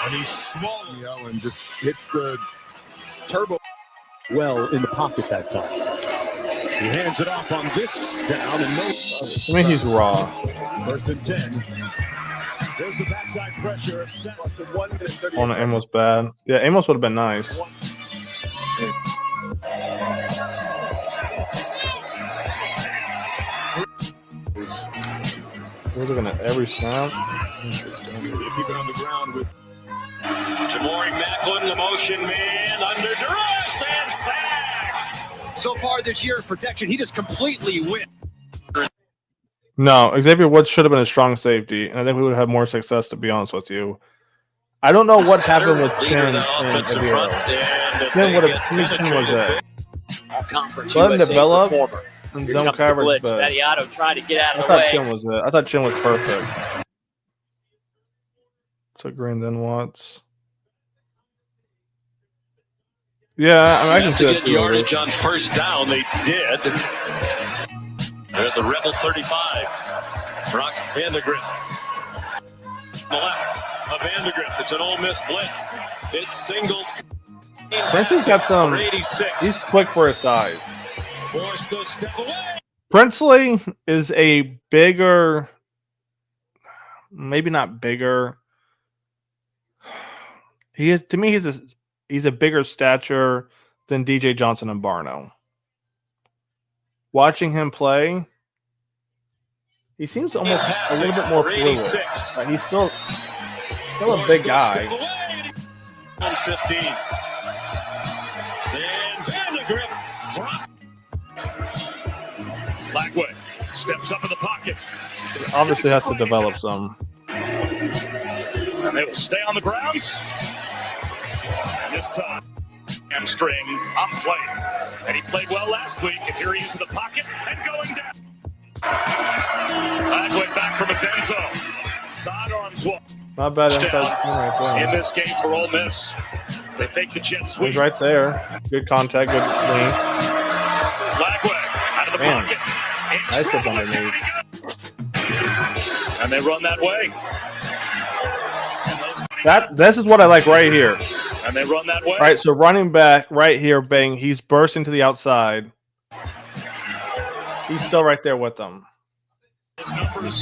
And he's small. And just hits the turbo. Well in the pocket that time. He hands it off on this down and no. I mean, he's raw. 1st and 10. There's the backside pressure. Oh no, Amos bad. Yeah, Amos would have been nice. We're looking at every snap. Keep it on the ground with Jamori Macklin, the motion man, under duress and sacked. So far this year in protection, he just completely went. No, Xavier Woods should have been a strong safety, and I think we would have more success, to be honest with you. I don't know what happened with Chin and Adiro. Chin was it? Conference Let him USA develop performer. in Here zone comes the coverage, blitz. but Vadiato trying to get out I of the thought way. Chin was it. I thought Chin was perfect. So Green then Watts. Yeah, I can see that get too. yardage on first down. They did. They're at the Rebel 35. Brock Vandegrift. The left of Vandegrift. It's an Ole Miss blitz. It's single. Princely's got some. 86. He's quick for his size. Forced to step away. Princely is a bigger, maybe not bigger. He is, to me, he's a bigger stature than DJ Johnson and Barno. Watching him play, he seems almost a little bit more fluid. He's still a big guy. 115. And Vandegrift drop. Blackway steps up in the pocket. Obviously has to develop some. And they will stay on the grounds. And this time, hamstring on play. And he played well last week. And here he is in the pocket and going down. Blackway back from his end zone. Sidearms will. Not bad inside right there. In this game for Ole Miss. They fake the jet sweep. He's right there. Good contact, good lean. Blackway out of the pocket. Nice up underneath. And they run that way. This is what I like right here. And they run that way. All right, so running back right here, bang. He's bursting to the outside. He's still right there with them. His numbers.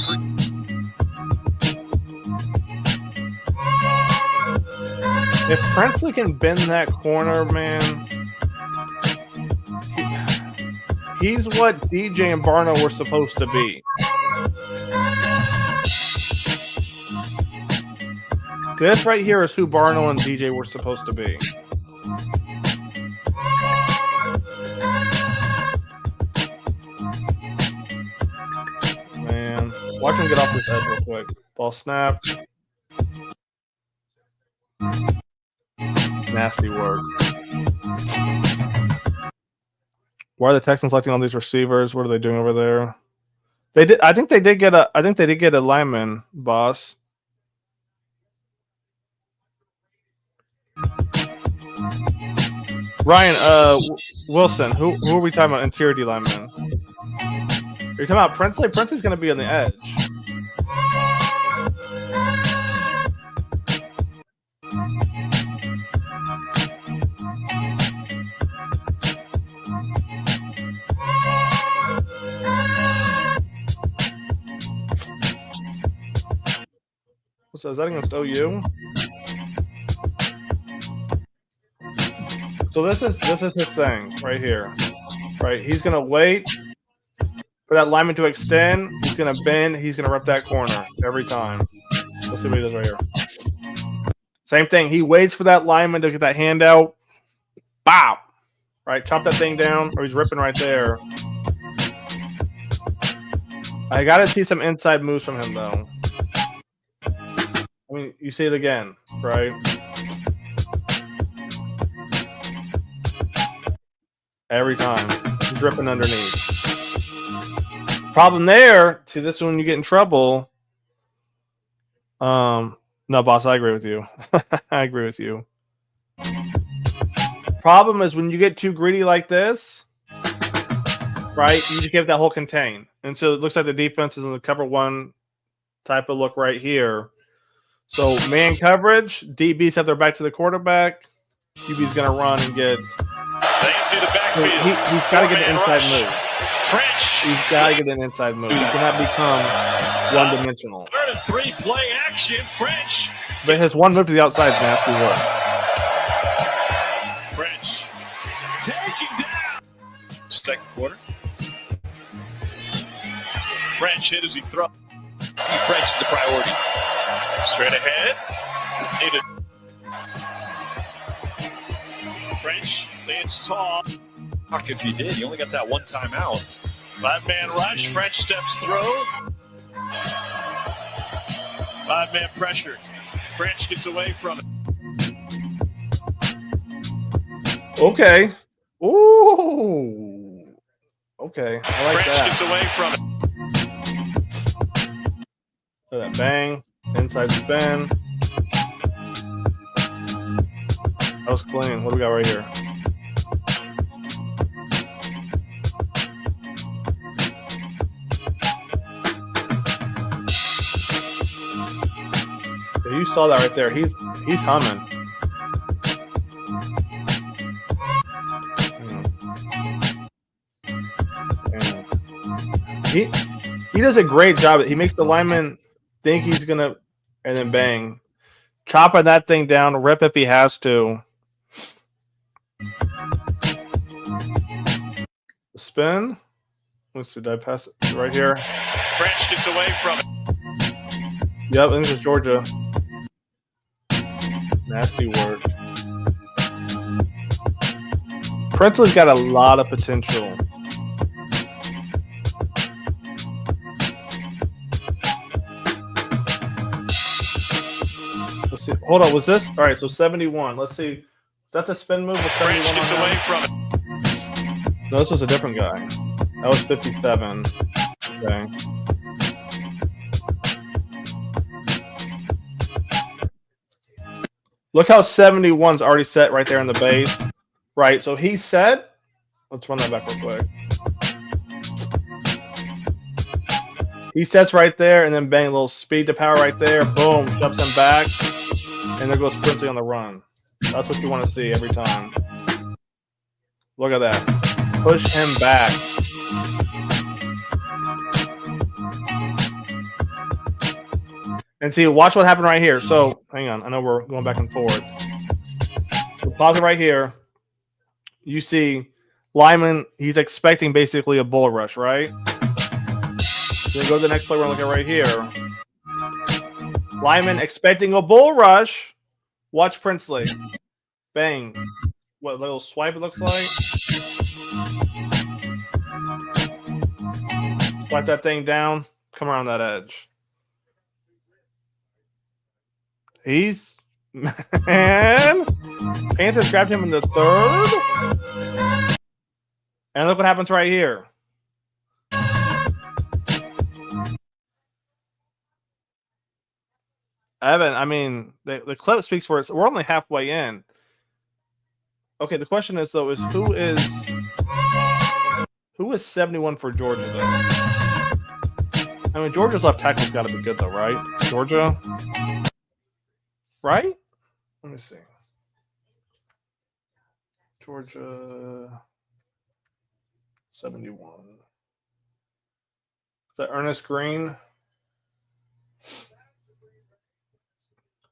If Princely can bend that corner, man, he's what DJ and Barno were supposed to be. This right here is who Barno and DJ were supposed to be. Man, watch him get off this edge real quick. Ball snapped. Nasty work. Why are the Texans selecting all these receivers? What are they doing over there? They did. I think they did get a lineman, boss. Ryan, Wilson. Who are we talking about? Interior D lineman. Are you talking about Princely? Princely's going to be on the edge. So is that against OU? So this is his thing right here. Right, he's gonna wait for that lineman to extend. He's gonna bend. He's gonna rip that corner every time. Let's see what he does right here. Same thing. He waits for that lineman to get that hand out. Bow. Right, chop that thing down, or he's ripping right there. I gotta see some inside moves from him though. I mean, you see it again, right? Every time. Dripping underneath. Problem there, see this is when you get in trouble. No, boss, I agree with you. I agree with you. Problem is when you get too greedy like this, right, you just give that whole contain. And so it looks like the defense is in the cover one type of look right here. So man coverage, DBs have their back to the quarterback. QB's going to run and get. They empty the backfield. He's got to get an inside move. French. He's got to get an inside move. He cannot become one-dimensional. 3rd and 3 play action. French. But his one move to the outside is nasty work. French taking down. Second quarter. French hit as he throws. See, French is a priority. Straight ahead. French stands tall. Fuck if he did. He only got that one time out. 5-man rush. French steps through. 5-man pressure. French gets away from it. Okay. Ooh. Okay. I like French that. gets away from it. Look at that bang. Inside spin. That was clean. What do we got right here? Yeah, you saw that right there. He's humming. He does a great job. He makes the lineman think he's gonna, and then bang, chopping that thing down, rip if he has to. Spin. Let's see. Did I pass it right here? French gets away from it. Yep, this is Georgia. Nasty work. Princely's got a lot of potential. Let's see. Hold on, was this? All right, so 71. Let's see. Is that the spin move? With French 71 gets on away that? from it. No, this was a different guy. That was 57. Okay. Look how 71's already set right there in the base. Right, so he's set. Let's run that back real quick. He sets right there, and then bang, a little speed to power right there. Boom, shoves him back. And there goes Princely on the run. That's what you want to see every time. Look at that. Push him back. And see, watch what happened right here. So, hang on. I know we're going back and forth. So, pause it right here. You see, Lyman, he's expecting basically a bull rush, right? Then go to the next play we're going to look at right here. Lyman expecting a bull rush. Watch Princely. Bang. What little swipe it looks like. Swipe that thing down. Come around that edge. He's man. Panthers grabbed him in the third. And look what happens right here. Evan, I mean, the clip speaks for it. We're only halfway in. Okay, the question is though, is who is 71 for Georgia though? I mean, Georgia's left tackle's got to be good though, right? Georgia, right? Let me see. Georgia 71. Is that Ernest Green?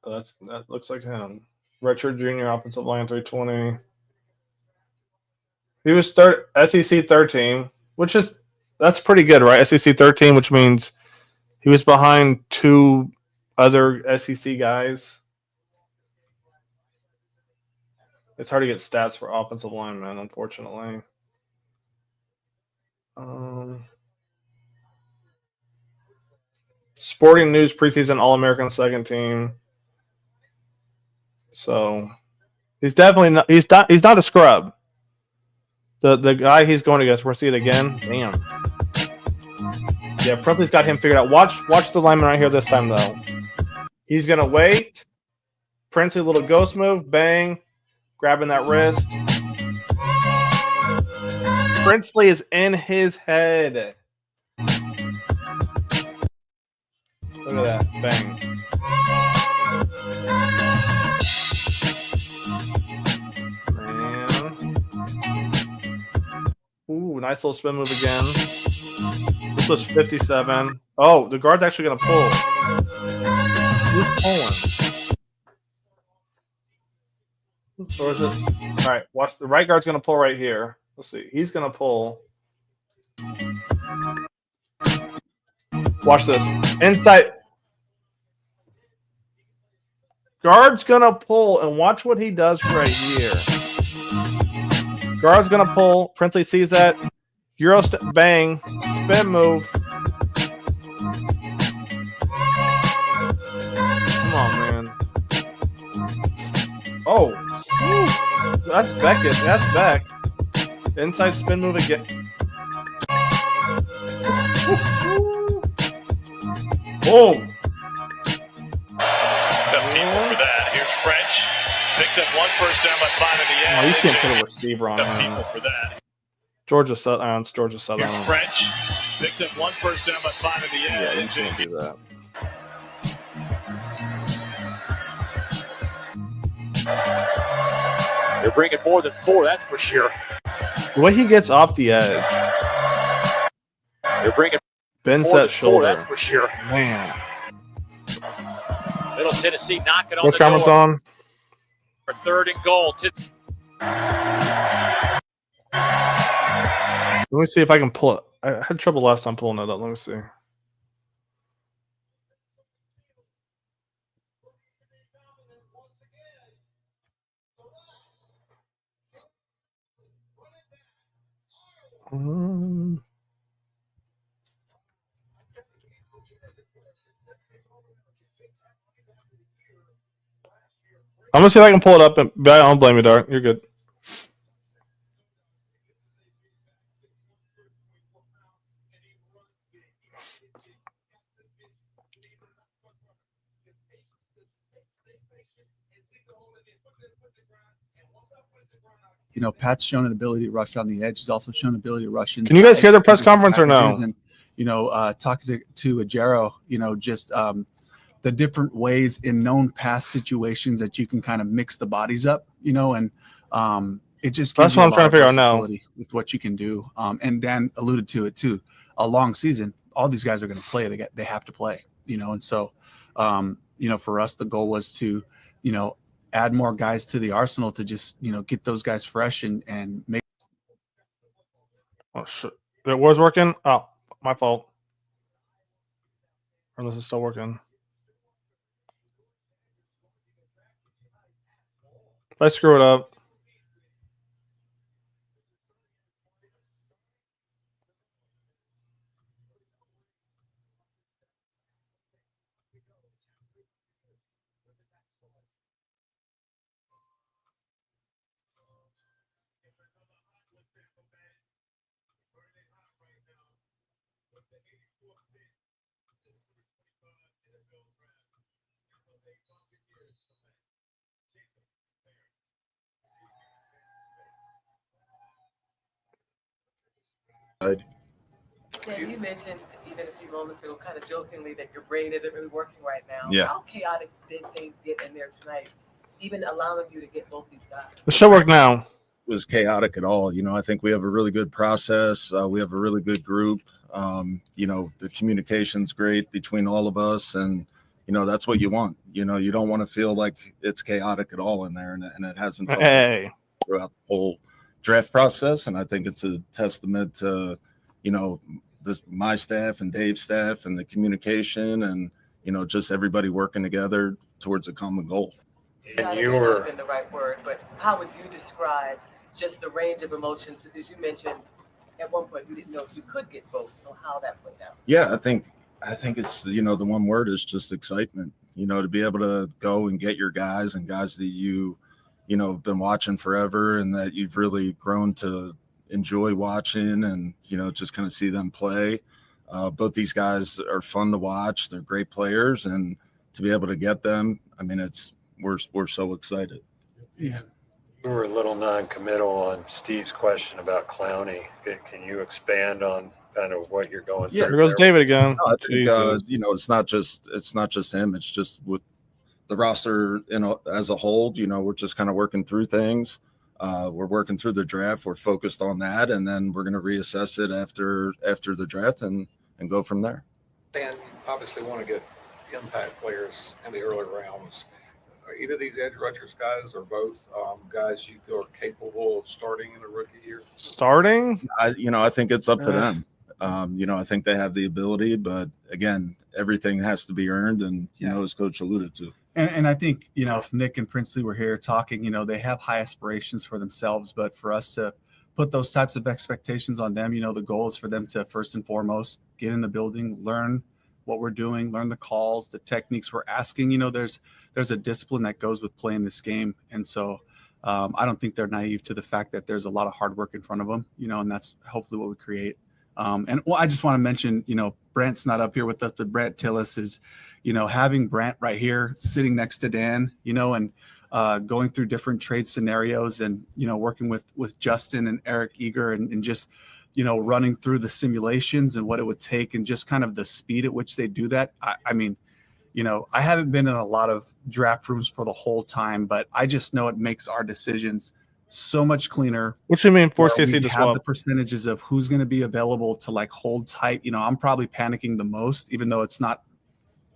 Oh, that looks like him. Redshirt junior, offensive line 320. He was SEC third team, that's pretty good, right? SEC third team, which means he was behind two other SEC guys. It's hard to get stats for offensive linemen, unfortunately. Sporting News preseason All-American second team. So he's definitely not. He's not a scrub. The guy he's going against. We'll see it again. Damn. Yeah, Princely's got him figured out. Watch the lineman right here this time though. He's gonna wait. Princely, little ghost move. Bang. Grabbing that wrist. Princely is in his head. Look at that. Bang. Ooh, nice little spin move again. This was 57. Oh, the guard's actually going to pull. Who's pulling? Or is it? All right, watch. The right guard's going to pull right here. Let's see. He's going to pull. Watch this. Inside. Guard's going to pull, and watch what he does right here. Guard's going to pull. Princely sees that. Euro bang. Spin move. Come on, man. Oh. Whew. That's Beckett. That's Beck. Inside spin move again. Boom. Got people for that. Here's French. Picked up 1 first down by 5 at the end. Oh, you can't put a receiver on Got him. people for that. Georgia Southern. It's Georgia Southern. Here's French. Picked up 1 first down by 5 at the end. Yeah, you can't do that. They're bringing more than 4, that's for sure. The way he gets off the edge, They're bringing bends more that than 4, shoulder. that's for sure. Man. Middle Tennessee knocking on What's the comments door on? for 3rd and goal. Let me see if I can pull it. I had trouble last time pulling it up. Let me see. I'm gonna see if I can pull it up, but I don't blame you, Dart. You're good. You know, Pat's shown an ability to rush on the edge. He's also shown an ability to rush inside. Can you guys hear the press conference or no? And, you know, talking to Ajero, you know, just the different ways in known pass situations that you can kind of mix the bodies up, you know, and it just gives that's what I'm trying to figure out now with what you can do. And Dan alluded to it too. A long season, all these guys are going to play. They have to play, you know, and so you know, for us, the goal was to, you know, add more guys to the arsenal to just, you know, get those guys fresh and make. Oh shit! It was working. Oh, my fault. Unless it's still working. If I screw it up. Yeah, you mentioned even a few moments ago, kind of jokingly, that your brain isn't really working right now. Yeah. How chaotic did things get in there tonight, even allowing you to get both these guys? The show work now. Was chaotic at all. You know, I think we have a really good process. We have a really good group. You know, the communication's great between all of us, and you know that's what you want. You know, you don't want to feel like it's chaotic at all in there, and it hasn't felt throughout the whole draft process. And I think it's a testament to, you know, my staff and Dave's staff and the communication, and you know, just everybody working together towards a common goal. And you were in the right word, but how would you describe just the range of emotions? Because you mentioned at one point you didn't know if you could get both, so how that played out. Yeah, I think it's, you know, the one word is just excitement. You know, to be able to go and get your guys and guys that you know have been watching forever and that you've really grown to enjoy watching, and you know, just kind of see them play. Both these guys are fun to watch. They're great players, and to be able to get them, I mean, we're so excited. Yeah. You were a little non-committal on Steve's question about Clowney. Can you expand on kind of what you're going through? Here goes David again. No, I think, you know, it's not just him. It's just with the roster, you know, as a whole. You know, we're just kind of working through things. We're working through the draft. We're focused on that, and then we're going to reassess it after the draft and go from there. And you obviously want to get impact players in the early rounds. Are either of these edge rushers guys or both guys you feel are capable of starting in a rookie year? Starting? I think it's up to them. You know, I think they have the ability, but again, everything has to be earned, and you know, as Coach alluded to. And I think, you know, if Nick and Princely were here talking, you know, they have high aspirations for themselves, but for us to put those types of expectations on them, you know, the goal is for them to first and foremost get in the building, learn what we're doing, learn the calls, the techniques we're asking. You know, there's a discipline that goes with playing this game. And so, I don't think they're naive to the fact that there's a lot of hard work in front of them, and that's hopefully what we create. And I just want to mention, Brent's not up here with us, but Brent Tillis is, having Brent right here sitting next to Dan, and going through different trade scenarios and, working with Justin and Eric Eager and just, running through the simulations and what it would take and just kind of the speed at which they do that. I mean, I haven't been in a lot of draft rooms for the whole time, but I just know it makes our decisions so much cleaner. What you mean force where KC we to have swap? the percentages of who's going to be available to like hold tight. I'm probably panicking the most, even though it's not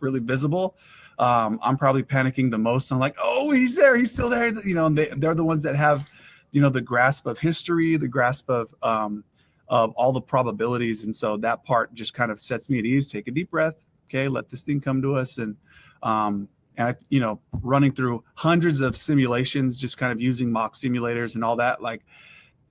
really visible. I'm probably panicking the most. I'm like, oh, he's there. He's still there. And they're the ones that have, the grasp of history, the grasp of all the probabilities. And so that part just kind of sets me at ease. Take a deep breath. Okay. Let this thing come to us. And running through hundreds of simulations, just kind of using mock simulators and all that. Like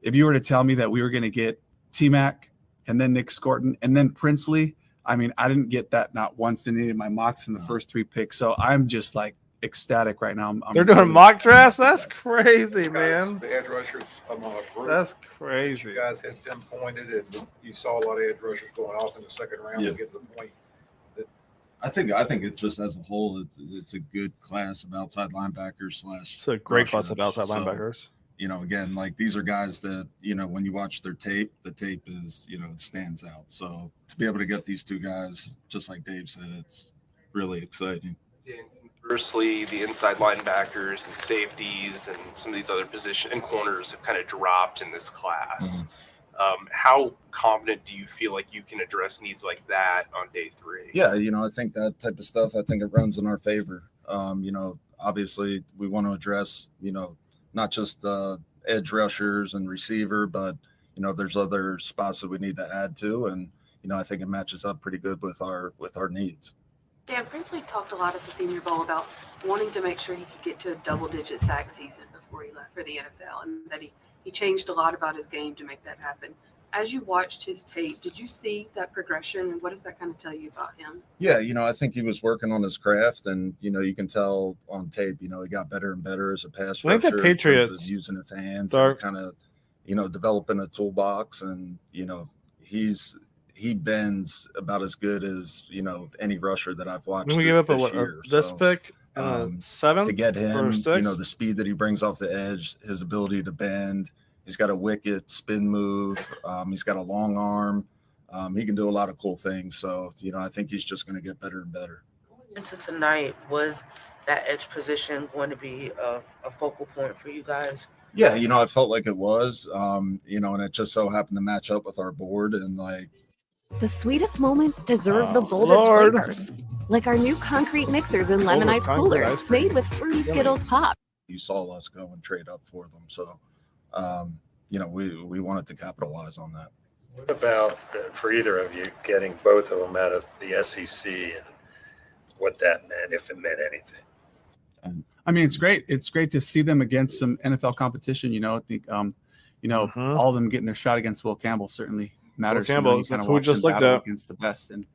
if you were to tell me that we were going to get T-Mac and then Nick Scorton and then Princely, I mean, I didn't get that not once in any of my mocks in the first 3 picks. So I'm just like ecstatic right now. They're doing mock drafts? That's crazy, man. The edge rushers group, That's crazy. You guys had pinpointed and you saw a lot of edge rushers going off in the second round to get to the point. I think it just as a whole, it's a good class of outside linebackers / It's a great class of outside linebackers. Again, like these are guys that, when you watch their tape, the tape is, it stands out. So to be able to get these two guys, just like Dave said, it's really exciting. And conversely, the inside linebackers and safeties and some of these other positions and corners have kind of dropped in this class. Mm-hmm. How confident do you feel like you can address needs like that on day 3? Yeah, I think that type of stuff, I think it runs in our favor. Obviously we want to address, not just edge rushers and receiver, but, there's other spots that we need to add to. And, I think it matches up pretty good with our needs. Dan Princely talked a lot at the Senior Bowl about wanting to make sure he could get to a double-digit sack season before he left for the NFL, and that he changed a lot about his game to make that happen. As you watched his tape, did you see that progression, and what does that kind of tell you about him? Yeah, I think he was working on his craft, and, you can tell on tape, he got better and better as a pass rusher. I think the Patriots using his hands and kind of, developing a toolbox, and, he bends about as good as, any rusher that I've watched. We give up this pick, 7th to get him, or 6th? The speed that he brings off the edge, his ability to bend. He's got a wicked spin move. He's got a long arm. He can do a lot of cool things. So, I think he's just going to get better and better. Into tonight, was that edge position going to be a focal point for you guys? Yeah, I felt like it was, and it just so happened to match up with our board and like. The sweetest moments deserve the boldest flavors. Like our new concrete mixers and lemon ice coolers made with fruity Skittles Pop. You saw us go and trade up for them. So, we wanted to capitalize on that. What about for either of you getting both of them out of the SEC and what that meant, if it meant anything? I mean, it's great. It's great to see them against some NFL competition. I think, all of them getting their shot against Will Campbell certainly matters. Will Campbell, you kind of who watch just them like battle that against the best, and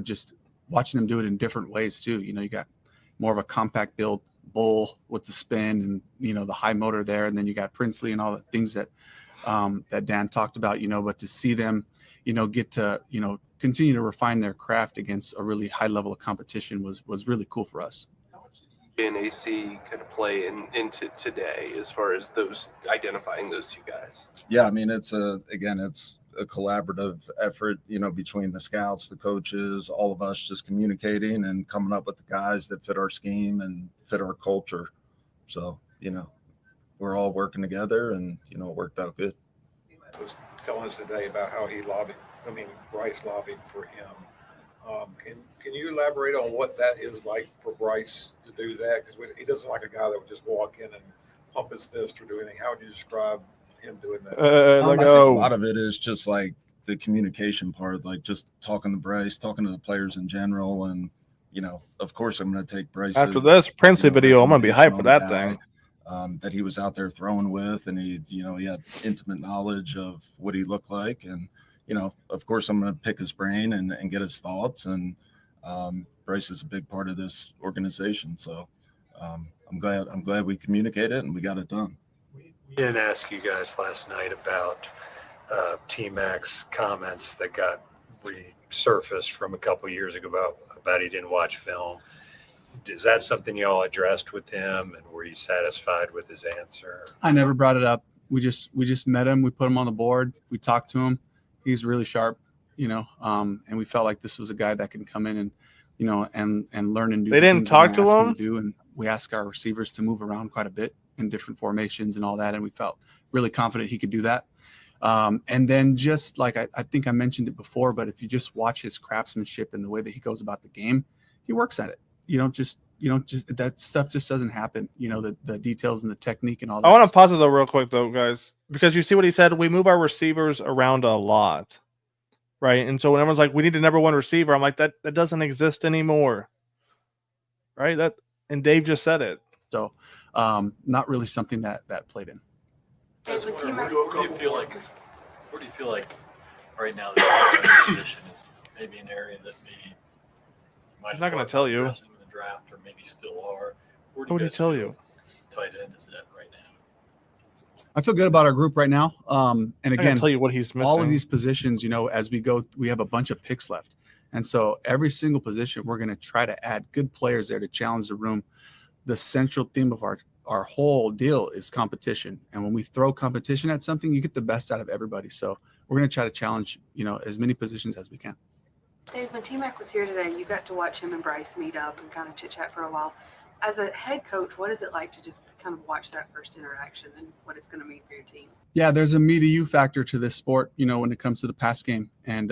just watching them do it in different ways too. You got more of a compact build bull with the spin and the high motor there, and then you got Princely and all the things that that Dan talked about. But to see them, get to continue to refine their craft against a really high level of competition was really cool for us. And AC kind of play into today as far as those identifying those two guys? Yeah, I mean, it's a collaborative effort, between the scouts, the coaches, all of us just communicating and coming up with the guys that fit our scheme and fit our culture. So, we're all working together and, it worked out good. He was telling us today about how Bryce lobbied for him. Can you elaborate on what that is like for Bryce to do that? Because he doesn't like a guy that would just walk in and pump his fist or do anything. How would you describe him doing that? I think a lot of it is just like the communication part, like just talking to Bryce, talking to the players in general. And, of course, I'm going to take Bryce. After this Princely video, I'm going to be hyped for that thing. That he was out there throwing with, and he had intimate knowledge of what he looked like. And, of course, I'm going to pick his brain and get his thoughts. And Bryce is a big part of this organization. So I'm I'm glad we communicated and we got it done. We didn't ask you guys last night about T-Mac's comments that got resurfaced from a couple years ago about he didn't watch film. Is that something you all addressed with him, and were you satisfied with his answer? I never brought it up. We just met him. We put him on the board. We talked to him. He's really sharp, and we felt like this was a guy that can come in and, and learn and do. They didn't talk to him? And we asked our receivers to move around quite a bit in different formations and all that, and we felt really confident he could do that. And then just like I think I mentioned it before, but if you just watch his craftsmanship and the way that he goes about the game, he works at it. You don't just that stuff just doesn't happen. The details and the technique and all that. I want to pause it though real quick though, guys, because you see what he said. We move our receivers around a lot, right? And so when everyone's like, "We need a number one receiver," I'm like, that doesn't exist anymore, right? And Dave just said it. So, not really something that played in. Where do you feel like right now the position is maybe an area that maybe He's not going to tell you. In the draft, or maybe still are. What would he tell you? Tight end is that right now? I feel good about our group right now. And again, tell you what he's missing. All of these positions, as we go, we have a bunch of picks left, and so every single position we're going to try to add good players there to challenge the room. The central theme of our whole deal is competition, and when we throw competition at something, you get the best out of everybody. So we're going to try to challenge, as many positions as we can. Dave, when T-Mac was here today, you got to watch him and Bryce meet up and kind of chit-chat for a while. As a head coach, what is it like to just kind of watch that first interaction and what it's going to mean for your team? Yeah, there's a me to you factor to this sport, when it comes to the pass game. And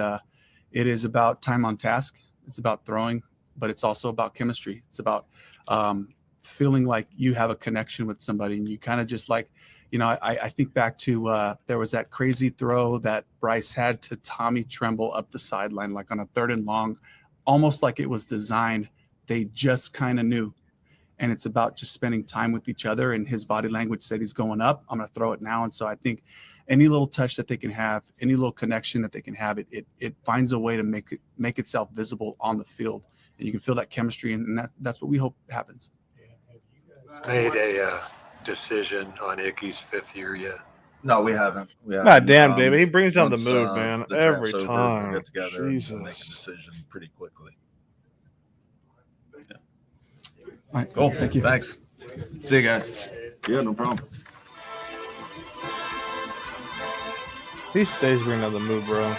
it is about time on task. It's about throwing, but it's also about chemistry. It's about feeling like you have a connection with somebody, and you kind of just like, I think back to there was that crazy throw that Bryce had to Tommy Tremble up the sideline, like on a 3rd and long, almost like it was designed. They just kind of knew. And it's about just spending time with each other, and his body language said he's going up. I'm going to throw it now. And so I think any little touch that they can have, any little connection that they can have, it finds a way to make itself visible on the field. And you can feel that chemistry, and that's what we hope happens. Made a decision on Icky's 5th year yet? No, we haven't. God damn, David. He brings down the mood, man. The Every draft's over, time. we'll get together Jesus. and make a decision pretty quickly. Yeah. All right, cool. Thank you. Thanks. See you guys. Yeah, no problem. He stays bringing down the mood, bro.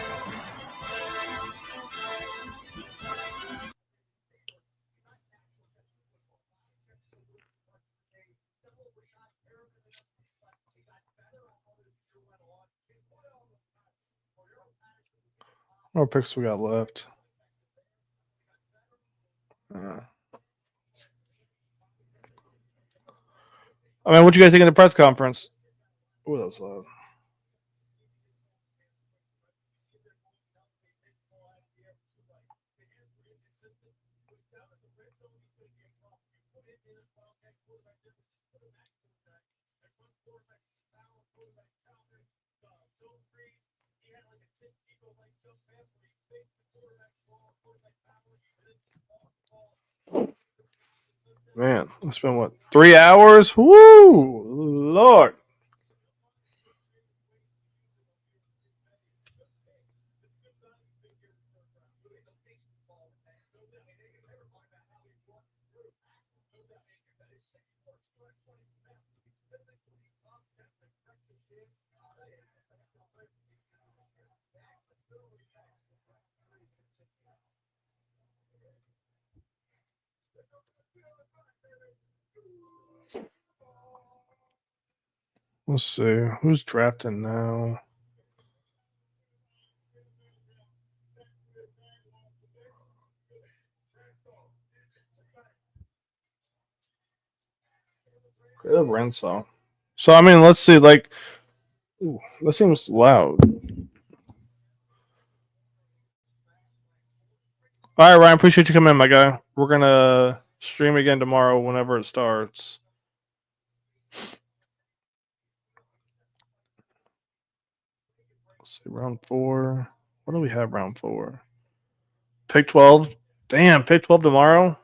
What picks we got left? What you guys think of the press conference? What else loud? Man, it's been what, 3 hours? Woo, Lord. Let's see. Who's drafting now? Caleb Renshaw. So, let's see. Ooh, that seems loud. All right, Ryan. Appreciate you coming in, my guy. We're going to stream again tomorrow whenever it starts. Let's see, round 4. What do we have round 4? Pick 12. Damn, pick 12 tomorrow.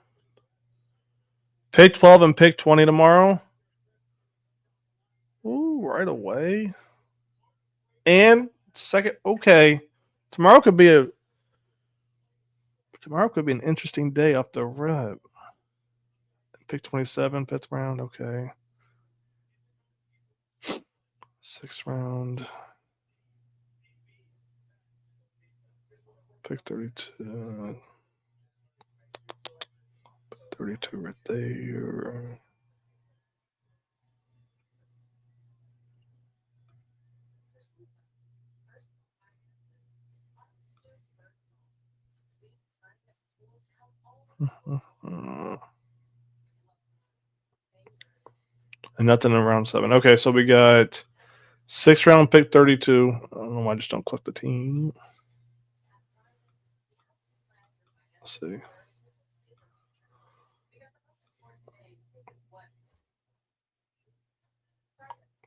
Pick 12 and pick 20 tomorrow. Ooh, right away. And second, okay. Tomorrow could be an interesting day off the rip. Pick 27, 5th round, okay. 6th round. Pick 32. 32 right there. And nothing in round 7. Okay, so we got 6th round pick 32. I don't know why I just don't click the team. Let's see.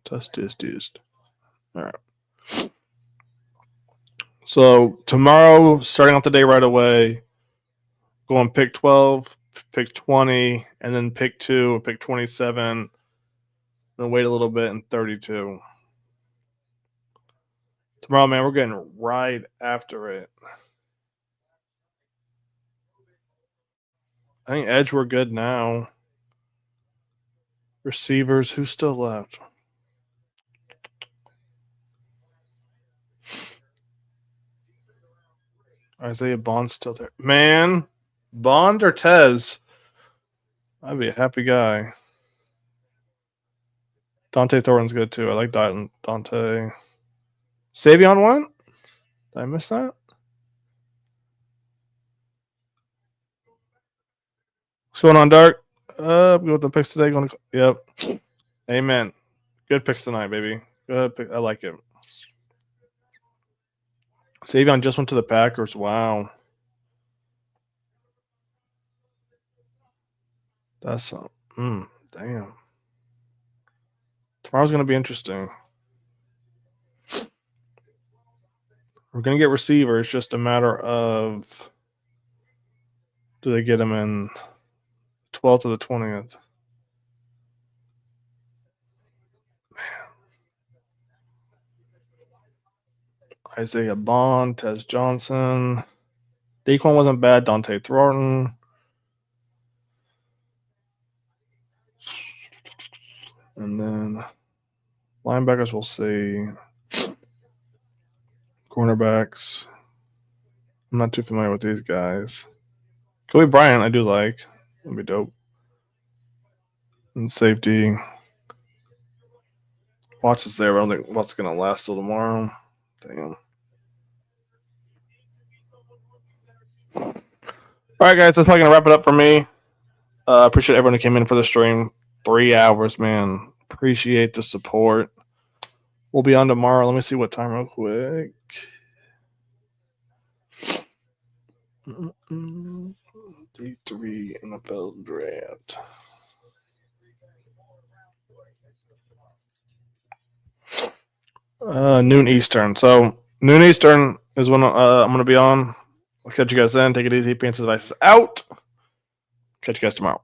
Test used. All right. So tomorrow, starting off the day right away, going pick 12, pick 20, and then pick 2, pick 27, then wait a little bit and 32. Tomorrow, man, we're getting right after it. I think edge we're good now. Receivers, who's still left? Isaiah Bond's still there. Man, Bond or Tez? I'd be a happy guy. Dante Thornton's good too. I like Dante. Savion went? Did I miss that? What's going on, Dark? Go with the picks today. Yep. Amen. Good picks tonight, baby. Good pick. I like it. Savion just went to the Packers. Wow. That's damn. Tomorrow's gonna be interesting. We're gonna get receivers. Just a matter of do they get them in 12th to the 20th? Isaiah Bond, Tez Johnson. Daquan wasn't bad. Dante Thornton. And then linebackers, we'll see. Cornerbacks. I'm not too familiar with these guys. Kobe Bryant, I do like. That'd be dope. And safety. Watts is there, but I don't think Watts is going to last till tomorrow. Damn. All right, guys, that's probably going to wrap it up for me. Appreciate everyone who came in for the stream. 3 hours, man. Appreciate the support. We'll be on tomorrow. Let me see what time real quick. Day 3 NFL Draft. Noon Eastern. So noon Eastern is when I'm going to be on. I'll catch you guys then. Take it easy. Panthers devices out. Catch you guys tomorrow.